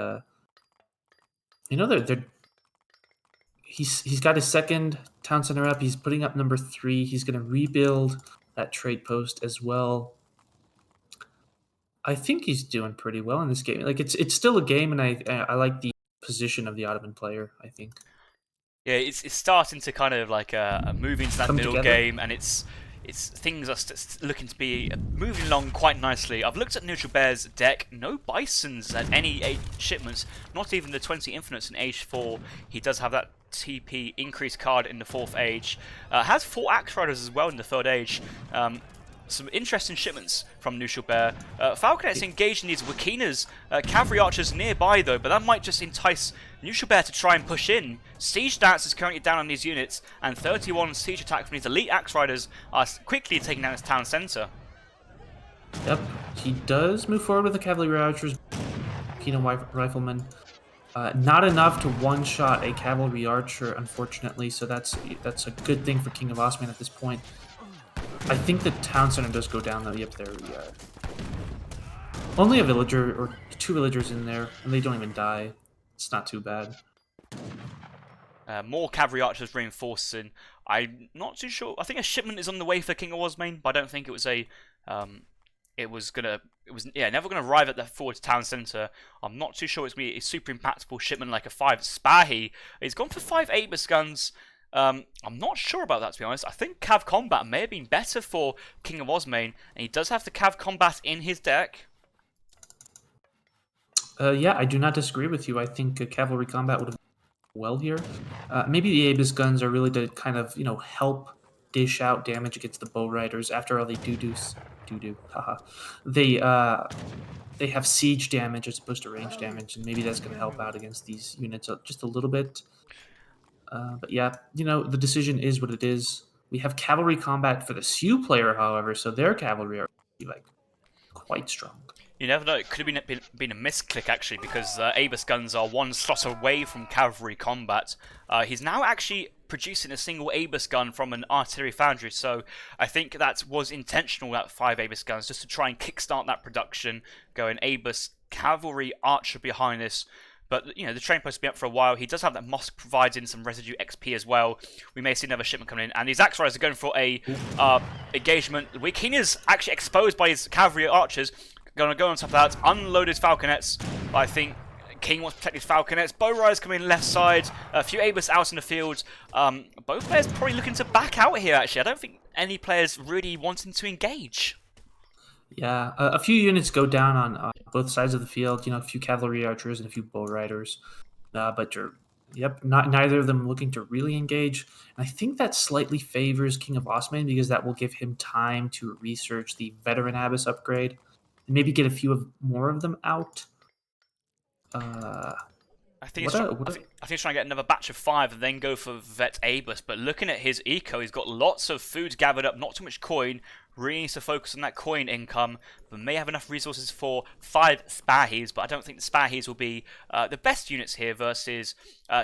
he's got his second town center up. He's putting up number 3. He's going to rebuild that trade post as well. I think he's doing pretty well in this game. Like, it's still a game, and I like the position of the Ottoman player, I think. Yeah, it's starting to kind of like move into that Come middle together. game, and it's things are looking to be moving along quite nicely. I've looked at Knuschelbär's deck. No Bisons at any shipments, not even the 20 Infinites in Age 4. He does have that TP increase card in the 4th Age. Has 4 Axe Riders as well in the 3rd Age. Some interesting shipments from Knuschelbär. Falconets engaged in these Wakinas. Cavalry archers nearby though, but that might just entice Knuschelbär to try and push in. Siege stats is currently down on these units, and 31 siege attack from these elite Axe Riders are quickly taking down his town centre. Yep, he does move forward with the cavalry archers, Wakina riflemen. Not enough to one-shot a cavalry archer, unfortunately, so that's a good thing for King of Osmane at this point. I think the town center does go down though. Yep, there we are. Only a villager or 2 villagers in there, and they don't even die. It's not too bad. More cavalry archers reinforcing. I'm not too sure. I think a shipment is on the way for King of Osmane, but I don't think it was a. Never gonna arrive at the forward town centre. I'm not too sure it's gonna be a super impactful shipment like a 5 Spahi. He's gone for 5 Abus guns. I'm not sure about that, to be honest. I think Cav Combat may have been better for King of Osmane, and he does have the Cav Combat in his deck. Yeah, I do not disagree with you. I think cavalry combat would have done well here. Maybe the Abus guns are really to kind of, help dish out damage against the bow riders. After all, they they have siege damage as opposed to range damage, and maybe that's going to help out against these units just a little bit. But yeah, the decision is what it is. We have cavalry combat for the Sioux player, however, so their cavalry are quite strong. You never know, it could have been a misclick actually, because Abus guns are 1 slot away from cavalry combat. He's now actually producing a single Abus gun from an artillery foundry, so I think that was intentional, that 5 Abus guns, just to try and kickstart that production, going Abus cavalry archer behind this. But, the train post has been up for a while. He does have that mosque providing some residue XP as well. We may see another shipment coming in. And these Axe Riders are going for a engagement. Wakina's actually exposed by his cavalry archers. Going to go on top of that. Unload his falconets. I think King wants to protect his falconets. Bow Riders coming in left side. A few Abus out in the field. Both players probably looking to back out here, actually. I don't think any players really wanting to engage. Yeah, a few units go down on both sides of the field. A few cavalry archers and a few bow riders. But neither of them looking to really engage. And I think that slightly favors King of Osmane because that will give him time to research the veteran Abus upgrade and maybe get a few more of them out. I think he's trying to get another batch of 5 and then go for Vet Abus. But looking at his eco, he's got lots of food gathered up, not too much coin. Really needs to focus on that coin income, but may have enough resources for 5 Spahis. But I don't think the Spahis will be the best units here versus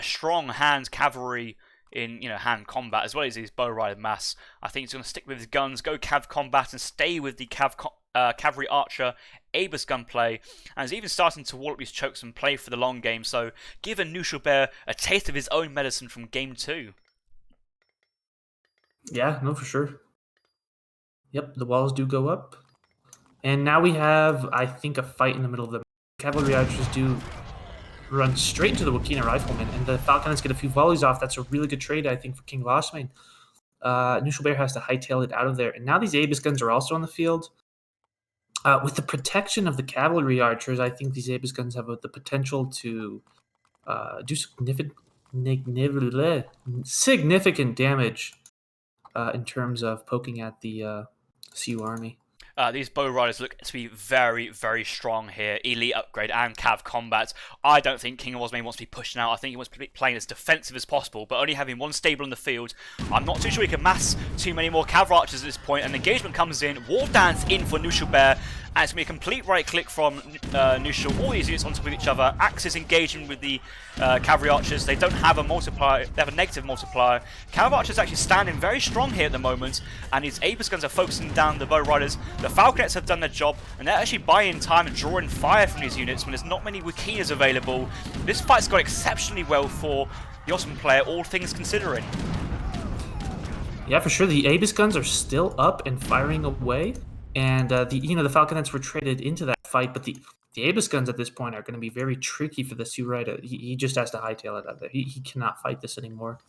strong hand cavalry in hand combat as well as his bow rider mass. I think he's going to stick with his guns, go cav combat, and stay with the cavalry archer Abus gun play, and is even starting to wall up his chokes and play for the long game. So give a Knuschelbär a taste of his own medicine from game 2. Yeah, no, for sure. Yep, the walls do go up. And now we have, I think, a fight in the middle of the cavalry archers do run straight into the Wakina riflemen, and the Falcons get a few volleys off. That's a really good trade, I think, for KINGofOsmane. Knuschelbär has to hightail it out of there. And now these Abus guns are also on the field. With the protection of the cavalry archers, I think these Abus guns have the potential to do significant damage in terms of poking at the CU army. These bow riders look to be very, very strong here. Elite upgrade and cav combat. I don't think KINGofOsmane wants to be pushing out. I think he wants to be playing as defensive as possible, but only having one stable in the field. I'm not too sure he can mass too many more cav archers at this point. An engagement comes in. Wall dance in for Knuschelbär. And it's going to be a complete right click from Knuschel. All these units on top of each other. Axis engaging with the cavalry archers. They don't have a multiplier. They have a negative multiplier. Cavalry archers actually standing very strong here at the moment. And his Abus guns are focusing down the bow riders. The Falconets have done their job. And they're actually buying time and drawing fire from these units when there's not many Wakinas available. This fight's gone exceptionally well for the Osman player, all things considering. Yeah, for sure. The Abus guns are still up and firing away. And the Falconets were traded into that fight, but the Abus guns at this point are going to be very tricky for the Sioux Rider. He just has to hightail it out there. He cannot fight this anymore.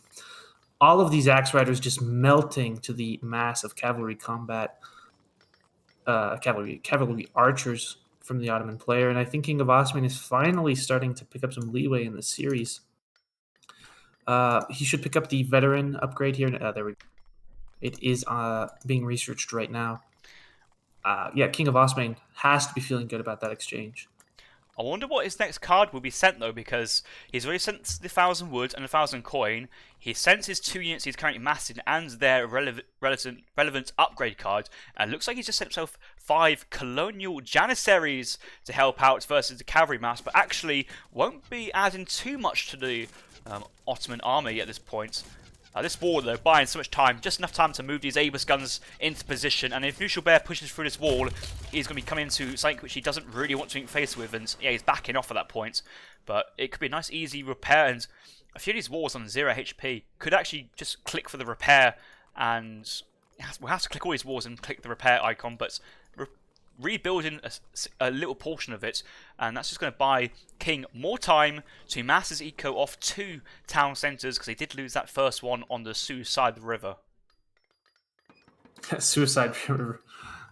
All of these Axe Riders just melting to the mass of cavalry combat, cavalry archers from the Ottoman player. And I think KINGofOsmane is finally starting to pick up some leeway in the series. He should pick up the veteran upgrade here. There we go. It is being researched right now. KINGofOsmane has to be feeling good about that exchange. I wonder what his next card will be sent, though, because he's already sent the 1,000 wood and 1,000 coin. He sent his 2 units he's currently massing and their relevant upgrade card. And it looks like he's just sent himself 5 colonial janissaries to help out versus the cavalry mass, but actually won't be adding too much to the Ottoman army at this point. This wall, though, buying so much time, just enough time to move these Abus guns into position, and if Knuschelbär pushes through this wall, he's going to be coming into something which he doesn't really want to face with, and yeah, he's backing off at that point. But it could be a nice, easy repair, and a few of these walls on 0 HP could actually just click for the repair, and we'll have to click all these walls and click the repair icon, but rebuilding a little portion of it, and that's just going to buy King more time to mass his eco off 2 town centres, because he did lose that first one on the suicide river. Suicide river.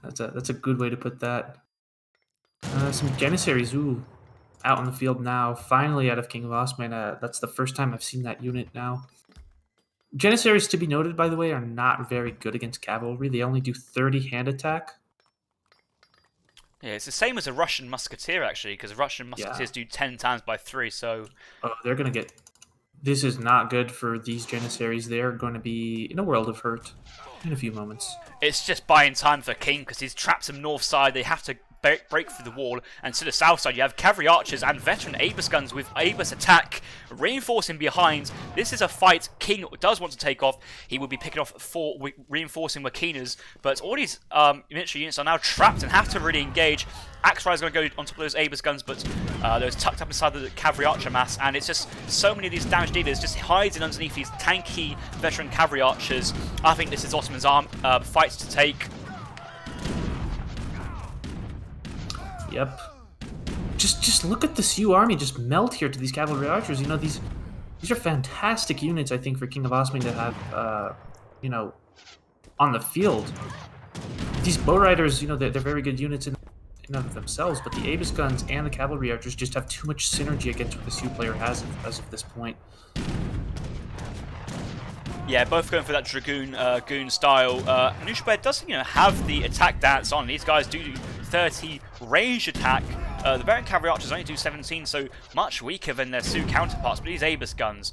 That's a good way to put that. Some janissaries, out on the field now. Finally out of KINGofOsmane. That's the first time I've seen that unit now. Janissaries, to be noted, by the way, are not very good against cavalry. They only do 30 hand attack. Yeah, it's the same as a Russian musketeer, actually, because Russian musketeers do 10 times by 3, so... Oh, they're going to get... This is not good for these janissaries. They're going to be in a world of hurt in a few moments. It's just buying time for King, because he's trapped him north side. They have to break through the wall, and to the south side you have cavalry archers and veteran Abus guns with Abus attack reinforcing behind. This is a fight King does want to take off. He will be picking off 4 reinforcing Wakinas, but all these military units are now trapped and have to really engage. Axe Rider is going to go on top of those Abus guns, but those tucked up inside the cavalry archer mass, and it's just so many of these damage dealers just hiding underneath these tanky veteran cavalry archers. I think this is Ottoman's fight to take. Yep. Just look at the Sioux army just melt here to these cavalry archers. These are fantastic units, I think, for KINGofOsmane to have, on the field. These bow riders, they're very good units in and of themselves, but the Abus guns and the cavalry archers just have too much synergy against what the Sioux player has as of this point. Yeah, both going for that Dragoon goon style. Knuschelbär does, have the attack dance on. These guys do 30 range attack. The Veteran Cavalry Archers only do 17, so much weaker than their Sioux counterparts. But these Abus guns,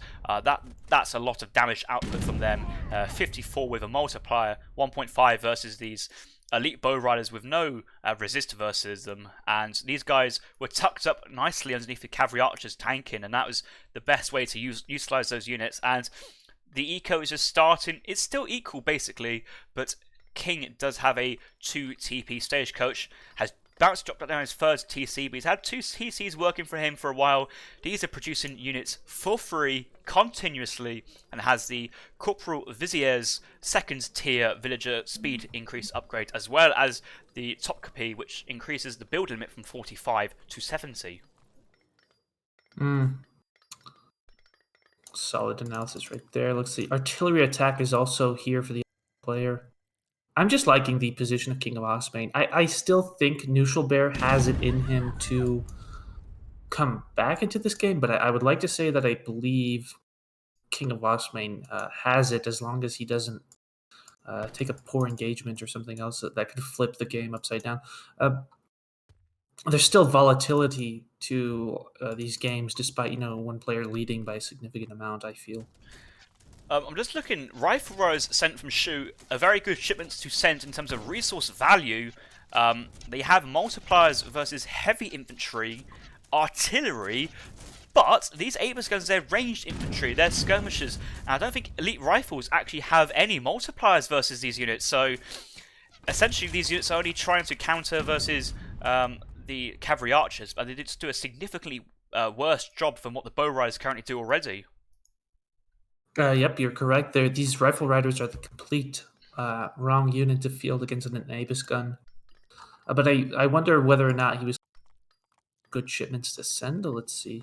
that's a lot of damage output from them. 54 with a multiplier, 1.5 versus these elite bow riders with no resist versus them. And these guys were tucked up nicely underneath the Cavalry Archers tanking, and that was the best way to utilize those units. And the eco is just starting. It's still equal basically, but King does have a 2 TP stagecoach, has bounced dropped down his first TC, but he's had 2 TCs working for him for a while. These are producing units for free, continuously, and has the Corporal Vizier's 2nd tier villager speed increase upgrade, as well as the top copy, which increases the build limit from 45 to 70. Solid analysis right there. Let's see. Artillery attack is also here for the player. I'm just liking the position of KINGofOsmane. I still think Knuschelbär has it in him to come back into this game, but I would like to say that I believe KINGofOsmane has it, as long as he doesn't take a poor engagement or something else that could flip the game upside down. There's still volatility to these games, despite one player leading by a significant amount, I feel. I'm just looking. Rifle Rose sent from Shu, a very good shipment to send in terms of resource value. They have multipliers versus heavy infantry, artillery, but these Abrams guns, they're ranged infantry, they're skirmishers, and I don't think elite rifles actually have any multipliers versus these units. So essentially, these units are only trying to counter versus the cavalry archers, but they did do a significantly worse job than what the bow riders currently do already. Yep, you're correct. These rifle riders are the complete wrong unit to field against an Abus gun. But I wonder whether or not he was good shipments to send. Let's see.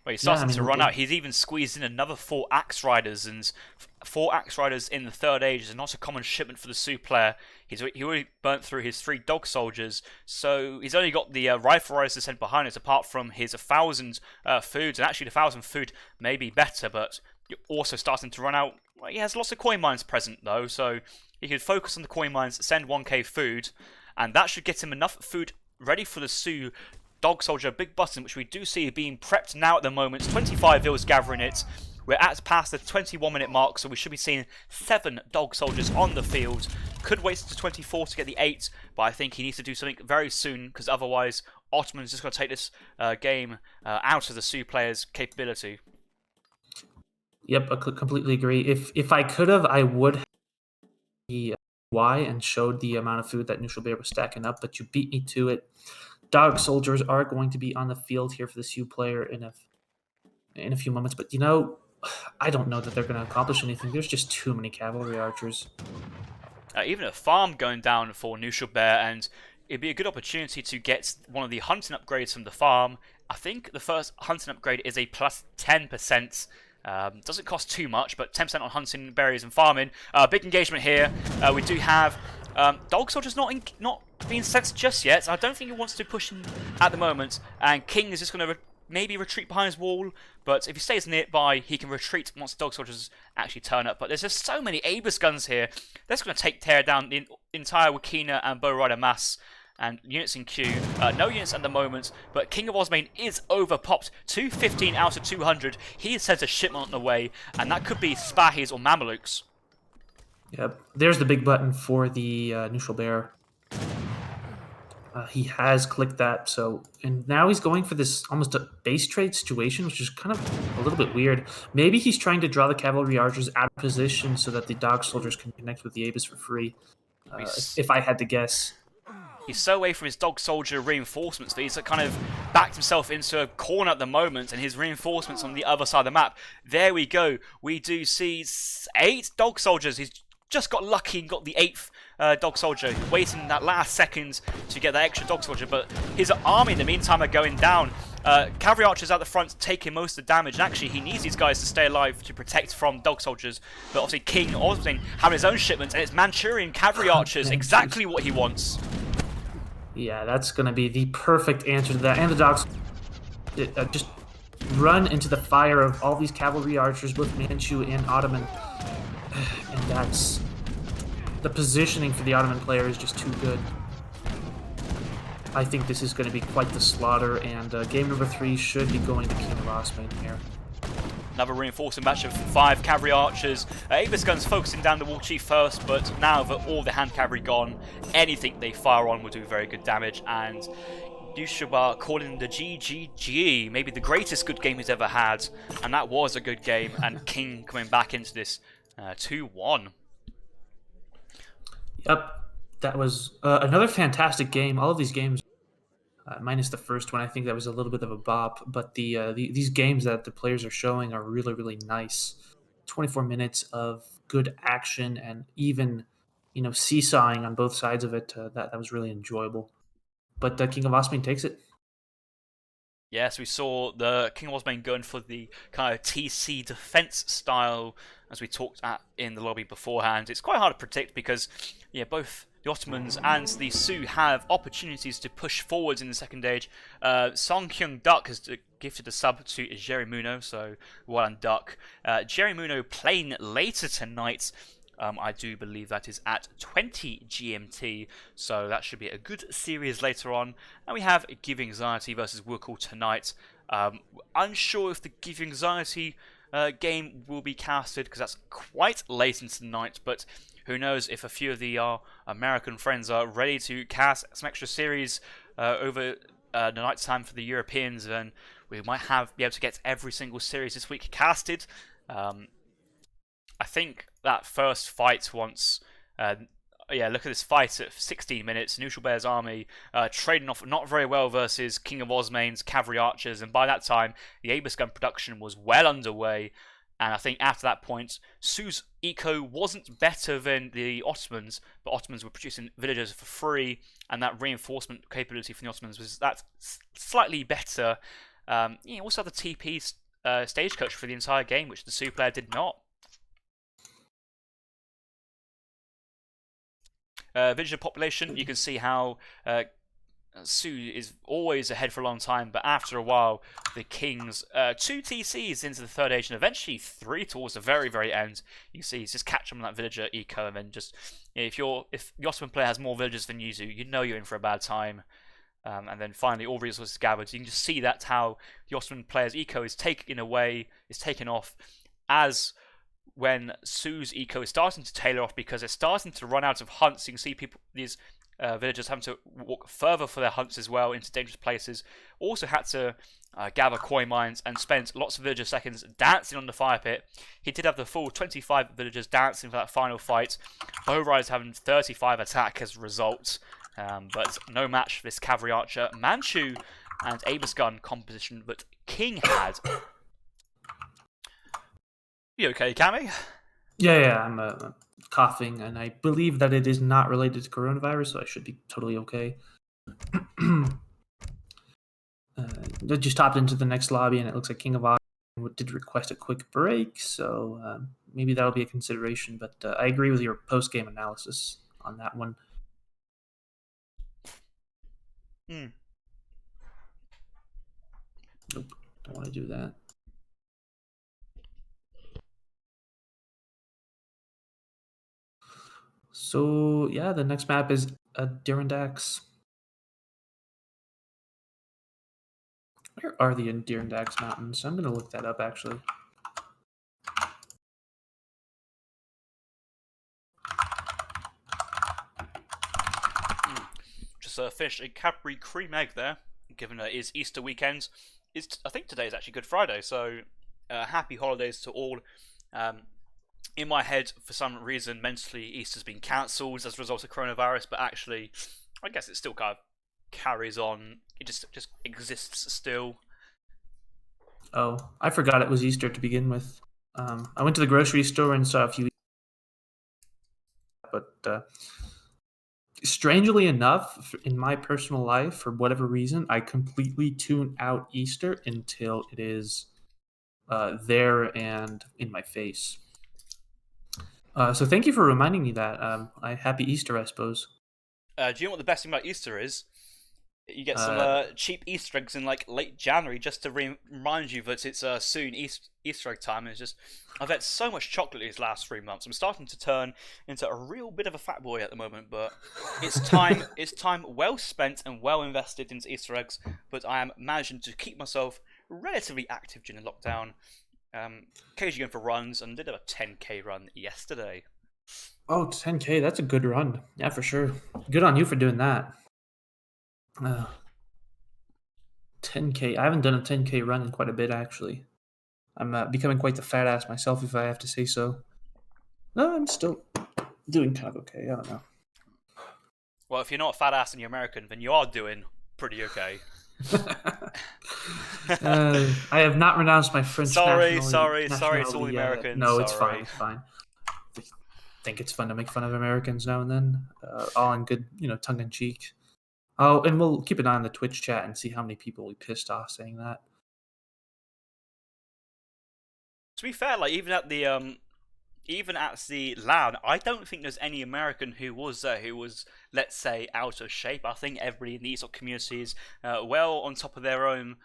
Well, he's starting to run out. He's even squeezed in another 4 Axe Riders, and 4 Axe Riders in the 3rd Age is not a common shipment for the Sioux player. He already burnt through his 3 Dog Soldiers, so he's only got the Rifle Riders to send behind it, apart from his 1,000 foods, and actually the 1,000 food may be better, but you're also starting to run out. Well, he has lots of coin mines present, though, so he could focus on the coin mines, send 1k food, and that should get him enough food ready for the Sioux Dog Soldier Big Button, which we do see being prepped now at the moment. 25 vills gathering it. We're past the 21-minute mark, so we should be seeing 7 Dog Soldiers on the field. Could wait to 24 to get the 8, but I think he needs to do something very soon, because otherwise Ottoman's just going to take this game out of the Sioux player's capability. Yep, I completely agree. If I could have, I would have the Y and showed the amount of food that Knuschelbär was stacking up, but you beat me to it. Dog Soldiers are going to be on the field here for the Sioux player in a few moments, but I don't know that they're going to accomplish anything. There's just too many cavalry archers. Even a farm going down for Knuschelbär, and it'd be a good opportunity to get one of the hunting upgrades from the farm. I think the first hunting upgrade is a plus 10%. Doesn't cost too much, but 10% on hunting, berries, and farming. Big engagement here. We do have Dog Soldier's not being sensed just yet. I don't think he wants to push him at the moment, and King is just going to maybe retreat behind his wall, but if he stays nearby, he can retreat once Dog Soldiers actually turn up. But there's just so many Abus guns here. That's going to tear down the entire Wakina and Bow Rider mass. And units in queue, no units at the moment, but KINGofOsmane is overpopped, 215 out of 200. He sends a shipment on the way, and that could be Spahis or Mamelukes. Yep, there's the big button for the Knuschelbär. He has clicked that, and now he's going for this almost a base trade situation, which is kind of a little bit weird. Maybe he's trying to draw the cavalry archers out of position so that the Dog Soldiers can connect with the Abus for free, if I had to guess. He's so away from his Dog Soldier reinforcements that he's kind of backed himself into a corner at the moment, and his reinforcements on the other side of the map. There we go. We do see 8 Dog Soldiers. He's just got lucky and got the 8th Dog Soldier, waiting that last second to get that extra Dog Soldier, but his army in the meantime are going down. Cavalry archers at the front taking most of the damage, and actually he needs these guys to stay alive to protect from Dog Soldiers, but obviously KINGofOsmane having his own shipment, and it's Manchurian cavalry archers, exactly what he wants. Yeah, that's going to be the perfect answer to that. And the Dogs just run into the fire of all these cavalry archers, both Manchu and Ottoman. And that's... the positioning for the Ottoman player is just too good. I think this is going to be quite the slaughter, and game number 3 should be going to KINGofOsmane here. Another reinforcing match of 5 cavalry archers. Abus guns focusing down the wall chief first, but now that all the hand cavalry gone, anything they fire on will do very good damage. And Knuschelbär calling the GGG, maybe the greatest good game he's ever had, and that was a good game, and King coming back into this 2-1. Yep, that was another fantastic game. All of these games, minus the first one, I think that was a little bit of a bop. But these games that the players are showing are really, really nice. 24 minutes of good action and even, seesawing on both sides of it. That was really enjoyable. But KINGofOsmane takes it. Yes, we saw the KINGofOsmane going for the kind of TC defense style, as we talked at in the lobby beforehand. It's quite hard to predict because, yeah, both the Ottomans and the Sioux have opportunities to push forwards in the second stage. Song Hyung Duck has gifted a sub to Jerry Muno, so well done, Duck. Jerry Muno playing later tonight. I do believe that is at 20 GMT, so that should be a good series later on. And we have Give Anxiety versus Wukul tonight. Unsure if the Give Anxiety game will be casted, because that's quite late into the night, but who knows if a few of our American friends are ready to cast some extra series over the night time for the Europeans, then we might be able to get every single series this week casted. I think that first fight once, look at this fight at 16 minutes. Knuschelbär's army trading off not very well versus KINGofOsmane's cavalry archers, and by that time the Aegis gun production was well underway. And I think after that point, Sioux's eco wasn't better than the Ottomans, but Ottomans were producing villagers for free, and that reinforcement capability from the Ottomans was that slightly better. Also had the TP stagecoach for the entire game, which the Sioux player did not. Villager population, you can see how Sioux is always ahead for a long time, but after a while, the Kings, 2 TCs into the third age, and eventually 3 towards the very, very end. You can see he's just catching on that villager eco, and then just if the Ottoman player has more villagers than you do, you know you're in for a bad time. And then finally, all resources gathered. You can just see that how the Ottoman player's eco is taken off as when Sioux's eco is starting to tailor off because they're starting to run out of hunts. You can see these villagers having to walk further for their hunts as well into dangerous places. Also had to gather coin mines and spent lots of villager seconds dancing on the fire pit. He did have the full 25 villagers dancing for that final fight. Bow Riders having 35 attack as a result, but no match for this cavalry archer, Manchu, and Aegis gun composition that King had. You okay, Cammy? Yeah, I'm coughing, and I believe that it is not related to coronavirus, so I should be totally okay. I just hopped into the next lobby, and it looks like KINGofOsmane did request a quick break, so maybe that'll be a consideration, but I agree with your post-game analysis on that one. Nope, don't want to do that. So, yeah, the next map is Adirondax. Where are the Adirondax Mountains? I'm going to look that up, actually. Just finished a Cadbury cream egg there, given that it is Easter weekend. I think today is actually Good Friday, so happy holidays to all. In my head, for some reason, mentally, Easter's been cancelled as a result of coronavirus, but actually, I guess it still kind of carries on. It just exists still. Oh, I forgot it was Easter to begin with. I went to the grocery store and saw a few, but strangely enough, in my personal life, for whatever reason, I completely tune out Easter until it is there and in my face. So thank you for reminding me that. Happy Easter, I suppose. Do you know what the best thing about Easter is? You get some cheap Easter eggs in like late January just to remind you that it's soon Easter egg time. It's just I've had so much chocolate these last 3 months. I'm starting to turn into a real bit of a fat boy at the moment, but it's time. It's time well spent and well invested into Easter eggs. But I am managing to keep myself relatively active during the lockdown. Occasionally going for runs, and did a 10k run yesterday. Oh, 10k, that's a good run. Yeah, for sure. Good on you for doing that. 10K. I haven't done a 10K run in quite a bit, actually. I'm becoming quite the fat ass myself, if I have to say so. No, I'm still doing kind of okay. I don't know. Well, if you're not a fat ass and you're American, then you are doing pretty okay. I have not renounced my French sorry, nationality. it's all the Americans. No, sorry. it's fine. It's fine. I think it's fun to make fun of Americans now and then, all in good, tongue in cheek. Oh, and we'll keep an eye on the Twitch chat and see how many people we pissed off saying that. To be fair, like even at the LAN, I don't think there's any American who was there who was, let's say, out of shape. I think everybody in the ESOC community is well on top of their own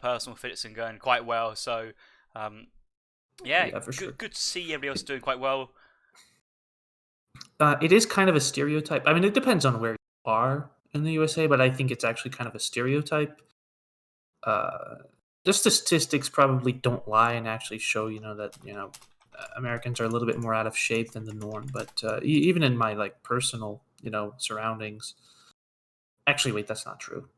personal fitness and going quite well. So, good to see everybody else doing quite well. It is kind of a stereotype. I mean, it depends on where you are in the USA, but I think it's actually kind of a stereotype. The statistics probably don't lie and actually show, that Americans are a little bit more out of shape than the norm. But even in my personal, surroundings, actually, wait, that's not true.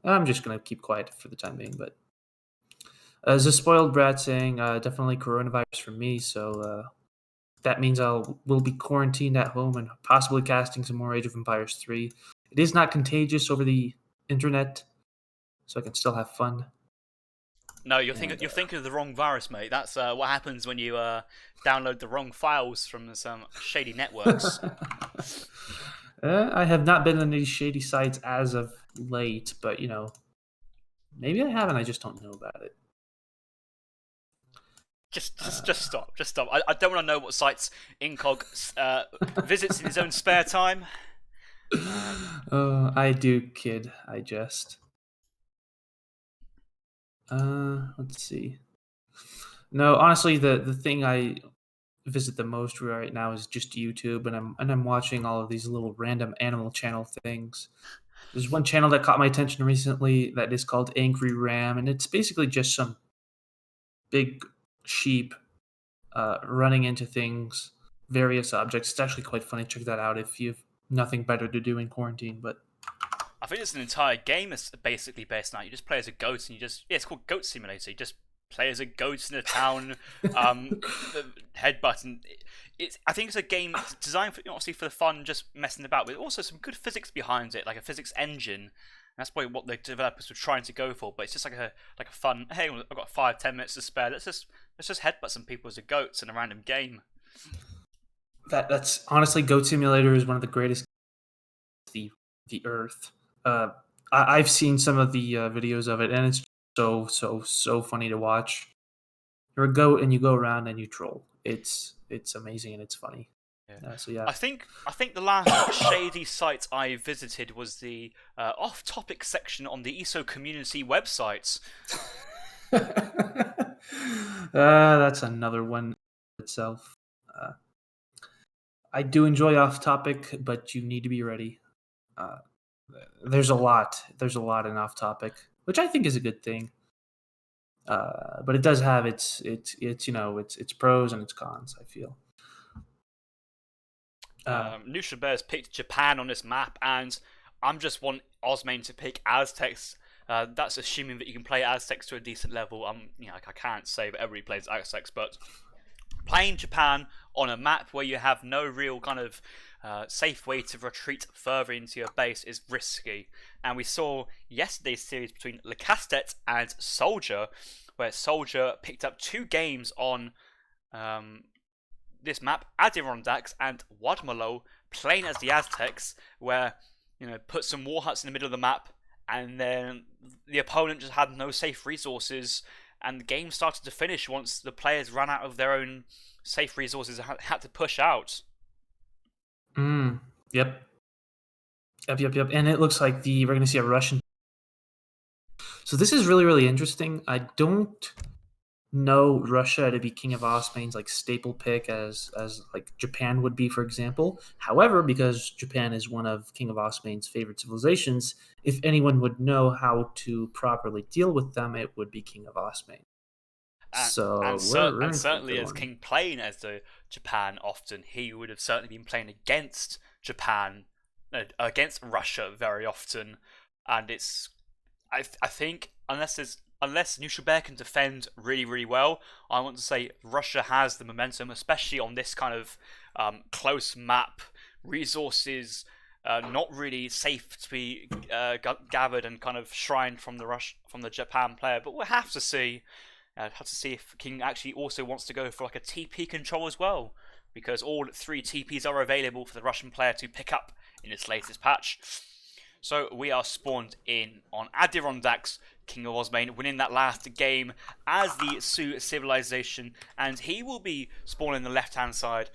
I'm just gonna keep quiet for the time being. But as a spoiled brat saying, definitely coronavirus for me. So that means we'll be quarantined at home and possibly casting some more Age of Empires 3. It is not contagious over the internet, so I can still have fun. No, you're thinking of the wrong virus, mate. That's what happens when you download the wrong files from some shady networks. I have not been on these shady sites as of late, but maybe I haven't. I just don't know about it. Just stop. I don't want to know what sites Incog visits in his own spare time. I do, kid. I jest. Let's see. No, honestly, the thing I visit the most right now is just YouTube, and I'm watching all of these little random Animal Channel things. There's one channel that caught my attention recently that is called Angry Ram, and it's basically just some big sheep running into things, various objects. It's actually quite funny. Check that out if you've nothing better to do in quarantine. But I think it's an entire game that's basically based on that. You just play as a goat, and it's called Goat Simulator. You just play as a goat in a town, headbutt, and I think it's a game designed obviously for the fun, just messing about, but also some good physics behind it, like a physics engine. And that's probably what the developers were trying to go for. But it's just like a fun. Hey, I've got 5-10 minutes to spare. Let's just headbutt some people as a goats in a random game. That's honestly, Goat Simulator is one of the greatest the earth. I've seen some of the videos of it, and it's so funny to watch. You're a goat and you go around and you troll. It's amazing and it's funny. Yeah. So yeah, I think the last shady site I visited was the off-topic section on the ESO community websites. That's another one itself. I do enjoy off-topic, but you need to be ready. There's a lot in off-topic, which I think is a good thing. But it does have its pros and its cons, I feel. Knuschelbär's picked Japan on this map, and I'm just want Osmane to pick Aztecs. That's assuming that you can play Aztecs to a decent level. I can't say that everybody plays Aztecs, but playing Japan on a map where you have no real kind of safe way to retreat further into your base is risky. And we saw yesterday's series between Le Casse-Tête and Soldier, where Soldier picked up 2 games on this map, Adirondacks and Wadmalo, playing as the Aztecs, where put some war huts in the middle of the map, and then the opponent just had no safe resources, and the game started to finish once the players ran out of their own safe resources and had to push out. Yep. And it looks like we're going to see a Russian. So this is really, really interesting. I don't know Russia to be King of Osmane's staple pick as Japan would be, for example. However, because Japan is one of King of Osmane's favorite civilizations, if anyone would know how to properly deal with them, it would be King of Osmane. Certainly as King playing as the Japan often, he would have certainly been playing against Japan, against Russia very often, and it's I think unless Knuschelbär can defend really, really well, I want to say Russia has the momentum, especially on this kind of close map. Resources not really safe to be gathered and kind of shrined from the Japan player. But we'll have to see. Have to see if King actually also wants to go for like a TP control as well, because all 3 TPs are available for the Russian player to pick up in its latest patch. So we are spawned in on Adirondack's KINGofOsmane, winning that last game as the Sioux civilization, and he will be spawning the left-hand side.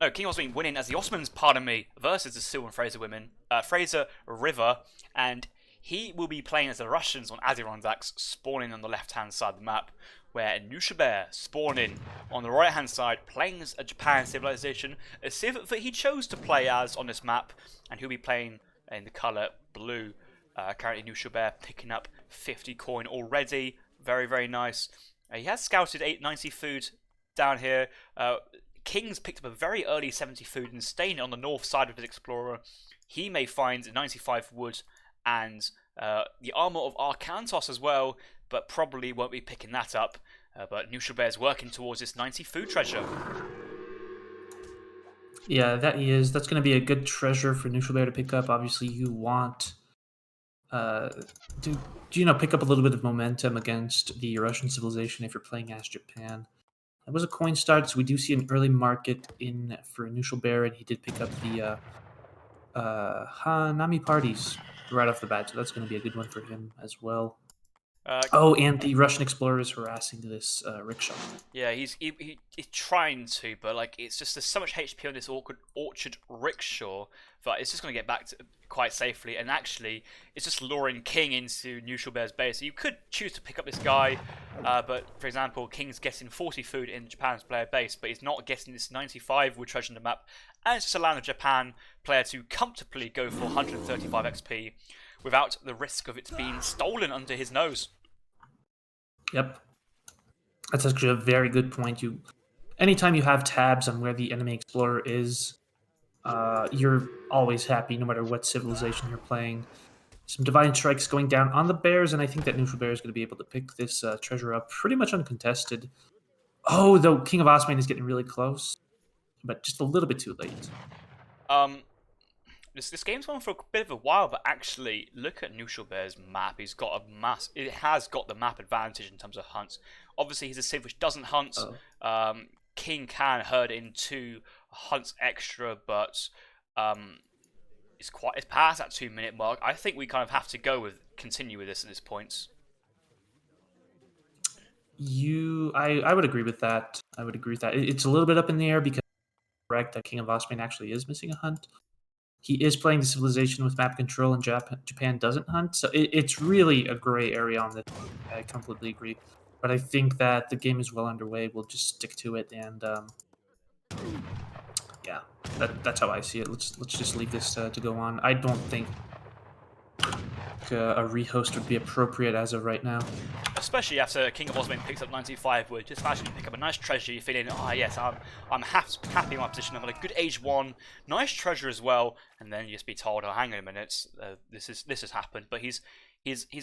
No, KINGofOsmane winning as the Osmans, pardon me, versus the Sioux and Fraser River, and he will be playing as the Russians on Adirondacks, spawning on the left-hand side of the map, where Knuschelbär spawning on the right-hand side, playing as a Japan civilization, a civ that he chose to play as on this map, and he'll be playing in the colour blue. Currently Knuschelbär picking up 50 coin already, very, very nice. He has scouted 890 food down here. King's picked up a very early 70 food and staying on the north side of his Explorer. He may find 95 wood and the armor of Arkantos as well, but probably won't be picking that up. But Knuschelbär is working towards this 90 food treasure. Yeah, that he is. That's going to be a good treasure for Knuschelbär to pick up. Obviously, you want to pick up a little bit of momentum against the Russian civilization if you're playing as Japan. It was a coin start, so we do see an early market in for Knuschelbär, and he did pick up the Hanami parties right off the bat, so that's going to be a good one for him as well. And the Russian explorer is harassing this rickshaw. Yeah, he's trying to, but like it's just there's so much HP on this orchard rickshaw that it's just going to get back to quite safely. And actually, it's just luring King into Knuschelbär's base. So you could choose to pick up this guy, but for example, King's getting 40 food in Japan's player base, but he's not getting this 95 wood treasure in the map, and it's just allowing the Japan player to comfortably go for 135 XP without the risk of it being stolen under his nose. Yep. That's actually a very good point. Anytime you have tabs on where the enemy explorer is, you're always happy no matter what civilization you're playing. Some divine strikes going down on the bears, and I think that Knuschelbär is going to be able to pick this treasure up pretty much uncontested. Oh, though KINGofOsmane is getting really close, but just a little bit too late. This game's gone for a bit of a while, but actually, look at Knuschelbär's map. It has got the map advantage in terms of hunts. Obviously, he's a civ which doesn't hunt. King can herd in 2 hunts extra, but it's past that 2-minute mark. I think we kind of have to continue with this at this point. I would agree with that. It's a little bit up in the air because correct that KINGofOsmane actually is missing a hunt. He is playing the civilization with map control, and Japan doesn't hunt, so it's really a gray area on this. I completely agree, but I think that the game is well underway. We'll just stick to it, and yeah, that's how I see it. Let's just leave this to go on. I don't think a rehost would be appropriate as of right now. Especially after KINGofOsmane picks up 95 wood, just actually pick up a nice treasure. You're feeling, yes, I'm happy in my position. I've got a good age 1, nice treasure as well, and then you just be told, oh, hang on a minute, this has happened. But he's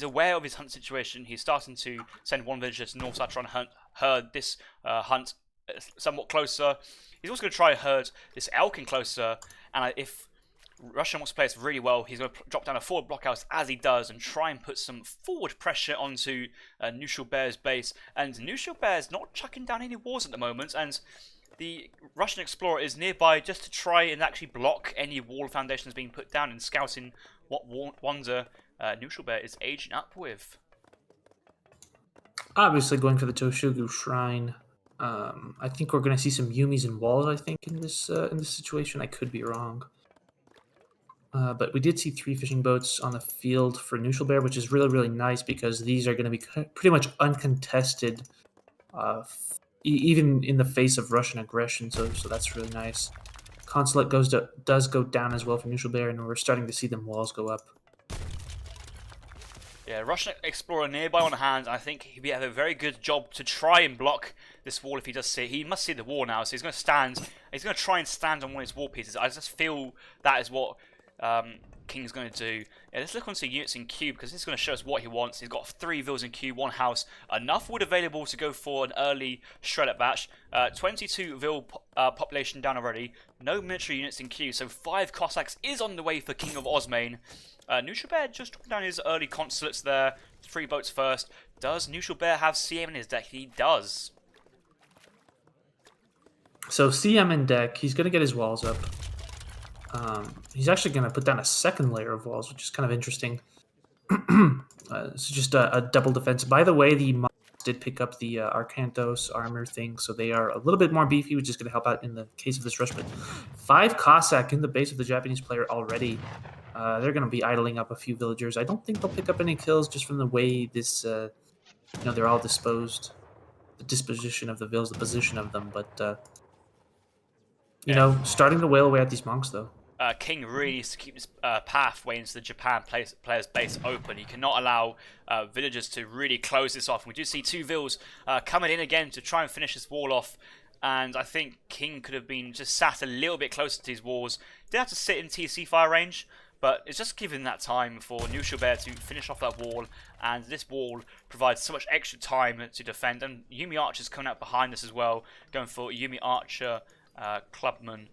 aware of his hunt situation. He's starting to send one villager to north side trying to herd this hunt somewhat closer. He's also going to try to herd this elk closer, and if Russia wants to play this really well, he's going to drop down a forward blockhouse as he does and try and put some forward pressure onto Knuschelbär's base. And Knuschelbär's not chucking down any walls at the moment, and the Russian explorer is nearby just to try and actually block any wall foundations being put down and scouting what wonder Knuschelbär is aging up with. Obviously going for the Toshugu Shrine. I think we're going to see some Yumis and walls, I think, in this situation. I could be wrong. But we did see 3 fishing boats on the field for Knuschelbär, which is really, really nice because these are going to be pretty much uncontested, even in the face of Russian aggression. So that's really nice. Consulate does go down as well for Knuschelbär, and we're starting to see them walls go up. Yeah, Russian explorer nearby on hand. I think he'll have a very good job to try and block this wall if he does see it. He must see the wall now, so he's going to stand. He's going to try and stand on one of his wall pieces. I just feel that is what King's going to do. Yeah, let's look onto units in queue because this is going to show us what he wants. He's got 3 villas in queue, 1 house, enough wood available to go for an early shredder batch. 22 vill population down already. No military units in queue, so 5 Cossacks is on the way for KINGofOsmane. Knuschelbär just dropping down his early consulates there. 3 boats first. Does Knuschelbär have CM in his deck? He does. So CM in deck, he's going to get his walls up. He's actually going to put down a second layer of walls, which is kind of interesting. It's just a double defense. By the way, the mods did pick up the Arcanthos armor thing, so they are a little bit more beefy, which is going to help out in the case of this rush. But 5 Cossack in the base of the Japanese player already. They're going to be idling up a few villagers. I don't think they'll pick up any kills just from the way this, they're all disposed. The disposition of the villas, the position of them, but... starting to whale away at these monks, though. King really needs to keep this pathway into the Japan player's base open. He cannot allow villagers to really close this off. We do see 2 vills coming in again to try and finish this wall off. And I think King could have been just sat a little bit closer to these walls. Did have to sit in TC fire range, but it's just given that time for Knuschelbär to finish off that wall. And this wall provides so much extra time to defend. And Yumi Archer's coming out behind us as well, going for Yumi Archer. Clubman.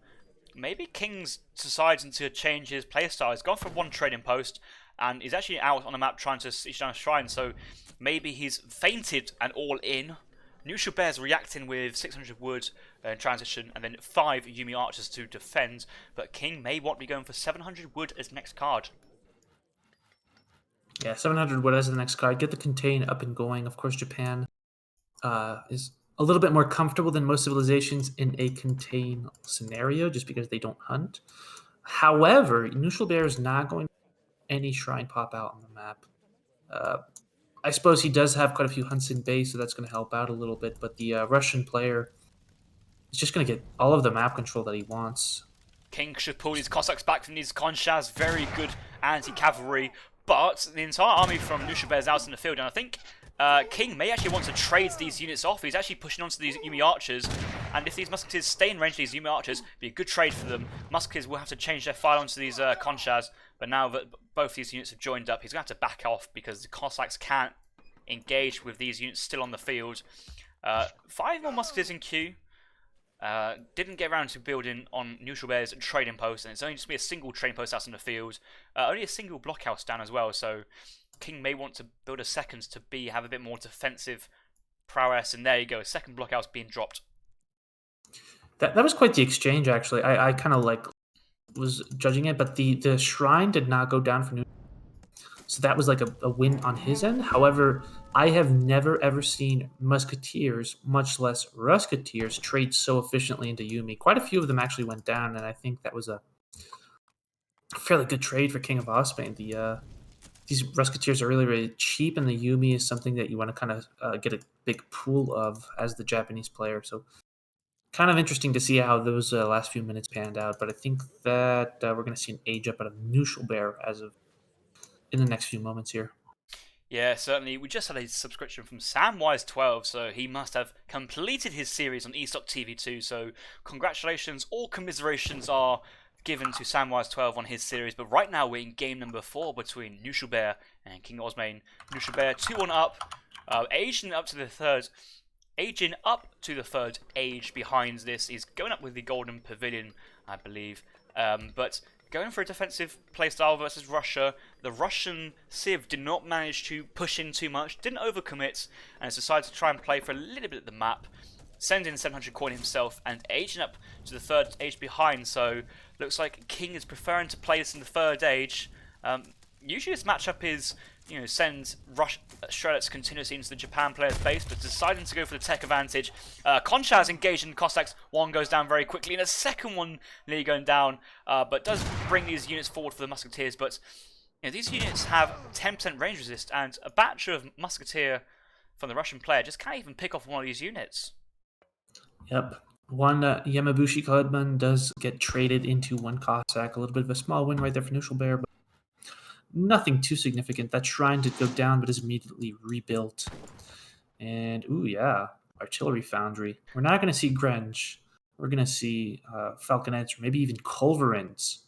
Maybe King's deciding to change his playstyle. He's gone for 1 trading post and he's actually out on the map trying to siege down a shrine, so maybe he's fainted and all in. Knuschelbär's reacting with 600 wood in transition and then 5 Yumi Archers to defend, but King may want to be going for 700 wood as next card. Yeah, 700 wood as the next card. Get the contain up and going. Of course, Japan is a little bit more comfortable than most civilizations in a contain scenario just because they don't hunt. However, Knuschelbär is not going to have any shrine pop out on the map. I suppose he does have quite a few hunts in base, so that's going to help out a little bit, but the Russian player is just going to get all of the map control that he wants. King should pull his Cossacks back from these Konshas. Very good anti-cavalry, but the entire army from Knuschelbär is out in the field, and I think King may actually want to trade these units off. He's actually pushing onto these Yumi Archers, and if these Musketeers stay in range of these Yumi Archers, it'd be a good trade for them. Musketeers will have to change their file onto these Konshas, but now that both these units have joined up, he's going to have to back off because the Cossacks can't engage with these units still on the field. 5 more Musketeers in queue. Didn't get around to building on Knuschelbär's trading post, and it's only just be a single trading post out in the field. Only a single blockhouse down as well, so King may want to build a second to have a bit more defensive prowess, and there you go, a second blockhouse being dropped. That was quite the exchange, actually. I kind of was judging it, but the shrine did not go down for New. So that was like a win on his end. However, I have never ever seen Musketeers, much less Rusketeers, trade so efficiently into Yumi. Quite a few of them actually went down, and I think that was a fairly good trade for KINGofOsmane. These Rusketeers are really, really cheap, and the Yumi is something that you want to kind of get a big pool of as the Japanese player. So kind of interesting to see how those last few minutes panned out. But I think that we're going to see an age up out of Knuschelbär as of in the next few moments here. Yeah, certainly. We just had a subscription from Samwise12, so he must have completed his series on ESOC TV2. So congratulations, all commiserations are given to Samwise12 on his series. But right now we're in game number 4 between Knuschelbär and KINGofOsmane. Knuschelbär 2-1 up, aging up to the third age behind this. He's going up with the Golden Pavilion, I believe. But going for a defensive playstyle versus Russia. The Russian Civ did not manage to push in too much, didn't overcommit, and has decided to try and play for a little bit of the map. Send in 700 coin himself and aging up to the third age behind, so looks like King is preferring to play this in the third age. Usually this matchup is, send Shredders continuously into the Japan player's base, but deciding to go for the tech advantage. Konshas engaged in the Cossacks. One goes down very quickly, and a second one nearly going down, but does bring these units forward for the Musketeers. But these units have 10% range resist, and a batch of Musketeer from the Russian player just can't even pick off one of these units. Yep. One Yamabushi Clubman does get traded into 1 Cossack. A little bit of a small win right there for Knuschelbär, but nothing too significant. That shrine did go down, but is immediately rebuilt. And, ooh, yeah, Artillery Foundry. We're not going to see Grenge. We're going to see Falconets, or maybe even Culverins.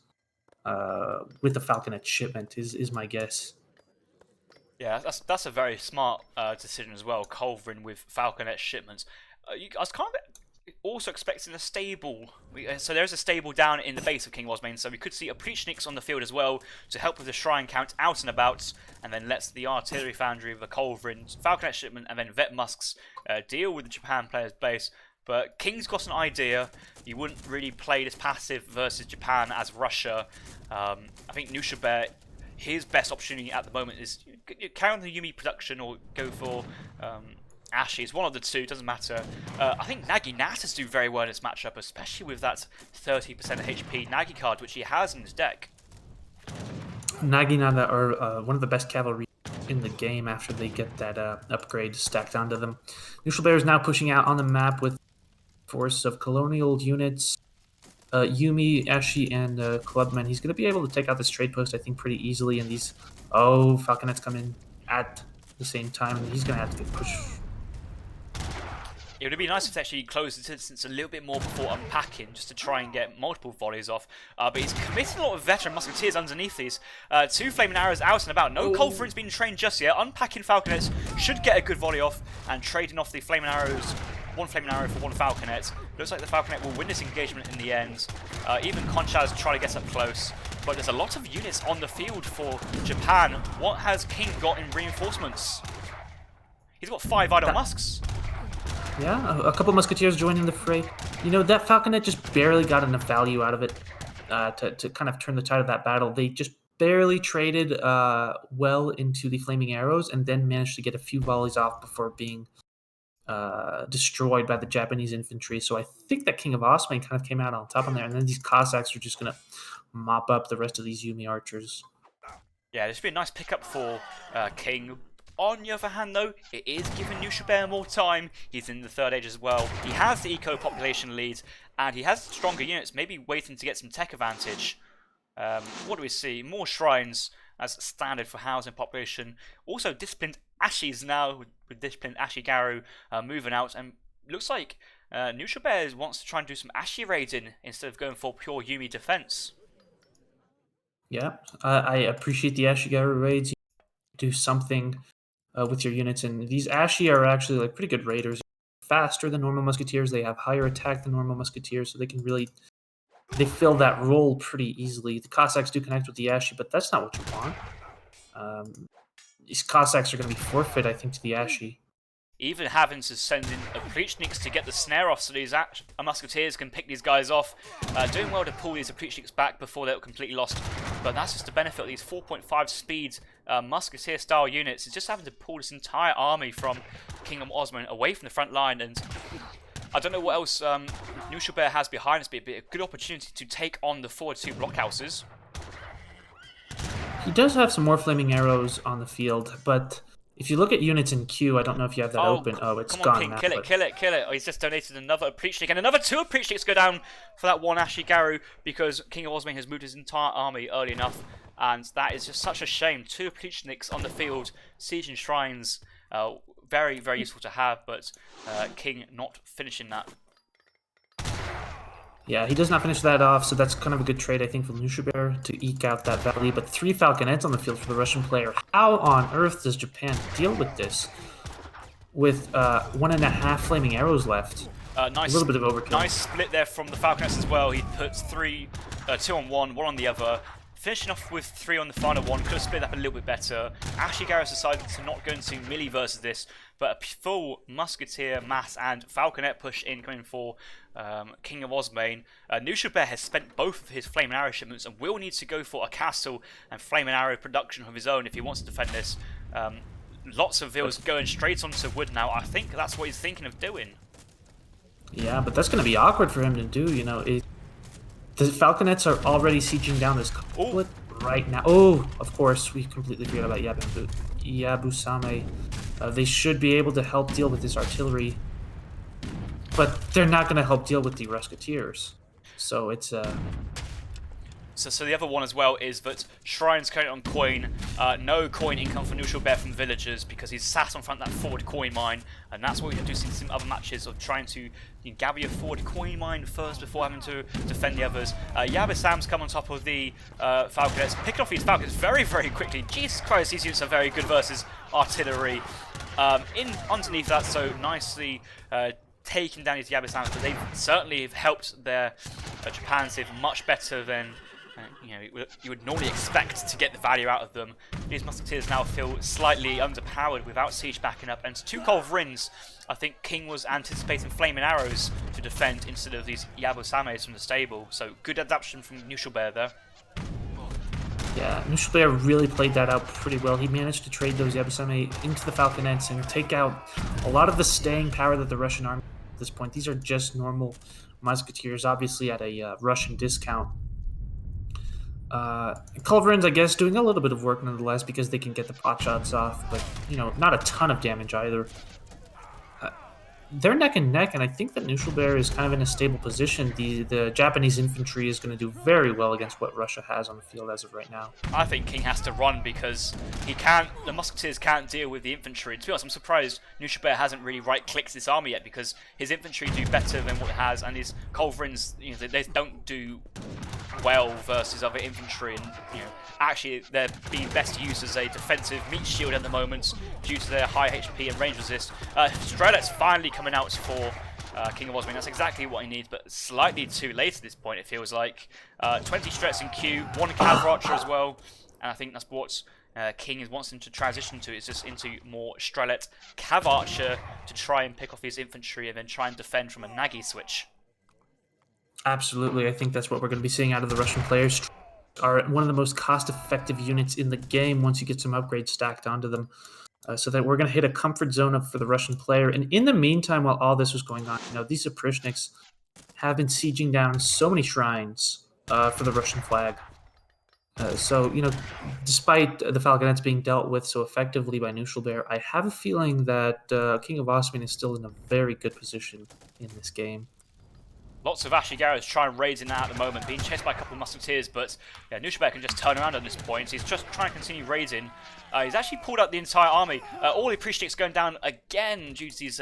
with the Falconet shipment is my guess. Yeah, that's a very smart decision as well. Culverin with Falconet shipments. I was kind of also expecting a stable. So there's a stable down in the base of KINGofOsmane, so we could see Oprichniks on the field as well to help with the shrine count out and about, and then lets the artillery foundry of the Culverin, Falconet shipment, and then Vet Musks deal with the Japan player's base. But King's got an idea. You wouldn't really play this passive versus Japan as Russia. I think Knuschelbär, his best opportunity at the moment is carry on the Yumi production or go for Ashes. One of the two, doesn't matter. I think Naginatas do very well in this matchup, especially with that 30% HP Nagi card, which he has in his deck. Naginata are one of the best cavalry in the game after they get that upgrade stacked onto them. Knuschelbär is now pushing out on the map with force of colonial units. Yumi, Ashi, and Clubman. He's going to be able to take out this trade post, I think, pretty easily. And these, Falconets come in at the same time, and he's going to have to get pushed. It would be nice if they actually closed the distance a little bit more before unpacking, just to try and get multiple volleys off. But he's committed a lot of veteran musketeers underneath these. 2 flaming arrows out and about. No Culverin's been trained just yet. Unpacking Falconets should get a good volley off, and trading off the flaming arrows. 1 flaming arrow for 1 Falconet. Looks like the Falconet will win this engagement in the end. Even Conchaz try to get up close. But there's a lot of units on the field for Japan. What has King got in reinforcements? He's got 5 idle musks. Yeah, a couple musketeers joining the fray. You know, that Falconet just barely got enough value out of it to kind of turn the tide of that battle. They just barely traded well into the flaming arrows and then managed to get a few volleys off before being destroyed by the Japanese infantry. So I think that KINGofOsmane kind of came out on top on there, and then these Cossacks are just going to mop up the rest of these Yumi archers. Yeah, this should be a nice pickup for King. On the other hand, though, it is giving Knuschelbär more time. He's in the 3rd age as well. He has the eco population lead, and he has stronger units, maybe waiting to get some tech advantage. What do we see? More shrines as standard for housing population. Also, disciplined Ashes now, with disciplined Ashigaru moving out, and looks like Knuschelbär wants to try and do some Ashi raiding instead of going for pure Yumi defense. Yeah, I appreciate the Ashigaru raids. You do something with your units, and these Ashi are actually like pretty good raiders. Faster than normal musketeers, they have higher attack than normal musketeers, so they can really fill that role pretty easily. The Cossacks do connect with the Ashi, but that's not what you want. These Cossacks are going to be forfeit, I think, to the Ashi. Even having to send in Oprichniks to get the snare off so these musketeers can pick these guys off. Doing well to pull these Oprichniks back before they're completely lost. But that's just the benefit of these 4.5 speed musketeer style units. It's just having to pull this entire army from KINGofOsmane away from the front line. And I don't know what else Knuschelbär has behind us, but it'd be a good opportunity to take on the forward 2 blockhouses. He does have some more flaming arrows on the field, but if you look at units in queue, I don't know if you have that open. Oh, it's gone King, now. Kill it. Oh, he's just donated another Oprichnik, and another 2 Oprichniks go down for that 1 Ashigaru because KINGofOsmane has moved his entire army early enough, and that is just such a shame. 2 Oprichniks on the field, sieging shrines, very, very useful to have, but King not finishing that. Yeah, he does not finish that off, so that's kind of a good trade, I think, for Knuschelbär to eke out that value. But 3 Falconets on the field for the Russian player. How on earth does Japan deal with this? With 1.5 flaming arrows left. Nice, a little bit of overkill. Nice split there from the Falconets as well. He puts 2 on 1, 1 on the other. Finishing off with 3 on the final one, could have split up a little bit better. Ashigaru decided to not go into melee versus this, but a full musketeer mass and Falconet push in coming for KINGofOsmane. Knuschelbär has spent both of his flame and arrow shipments and will need to go for a castle and flame and arrow production of his own if he wants to defend this. Lots of vills going straight onto wood now. I think that's what he's thinking of doing. Yeah, but that's going to be awkward for him to do, you know. The Falconets are already sieging down this couplet right now. Oh, of course, we completely forgot about Yabusame. They should be able to help deal with this artillery, but they're not going to help deal with the Musketeers. So it's So the other one as well is that Shrine's currently on coin. No coin income for Knuschelbär from villagers because he's sat on front of that forward coin mine, and that's what we have to see in some other matches of trying to gather your forward coin mine first before having to defend the others. Sam's come on top of the Falconets, picking off these Falcons very, very quickly. Jesus Christ, these units are very good versus artillery. Underneath that, so nicely taking down these Yabasams, but they certainly have helped their Japan civ much better than you would normally expect to get the value out of them. These Musketeers now feel slightly underpowered without siege backing up, and 2 Culverins. I think King was anticipating flaming arrows to defend instead of these Yabusames from the stable, so good adaptation from Knuschelbär there. Yeah, Knuschelbär really played that out pretty well. He managed to trade those Yabusame into the Falconets and take out a lot of the staying power that the Russian army at this point. These are just normal musketeers, obviously at a Russian discount. Culverins, I guess, doing a little bit of work nonetheless because they can get the pot shots off, but, not a ton of damage either. They're neck and neck, and I think that Knuschelbär is kind of in a stable position. The Japanese infantry is going to do very well against what Russia has on the field as of right now. I think King has to run because the Musketeers can't deal with the infantry. To be honest, I'm surprised Knuschelbär hasn't really right-clicked this army yet because his infantry do better than what it has, and his Culverins, they don't do well versus other infantry, and actually they're being best used as a defensive meat shield at the moment due to their high HP and range resist. Strelets finally coming out for KINGofOsmane. That's exactly what he needs, but slightly too late at this point, it feels like. 20 Strelets in queue, 1 Cav Archer as well, and I think that's what King wants him to transition to, is just into more Strelet Cav Archer to try and pick off his infantry and then try and defend from a Nagi switch. Absolutely, I think that's what we're going to be seeing out of the Russian players. Are one of the most cost-effective units in the game once you get some upgrades stacked onto them. So that we're going to hit a comfort zone up for the Russian player. And in the meantime, while all this was going on, these Zaprishniks have been sieging down so many shrines for the Russian flag. So, despite the Falconets being dealt with so effectively by Knuschelbär, I have a feeling that KINGofOsmane is still in a very good position in this game. Lots of Ashigaras trying to raise in that at the moment, being chased by a couple of Musketeers, but Knuschelbär can just turn around at this point. He's just trying to continue raiding. He's actually pulled out the entire army. All the Appreciates going down again due to these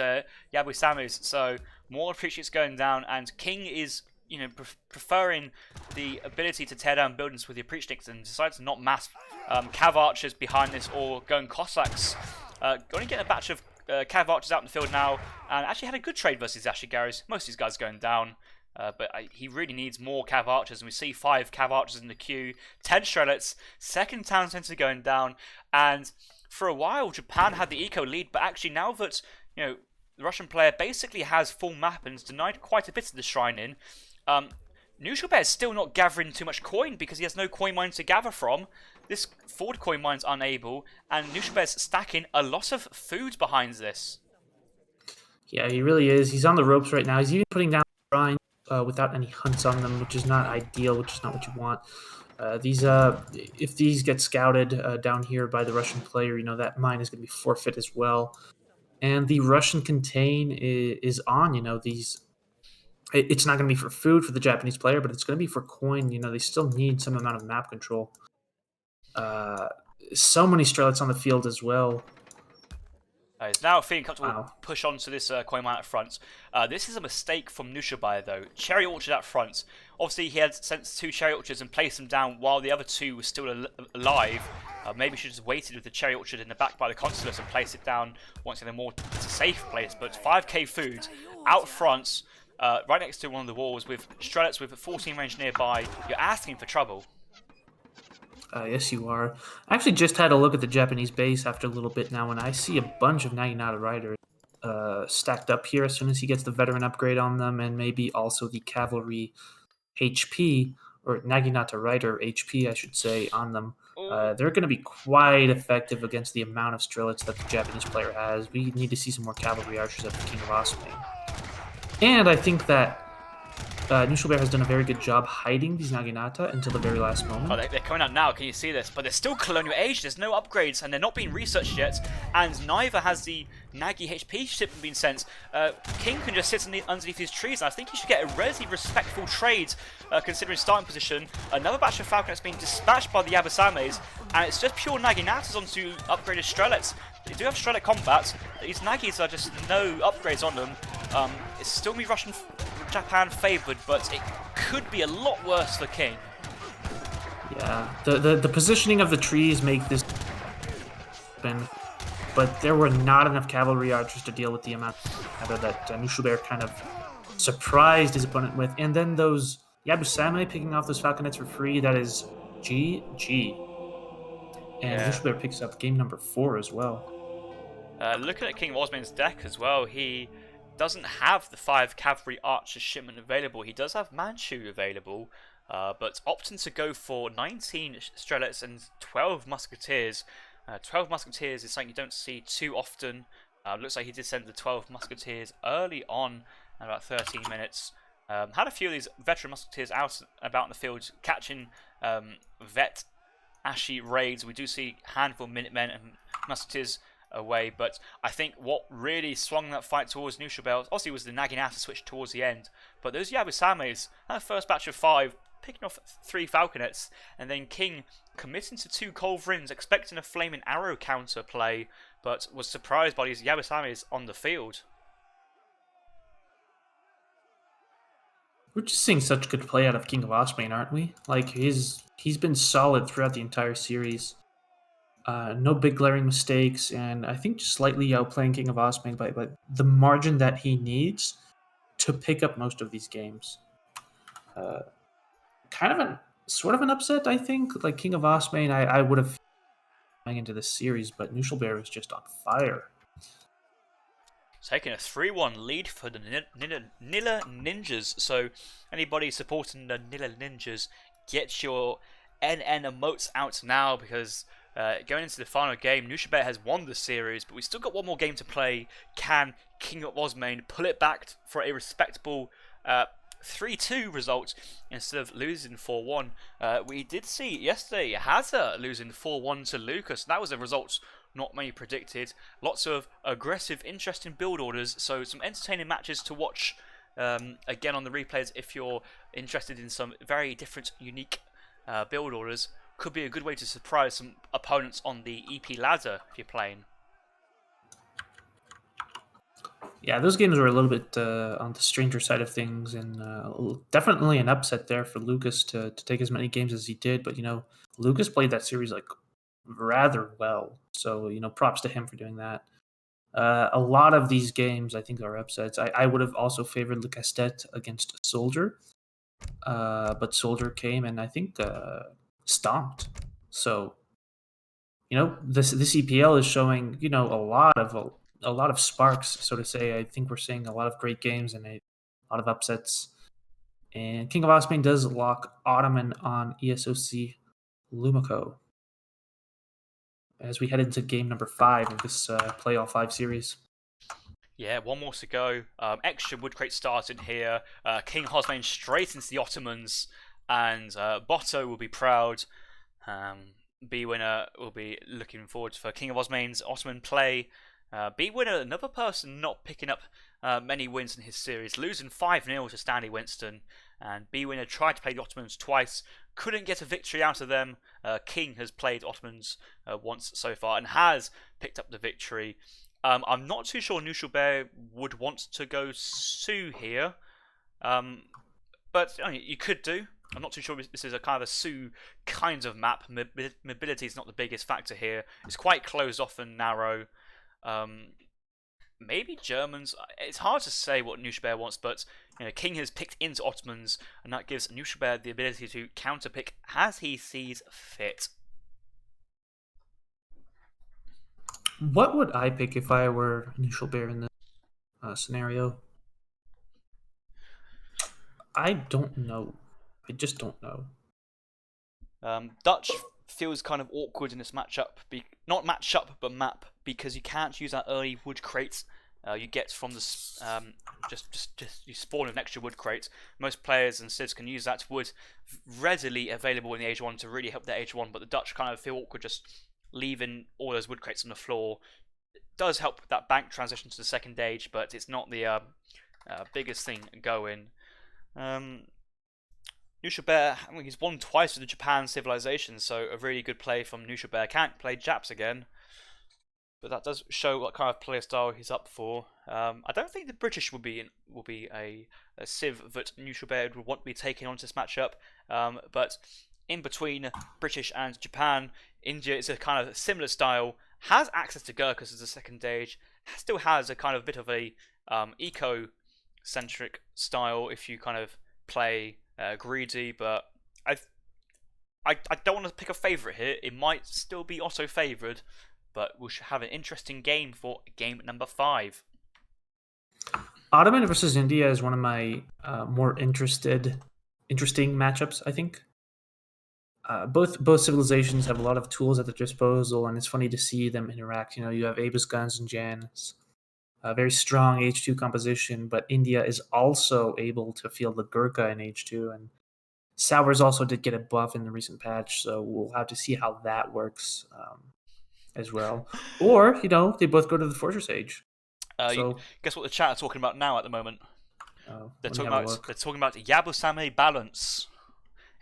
Yabusamus, so more Appreciates going down, and King is preferring the ability to tear down buildings with the Appreciates and decides to not mass Cav Archers behind this or going Cossacks. Going to get a batch of Cav Archers out in the field now, and actually had a good trade versus Ashigaris. Most of these guys going down. But he really needs more Cav Archers, and we see 5 Cav Archers in the queue, 10 Strelets, 2nd Town Centre going down, and for a while Japan had the eco lead, but actually now that the Russian player basically has full map and has denied quite a bit of the shrine in, Knuschelbär is still not gathering too much coin because he has no coin mine to gather from. This forward coin mine's unable, and Knuschelbär's stacking a lot of food behind this. Yeah, he really is. He's on the ropes right now. He's even putting down shrines without any hunts on them, which is not ideal, which is not what you want. If these get scouted down here by the Russian player, that mine is going to be forfeit as well. And the Russian contain is on. It's not going to be for food for the Japanese player, but it's going to be for coin. They still need some amount of map control. So many Strelets on the field as well. He's now feeling comfortable to push on to this coin mine at front. This is a mistake from Knuschelbär, though. Cherry Orchard up front. Obviously, he had sent 2 Cherry Orchards and placed them down while the other 2 were still alive. Maybe should have just waited with the Cherry Orchard in the back by the Consulate and placed it down once in a more safe place. But 5k food out front, right next to one of the walls with Strelets with 14 range nearby. You're asking for trouble. Yes, you are. I actually just had a look at the Japanese base after a little bit now, and I see a bunch of Naginata Riders stacked up here as soon as he gets the veteran upgrade on them, and maybe also the cavalry HP, or Naginata Rider HP, I should say, on them. They're going to be quite effective against the amount of Strelets that the Japanese player has. We need to see some more cavalry archers at the KINGofOsmane. And I think that Knuschelbär has done a very good job hiding these Naginata until the very last moment. Oh, they're coming out now, can you see this? But they're still colonial age, there's no upgrades, and they're not being researched yet, and neither has the Nagi HP shipment been sent. King can just sit underneath his trees, and I think he should get a relatively respectful trade, considering starting position. Another batch of Falcon that's been dispatched by the Yabusames, and it's just pure Naginatas onto upgraded Strelets. They do have Strelet combat, these Nagis are just no upgrades on them. It's still me Russian Japan favoured, but it could be a lot worse for King. Yeah, the positioning of the trees make this happen, but there were not enough cavalry archers to deal with the amount that Knuschelbär kind of surprised his opponent with, and then those Yabusame picking off those falconets for free, that is GG. And Knuschelbär picks up game number 4 as well. Looking at KINGofOsmane's deck as well, he doesn't have the 5 cavalry archer shipment available. He does have Manchu available, but opting to go for 19 Strelets and 12 Musketeers. 12 Musketeers is something you don't see too often. Looks like he did send the 12 Musketeers early on, at about 13 minutes. Had a few of these veteran Musketeers out about in the field, catching vet Ashy raids. We do see a handful of Minutemen and Musketeers away, but I think what really swung that fight towards Knuschelbär obviously was the Naginata switch towards the end, but those Yabusames, that first batch of 5, picking off 3 Falconets, and then King committing to 2 Culverins, expecting a Flaming Arrow counter play, but was surprised by these Yabusames on the field. We're just seeing such good play out of KINGofOsmane, aren't we? Like, he's been solid throughout the entire series. No big glaring mistakes, and I think just slightly outplaying KINGofOsmane by the margin that he needs to pick up most of these games. Kind of sort of an upset, I think. Like KINGofOsmane, I would have going into this series, but Knuschelbär was just on fire. Taking a 3-1 lead for the Nilla Ninjas. So anybody supporting the Nilla Ninjas, get your NN emotes out now, because going into the final game, Knuschelbär has won the series, but we still got one more game to play. Can KINGofOsmane pull it back for a respectable 3-2 result instead of losing 4-1? We did see yesterday Hazza losing 4-1 to Lucas. That was a result not many predicted. Lots of aggressive, interesting build orders, so some entertaining matches to watch again on the replays if you're interested in some very different, unique build orders. Could be a good way to surprise some opponents on the EP ladder if you're playing. Yeah, those games were a little bit on the stranger side of things, and definitely an upset there for Lucas to take as many games as he did. But, Lucas played that series like rather well. So, props to him for doing that. A lot of these games, I think, are upsets. I would have also favored Le Castet against Soldier, but Soldier came and I think stomped. So, this EPL is showing, a lot of sparks, so to say. I think we're seeing a lot of great games and a lot of upsets. And KINGofOsmane does lock Ottoman on ESOC Lumico as we head into game number 5 of this Play All 5 series. Yeah, one more to go. Extra wood crate started here. KINGofOsmane straight into the Ottomans, and Botto will be proud. B-Winner will be looking forward for KINGofOsmane's Ottoman play. B-Winner, another person not picking up many wins in his series, losing 5-0 to Stanley Winston. And B-Winner tried to play the Ottomans twice, couldn't get a victory out of them. King has played Ottomans once so far and has picked up the victory. I'm not too sure Knuschelbär would want to go Sue here, but you could do. I'm not too sure this is a kind of a Sue kind of map. Mobility is not the biggest factor here. It's quite closed off and narrow. Maybe Germans. It's hard to say what Knuschelbär wants, but King has picked into Ottomans, and that gives Knuschelbär the ability to counterpick as he sees fit. What would I pick if I were Knuschelbär in this scenario? I don't know. I just don't know. Dutch feels kind of awkward in this matchup. Not matchup, but map, because you can't use that early wood crate you get from this you spawn an extra wood crate. Most players and civs can use that wood readily available in the Age 1 to really help their Age 1, but the Dutch kind of feel awkward just leaving all those wood crates on the floor. It does help that bank transition to the second age, but it's not the biggest thing going. Knuschelbär, I mean, he's won twice with the Japan civilization, so a really good play from Knuschelbär. Can't play Japs again, but that does show what kind of player style he's up for. I don't think the British will be a civ that Knuschelbär would want to be taking on this matchup. But in between British and Japan, India is a kind of similar style. Has access to Gurkhas as a second age. Still has a kind of bit of a eco-centric style if you kind of play greedy. But I don't want to pick a favourite here. It might still be Otto favoured, but we should have an interesting game for game number 5. Ottoman versus India is one of my more interesting matchups, I think. Both civilizations have a lot of tools at their disposal, and it's funny to see them interact. You know, you have Aba's guns and Jan's, a very strong H2 composition, but India is also able to field the Gurkha in H2, and Sours also did get a buff in the recent patch, so we'll have to see how that works as well. Or, you know, they both go to the Fortress Age. Guess what the chat are talking about now at the moment? They're talking about Yabusame balance.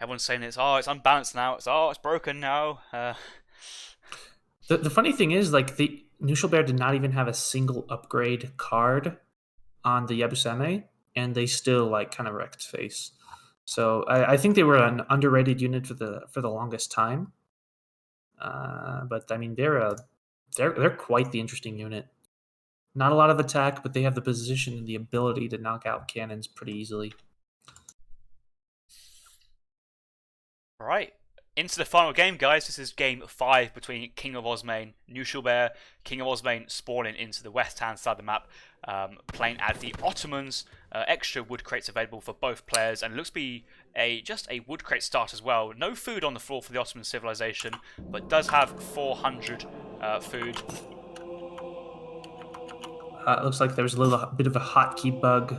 Everyone's saying it's unbalanced now. It's broken now. The funny thing is, like, the Knuschelbär did not even have a single upgrade card on the Yabusame, and they still like kind of wrecked face. So I think they were an underrated unit for the longest time. But I mean, they're quite the interesting unit. Not a lot of attack, but they have the position and the ability to knock out cannons pretty easily. All right, into the final game, guys. This is game 5 between KINGofOsmane, Knuschelbär. KINGofOsmane spawning into the west-hand side of the map, playing as the Ottomans. Extra wood crates available for both players, and it looks to be just a wood crate start as well. No food on the floor for the Ottoman civilization, but does have 400 food. It looks like there's a little bit of a hotkey bug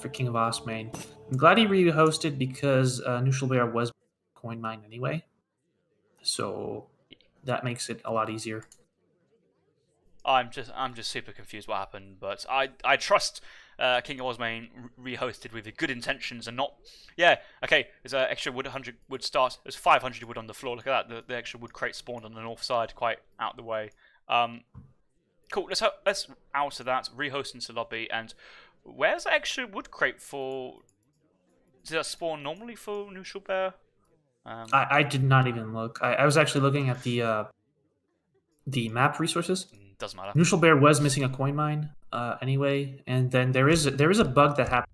for KINGofOsmane. I'm glad he rehosted because Knuschelbär was coin mine anyway, so that makes it a lot easier. I'm just super confused what happened, but I trust KINGofOsmane rehosted with the good intentions and not. Yeah, okay. There's an extra wood 100 wood start. There's 500 wood on the floor. Look at that. The extra wood crate spawned on the north side, quite out the way. Cool. Let's out of that. Rehost into lobby. And where's the extra wood crate for? Does that spawn normally for Knuschelbär? I did not even look. I was actually looking at the map resources. Doesn't matter. Knuschelbär was missing a coin mine anyway, and then there is a bug that happens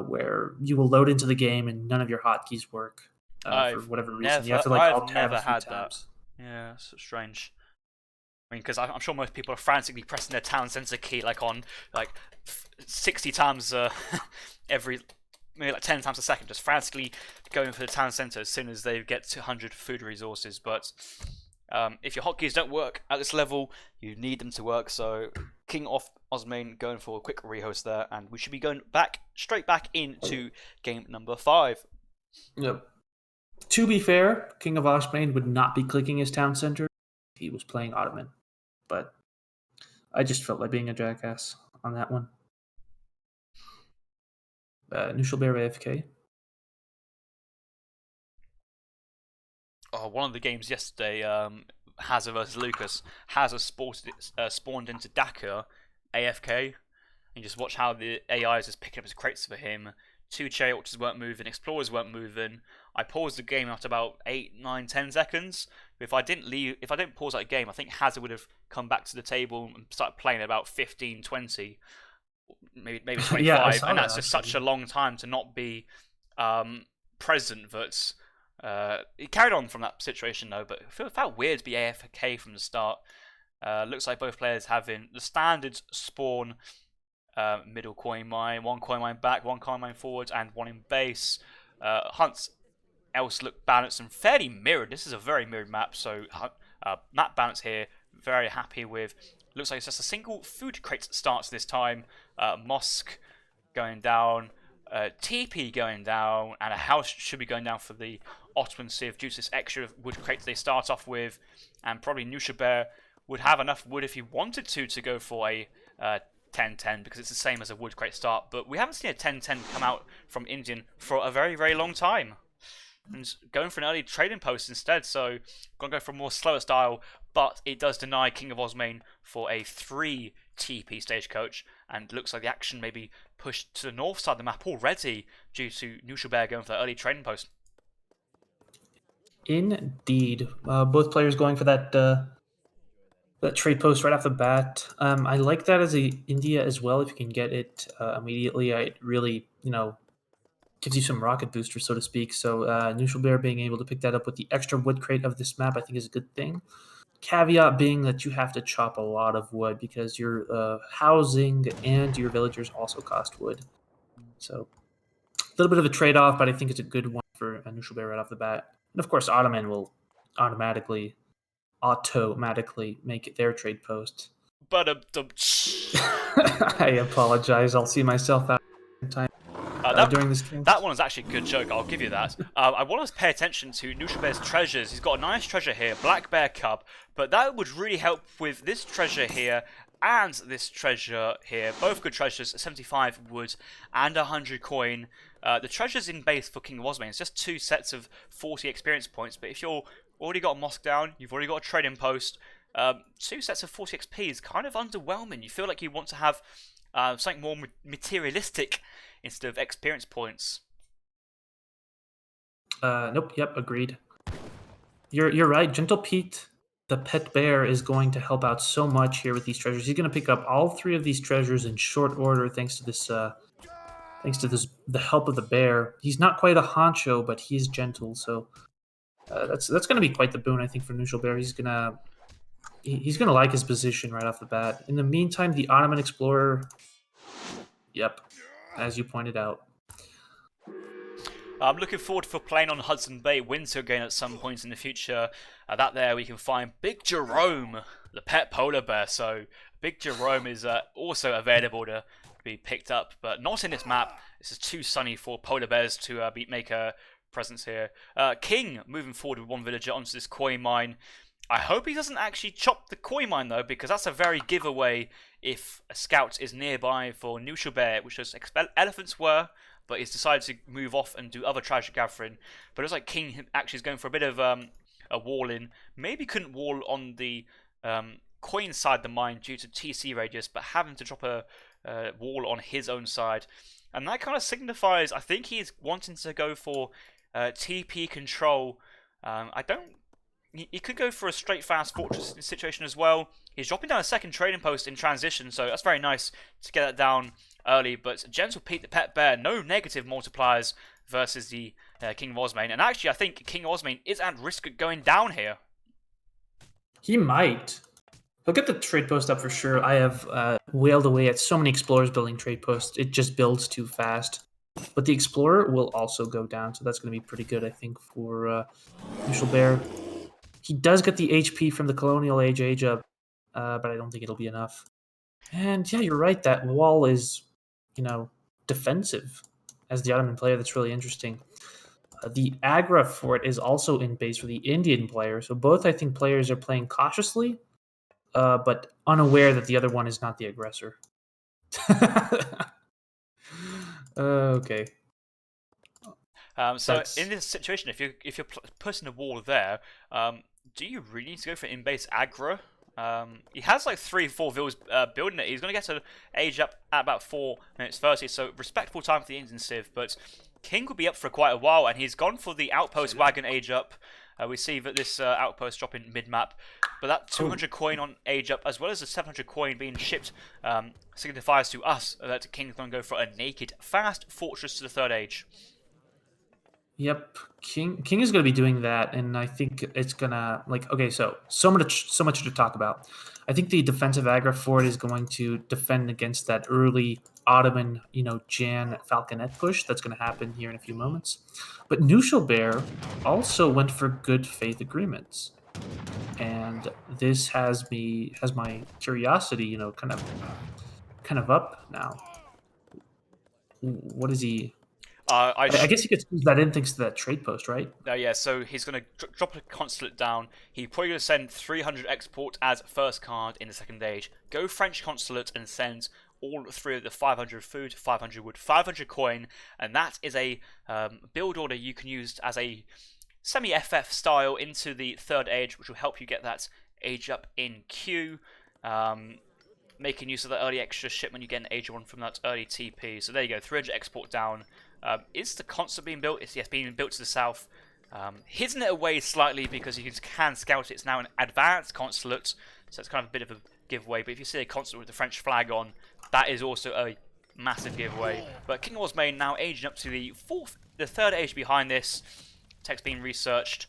where you will load into the game and none of your hotkeys work for whatever reason. You have to alt tab a few times. Yeah, it's strange. I mean, because I'm sure most people are frantically pressing their town center key on 60 times maybe like 10 times a second, just frantically going for the town center as soon as they get to 100 food resources. But if your hotkeys don't work at this level, you need them to work. So KINGofOsmane going for a quick rehost there, and we should be going straight back into game number 5. Yep. To be fair, KINGofOsmane would not be clicking his town center if he was playing Ottoman, but I just felt like being a jackass on that one. Knuschelbär AFK. One of the games yesterday, Hazza versus Lucas. Hazza spawned into Dhaka AFK. And just watch how the AI is just picking up his crates for him. 2 chariot watches weren't moving, explorers weren't moving. I paused the game after about 8, 9, 10 seconds. If I didn't pause that game, I think Hazza would have come back to the table and started playing at about 15, 20. Maybe 25, yeah, and that's just such a long time to not be present. That it carried on from that situation though, but it felt weird to be AFK from the start. Looks like both players having the standard spawn, middle coin mine, 1 coin mine back, 1 coin mine forwards, and 1 in base. Hunts else look balanced and fairly mirrored. This is a very mirrored map, so map balance here. Very happy with Looks like it's just a single food crate starts this time. Mosque going down, TP going down, and a house should be going down for the Ottoman Civ due to this extra wood crate they start off with. And probably Knuschelbär would have enough wood if he wanted to go for a 10-10 because it's the same as a wood crate start. But we haven't seen a 10-10 come out from Indian for a very, very long time. And going for an early trading post instead, so gonna go for a more slower style, but it does deny KINGofOsmane for a 3 TP stagecoach, and looks like the action may be pushed to the north side of the map already due to Knuschelbär going for the early trading post. Indeed, both players going for that trade post right off the bat. I like that as a India as well. If you can get it immediately, it really gives you some rocket booster, so to speak. So Knuschelbär being able to pick that up with the extra wood crate of this map, I think is a good thing. Caveat being that you have to chop a lot of wood because your housing and your villagers also cost wood. So a little bit of a trade-off, but I think it's a good one for Knuschelbär right off the bat. And of course, Ottoman will automatically make it their trade post. But I apologize. I'll see myself out in time. During this game. That one is actually a good joke, I'll give you that. I want to pay attention to Knuschelbär's treasures. He's got a nice treasure here, Black Bear Cub, but that would really help with this treasure here and this treasure here. Both good treasures, 75 wood and 100 coin. The treasures in base for KINGofOsmane is just 2 sets of 40 experience points, but if you're already got a mosque down, you've already got a trading post, 2 sets of 40 XP is kind of underwhelming. You feel like you want to have something more materialistic instead of experience points. Nope. Yep. Agreed. You're right. Gentle Pete, the pet bear, is going to help out so much here with these treasures. He's going to pick up all 3 of these treasures in short order, thanks to this. The help of the bear. He's not quite a honcho, but he's gentle. So that's going to be quite the boon, I think, for Knuschelbär. He's gonna like his position right off the bat. In the meantime, the Ottoman Explorer. Yep. As you pointed out. I'm looking forward for playing on Hudson Bay Winter again at some point in the future. That there we can find Big Jerome, the pet polar bear. So Big Jerome is also available to be picked up, but not in this map. This is too sunny for polar bears to make a presence here. King moving forward with 1 villager onto this coin mine. I hope he doesn't actually chop the coin mine though, because that's a very giveaway if a scout is nearby for Knuschelbär, which is elephants were, but he's decided to move off and do other treasure gathering. But it looks like King actually is going for a bit of a wall in. Maybe couldn't wall on the coin side of the mine due to TC radius, but having to drop a wall on his own side. And that kind of signifies, I think he's wanting to go for TP control. He could go for a straight fast fortress situation as well. He's dropping down a 2nd trading post in transition, so that's very nice to get that down early. But Gentle Pete the Pet Bear, no negative multipliers versus the KINGofOsmane. And actually, I think KINGofOsmane is at risk of going down here. He might. He'll get the trade post up for sure. I have wailed away at so many explorers building trade posts. It just builds too fast. But the explorer will also go down, so that's going to be pretty good, I think, for Knuschelbär. He does get the HP from the Colonial Age up, but I don't think it'll be enough. And yeah, you're right. That wall is, defensive. As the Ottoman player, that's really interesting. The Agra fort is also in base for the Indian player. So both, I think, players are playing cautiously, but unaware that the other one is not the aggressor. Okay. So in this situation, if you're putting a wall there, do you really need to go for in-base aggro? He has like 3-4 villas building it. He's going to get to age up at about 4 minutes 30, so respectable time for the Indian Civ. But King will be up for quite a while, and he's gone for the outpost wagon age up. We see that this outpost dropping mid-map, but that 200 coin on age up, as well as the 700 coin being shipped, signifies to us that King's going to go for a naked, fast fortress to the 3rd age. Yep, King is going to be doing that, and I think it's gonna so much to talk about. I think the defensive aggro fort is going to defend against that early Ottoman, Jan Falconet push that's going to happen here in a few moments. But Knuschelbär also went for good faith agreements. and this has my curiosity, you know, kind of up now. What is he? I guess he could squeeze that in thanks to that trade post, right? Yeah, so he's going to drop a consulate down. He's probably going to send 300 export as first card in the second age. Go French consulate and send all three of the 500 food, 500 wood, 500 coin, and that is a build order you can use as a semi-FF style into the third age, which will help you get that age up in queue. Making use of the early extra shipment you get an age 1 from that early TP. So there you go, 300 export down. Is the consulate being built? It's being built to the south. Hidden it away slightly because you can scout it. It's now an advanced consulate, so it's kind of a bit of a giveaway. But if you see a consulate with the French flag on, that is also a massive giveaway. But KINGofOsmane now aging up to the third age behind this. Text being researched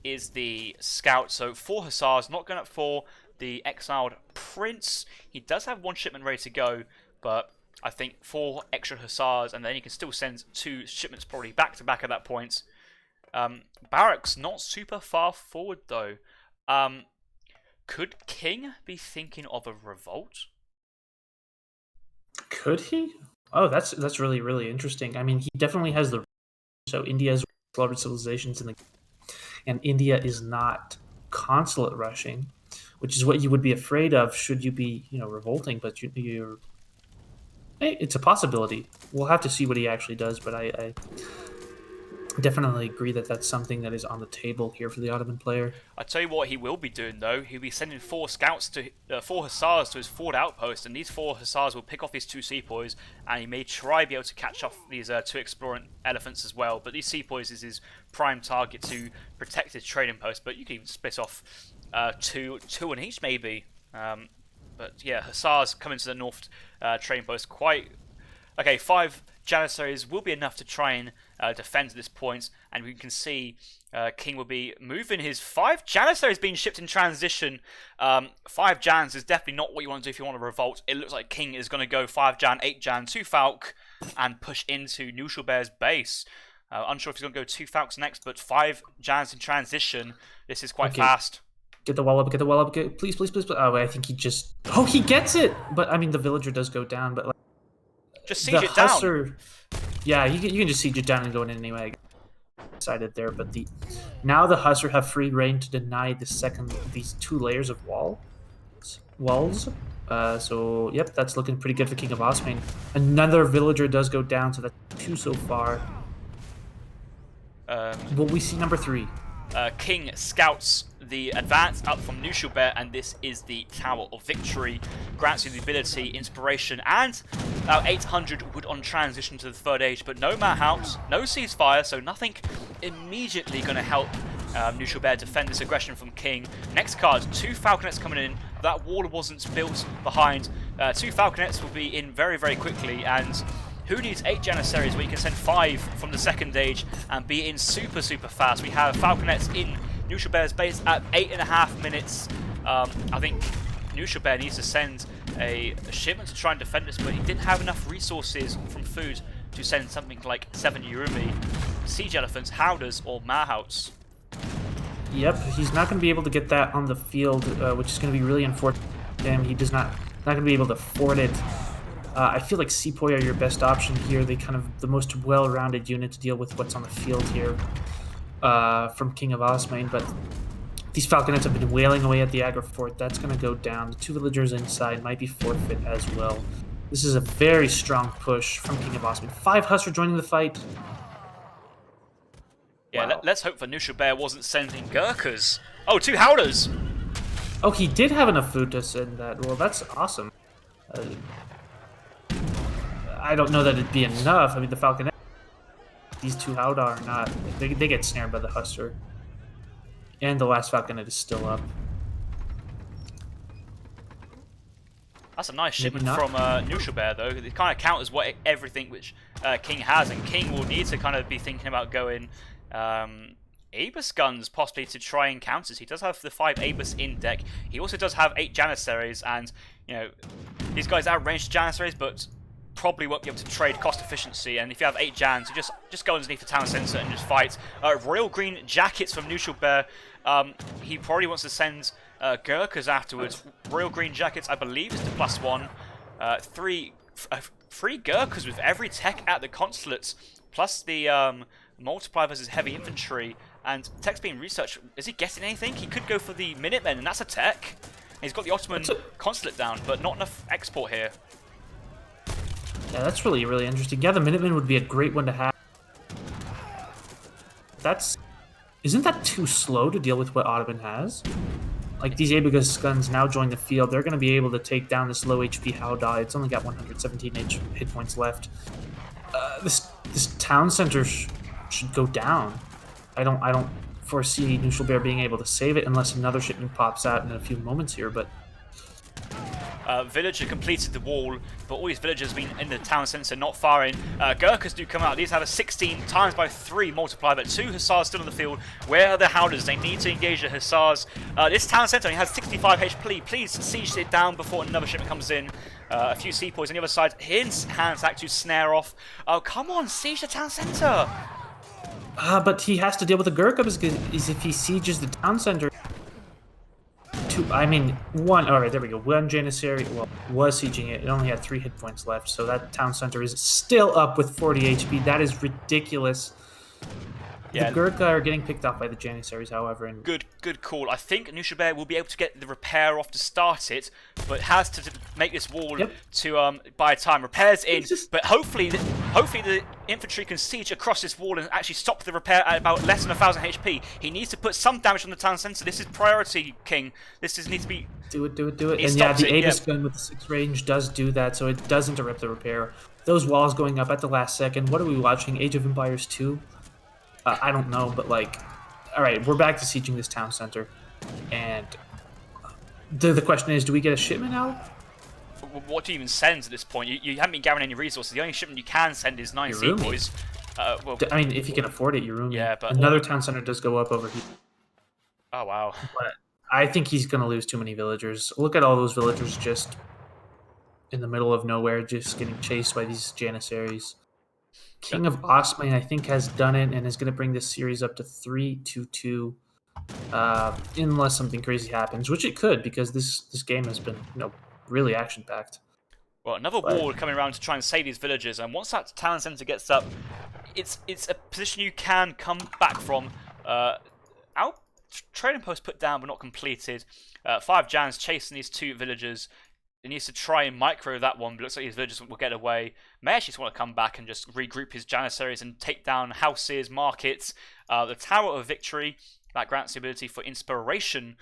is the scout. So 4 hussars, not going up for the exiled prince. He does have 1 shipment ready to go, but I think 4 extra hussars, and then you can still send 2 shipments probably back to back at that point. Barracks not super far forward though. Could King be thinking of a revolt? Could he? Oh, that's really interesting. I mean, he definitely has the. So India has discovered civilizations in the, and India is not consulate rushing, which is what you would be afraid of should you be, you know, revolting. But you're it's a possibility. We'll have to see what he actually does, but I definitely agree that that's something that is on the table here for the Ottoman player. I tell you what he will be doing though. He'll be sending 4 scouts to 4 hussars to his forward outpost, and these 4 hussars will pick off these 2 sepoys, and he may try be able to catch off these 2 exploring elephants as well. But these sepoys is his prime target to protect his trading post. But you can even split off two in each maybe. But yeah, hussars coming to the north trading post quite. Okay, 5 Janissaries will be enough to try and defend at this point, and we can see King will be moving his 5 Janissaries being shipped in transition. 5 Jans is definitely not what you want to do if you want to revolt. It looks like King is going to go 5 Jan, 8 Jan, 2 Falk, and push into Knuschelbär's base. Unsure if he's going to go 2 Falks next, but 5 Jans in transition. This is quite fast. Get the wall up, get the wall up, please. Oh, I think he just. Oh, he gets it! But, I mean, the villager does go down, but, like. Just siege it down. Yeah, you can just siege it down and go in anyway. Decided there, but now the Hussar have free reign to deny these 2 layers of walls. So yep, that's looking pretty good for KINGofOsmane. Another villager does go down, so that's 2 so far. Will we see number 3? King scouts the advance up from Knuschelbär, and this is the Tower of Victory. Grants you the ability, inspiration, and 800 would on transition to the third age, but no Mahout, no ceasefire, so nothing immediately going to help Knuschelbär defend this aggression from King. Next card, 2 Falconets coming in. That wall wasn't built behind. 2 Falconets will be in very, very quickly, and who needs 8 Janissaries where you can send 5 from the second age and be in super fast? We have Falconets in Knuschelbär's base at 8.5 minutes. I think Knuschelbär needs to send a shipment to try and defend this, but he didn't have enough resources from food to send something like 7 Urumi, siege elephants, howders, or mahouts. Yep, he's not going to be able to get that on the field, which is going to be really unfortunate for him. He does not going to be able to afford it. I feel like Sepoy are your best option here. They kind of the most well-rounded unit to deal with what's on the field here from KINGofOsmane, but these Falconets have been wailing away at the Agra Fort. That's going to go down. The 2 villagers inside might be forfeit as well. This is a very strong push from KINGofOsmane. 5 Hussar joining the fight. Yeah, wow. Let's hope for Knuschelbär wasn't sending Gurkhas. Oh, 2 howders! Oh, he did have enough food to send that. Well, that's awesome. I don't know that it'd be enough. I mean, the Falconet, these 2 Howdah are not. They get snared by the Hussar. And the last Falconet is still up. That's a nice shipment from Knuschelbär, though. It kind of counters everything which King has, and King will need to kind of be thinking about going Abus guns possibly to try and counter. He does have the 5 Abus in deck. He also does have 8 Janissaries, and you know these guys outrange Janissaries, but probably won't be able to trade cost efficiency. And if you have 8 Jans, you just go underneath the town centre and just fight. Royal green jackets from Knuschelbär. He probably wants to send Gurkhas afterwards. Royal Green Jackets, I believe, is the +1. Three Gurkhas with every tech at the consulates, plus the multiply versus heavy infantry. And tech's being researched. Is he getting anything? He could go for the Minutemen, and that's a tech. He's got the Ottoman consulate down, but not enough export here. Yeah, that's really, really interesting. Yeah, the Minutemen would be a great one to have. Isn't that too slow to deal with what Ottoman has? Like, these Abagus guns now join the field. They're going to be able to take down this low HP Howdah. It's only got 117 hit points left. This town center should go down. I don't foresee Knuschelbär being able to save it unless another shipment pops out in a few moments here, but... Villager completed the wall, but all these villagers have been in the town centre, not far in. Gurkhas do come out. These have a 16 times by 3 multiply, but 2 Hussars still on the field. Where are the Howdahs? They need to engage the Hussars. This town centre only has 65 HP. Please siege it down before another shipment comes in. A few sepoys on the other side. His hand attack to snare off. Oh, come on, siege the town centre. But he has to deal with the Gurkhas because if he sieges the town center... Alright, there we go. One Janissary, well, was sieging it. It only had 3 hit points left, so that town center is still up with 40 HP. That is ridiculous. Yeah. The Gurkha are getting picked off by the Janissaries, however. And good call. I think Knuschelbär will be able to get the repair off to start it, but has to make this wall to buy time. Repairs in, but hopefully the infantry can siege across this wall and actually stop the repair at about less than 1,000 HP. He needs to put some damage on the town centre. This is priority, King. This needs to be... Do it. And yeah, the Aegis gun with the 6 range does do that, so it does interrupt the repair. Those walls going up at the last second. What are we watching? Age of Empires 2? I don't know, but like, all right, we're back to sieging this town center, and the question is, do we get a shipment out? What do you even send at this point? You haven't been gathering any resources. The only shipment you can send is 9 sepoys. Well, I mean, if you can afford it, Yurumi. Yeah, but another town center does go up over here. Oh wow! But I think he's gonna lose too many villagers. Look at all those villagers just in the middle of nowhere, just getting chased by these Janissaries. KINGofOsmane, I think, has done it and is going to bring this series up to 3-2-2, unless something crazy happens, which it could, because this game has been, really action-packed. Well, another wall coming around to try and save these villagers, and once that town centre gets up, it's a position you can come back from. Trading post put down but not completed. 5 Jans chasing these 2 villagers. He needs to try and micro that one, but it looks like his villagers will get away. May actually just want to come back and just regroup his Janissaries and take down houses, markets. The Tower of Victory, that grants the ability for inspiration.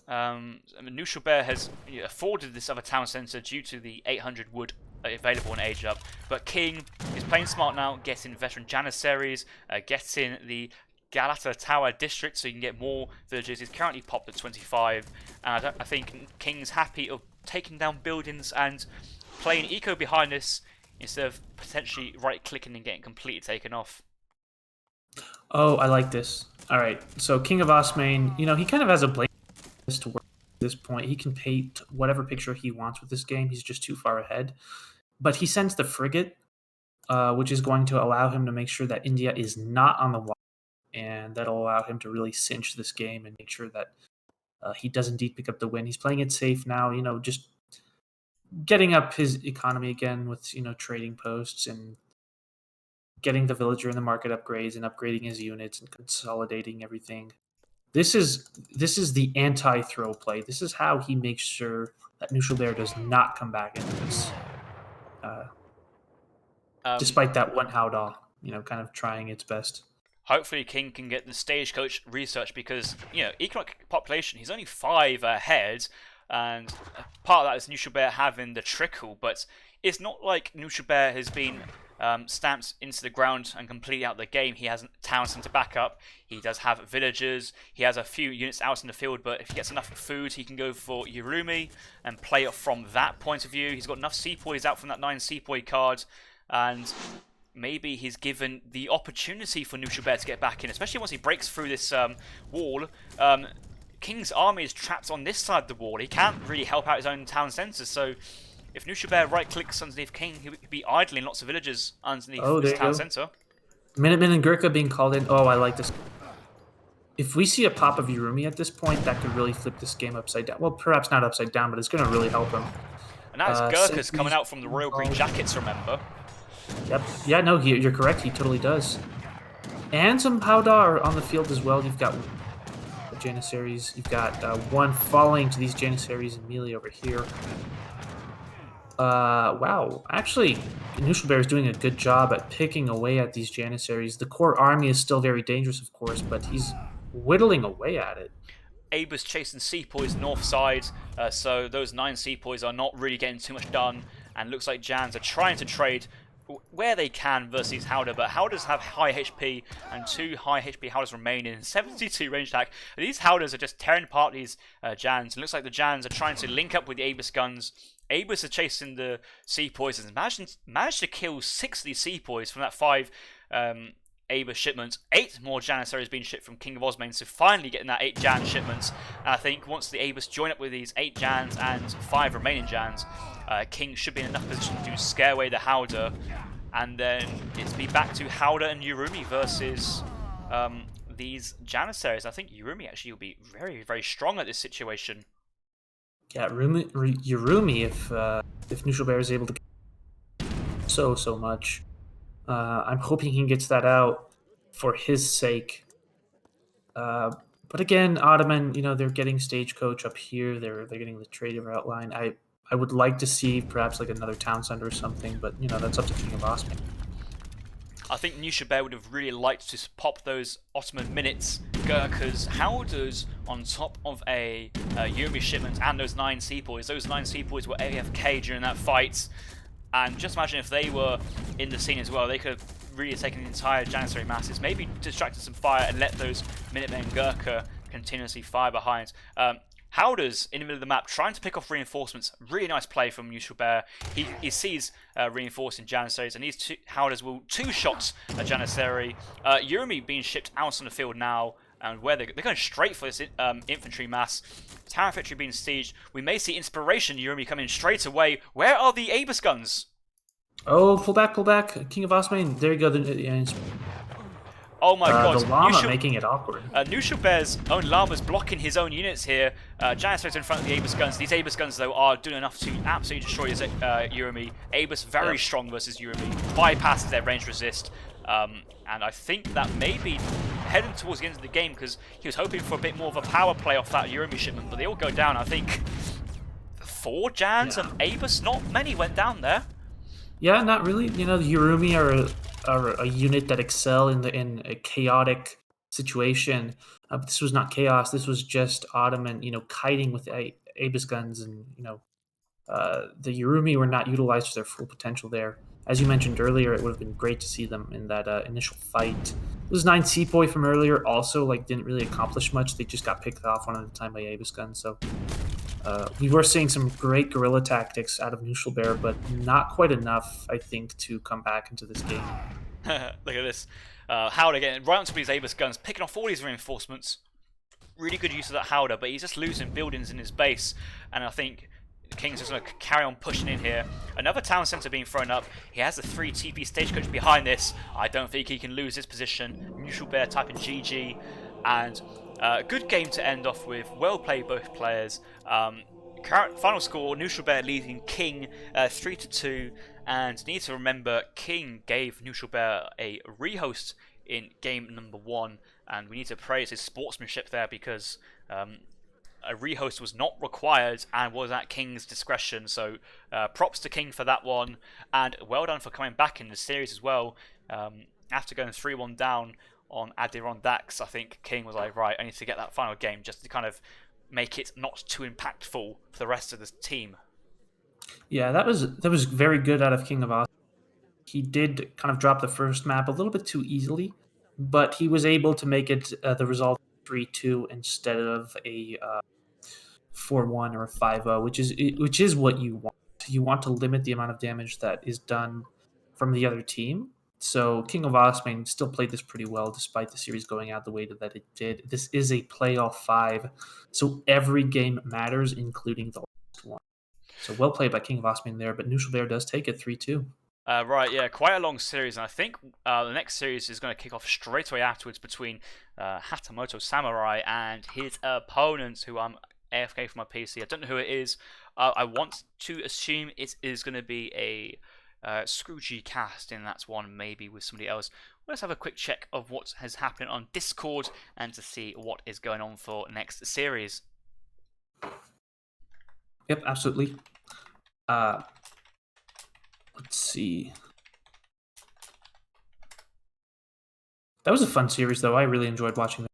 Knuschelbär has afforded this other town centre due to the 800 wood available in Age Up. But King is playing smart now, getting veteran Janissaries, getting the Galata Tower district so you can get more villagers. He's currently popped at 25, and I think King's happy of taking down buildings and playing eco behind this instead of potentially right-clicking and getting completely taken off. Oh, I like this. All right, so KINGofOsmane, he kind of has a blank list to work at this point. He can paint whatever picture he wants with this game. He's just too far ahead. But he sends the frigate, which is going to allow him to make sure that India is not on the wall, and that'll allow him to really cinch this game and make sure that he does indeed pick up the win. He's playing it safe now, just getting up his economy again with, trading posts and getting the villager in the market upgrades and upgrading his units and consolidating everything. This is the anti-throw play. This is how he makes sure that Knuschelbär does not come back into this. Despite that one Howdah, kind of trying its best. Hopefully King can get the stagecoach research because, economic population, he's only 5 ahead, and part of that is Knuschelbär having the trickle, but it's not like Knuschelbär has been stamped into the ground and completely out of the game. He has a town centre back up, he does have villagers, he has a few units out in the field, but if he gets enough food, he can go for Yurumi and play it from that point of view. He's got enough sepoys out from that 9 sepoy card, and maybe he's given the opportunity for Knuschelbär to get back in, especially once he breaks through this wall. King's army is trapped on this side of the wall. He can't really help out his own town centre, so if Knuschelbär right-clicks underneath King, he'll be idling lots of villagers underneath this town centre. Minutemen and Gurkha being called in. Oh, I like this. if we see a pop of Yurumi at this point, that could really flip this game upside down. Well, perhaps not upside down, but it's going to really help him. And now it's Gurkha's coming Sentry's out from the Royal Green involved. Jackets, remember? Yep. Yeah, no, you're correct. He totally does. And some Powder are on the field as well. You've got Janissaries. You've got one falling to these Janissaries and melee over here. Wow. Actually, Knuschelbär is doing a good job at picking away at these Janissaries. The core army is still very dangerous, of course, but he's whittling away at it. Abe's chasing Sepoys north side, so those 9 Sepoys are not really getting too much done, and looks like Jans are trying to trade where they can versus Howder, but Howders have high HP, and 2 high HP Howders remain in 72 range attack. And these Howders are just tearing apart these Jans. It looks like the Jans are trying to link up with the Abus guns. Abus are chasing the Sepoys and managed to kill 6 of these Sepoys from that 5 Abus shipments. 8 more Janissaries being shipped from King of Osmane, so finally getting that 8 Jan shipments. And I think once the Abus join up with these 8 Jans and 5 remaining Jans, King should be in enough position to scare away the Howder, and then it's be back to Howder and Yurumi versus these Janissaries. I think Yurumi actually will be very, very strong at this situation. Yeah, Yurumi, if Knuschelbär is able to get so much. I'm hoping he gets that out for his sake. But again, Ottoman, they're getting Stagecoach up here. They're getting the trader outline. I would like to see perhaps like another town center or something, but that's up to King of Osmane. I think Knuschelbär would have really liked to pop those Ottoman minutes, Gurkhas, Howders on top of a Yurumi shipment and those 9 Sepoys. Those 9 Sepoys were AFK during that fight, and just imagine if they were in the scene as well. They could have really taken the entire Janissary masses, maybe distracted some fire and let those Minutemen Gurkha continuously fire behind. Howders in the middle of the map trying to pick off reinforcements. Really nice play from Knuschelbär. He sees reinforcing Janissaries, and these 2 Howders will 2 shots a Janissary. Yurumi being shipped out on the field now, and where they're going straight for this infantry mass. Tower infantry being sieged. We may see Inspiration Yurumi coming straight away. Where are the Abus guns? Oh, pull back. King of Osmane. There you go. Oh my god. The llama making it awkward. Knuschelbär's own llama's blocking his own units here. Janissaries in front of the Abus guns. These Abus guns, though, are doing enough to absolutely destroy his Yurumi. Abus very strong versus Yurumi. Bypasses their range resist. And I think that may be heading towards the end of the game, because he was hoping for a bit more of a power play off that Yurumi shipment, but they all go down. I think 4 Jans and Abus, not many went down there. Yeah, not really. The Yurumi are a unit that excel in a chaotic situation. But this was not chaos. This was just Ottoman, kiting with Abus guns, and the Yurumi were not utilized to their full potential there. As you mentioned earlier, it would have been great to see them in that initial fight. Those 9 Sepoy from earlier also didn't really accomplish much. They just got picked off one at a time by Abus guns. So we were seeing some great guerrilla tactics out of Knuschelbär, but not quite enough, I think, to come back into this game. Look at this. Howder getting right onto these Abus guns, picking off all these reinforcements. Really good use of that Howder, but he's just losing buildings in his base, and I think King's just going to carry on pushing in here. Another town centre being thrown up. He has the 3 TP Stagecoach behind this. I don't think he can lose this position. Knuschelbär typing GG, and good game to end off with. Well played, both players. Current final score: Knuschelbär leading King 3-2. And need to remember, King gave Knuschelbär a rehost in game number 1, and we need to praise his sportsmanship there, because a rehost was not required and was at King's discretion. So props to King for that one, and well done for coming back in the series as well. After going 3-1 down on Adirondax, I think King was like, right, I need to get that final game just to kind of make it not too impactful for the rest of the team. Yeah, that was very good out of King of Osmane. He did kind of drop the first map a little bit too easily, but he was able to make it the result 3-2 instead of a 4-1 or a 5-0, which is what you want. You want to limit the amount of damage that is done from the other team. So King of Osmane still played this pretty well, despite the series going out the way that it did. This is a playoff 5, so every game matters, including the last one. So well played by King of Osmane there, but Knuschelbär does take it 3-2. Right, yeah, quite a long series, and I think the next series is going to kick off straight away afterwards between Hatamoto Samurai and his opponent, who I'm AFK for my PC. I don't know who it is. I want to assume it is going to be a Scroogey cast, and that's one maybe with somebody else. Let's have a quick check of what has happened on Discord and to see what is going on for next series. Yep, absolutely. Let's see. That was a fun series, though. I really enjoyed watching them.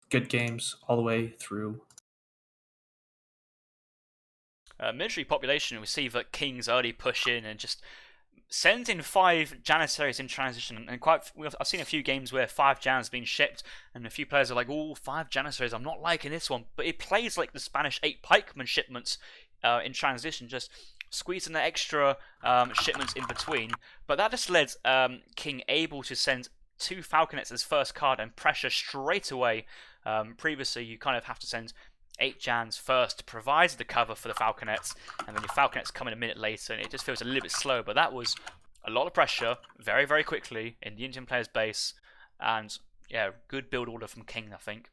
Good games all the way through. Military population, we see that Kings already push in and just send in 5 Janissaries in transition, and I've seen a few games where 5 Jans have been shipped, and a few players are like, "Oh, 5 Janissaries, I'm not liking this one," but it plays like the Spanish 8 pikeman shipments in transition, just squeezing the extra shipments in between. But that just led King able to send 2 Falconets as first card and pressure straight away. Previously, you kind of have to send 8 Jans first to provide the cover for the Falconets, and then your Falconets come in a minute later, and it just feels a little bit slow. But that was a lot of pressure, very, very quickly in the Indian player's base, and yeah, good build order from King, I think.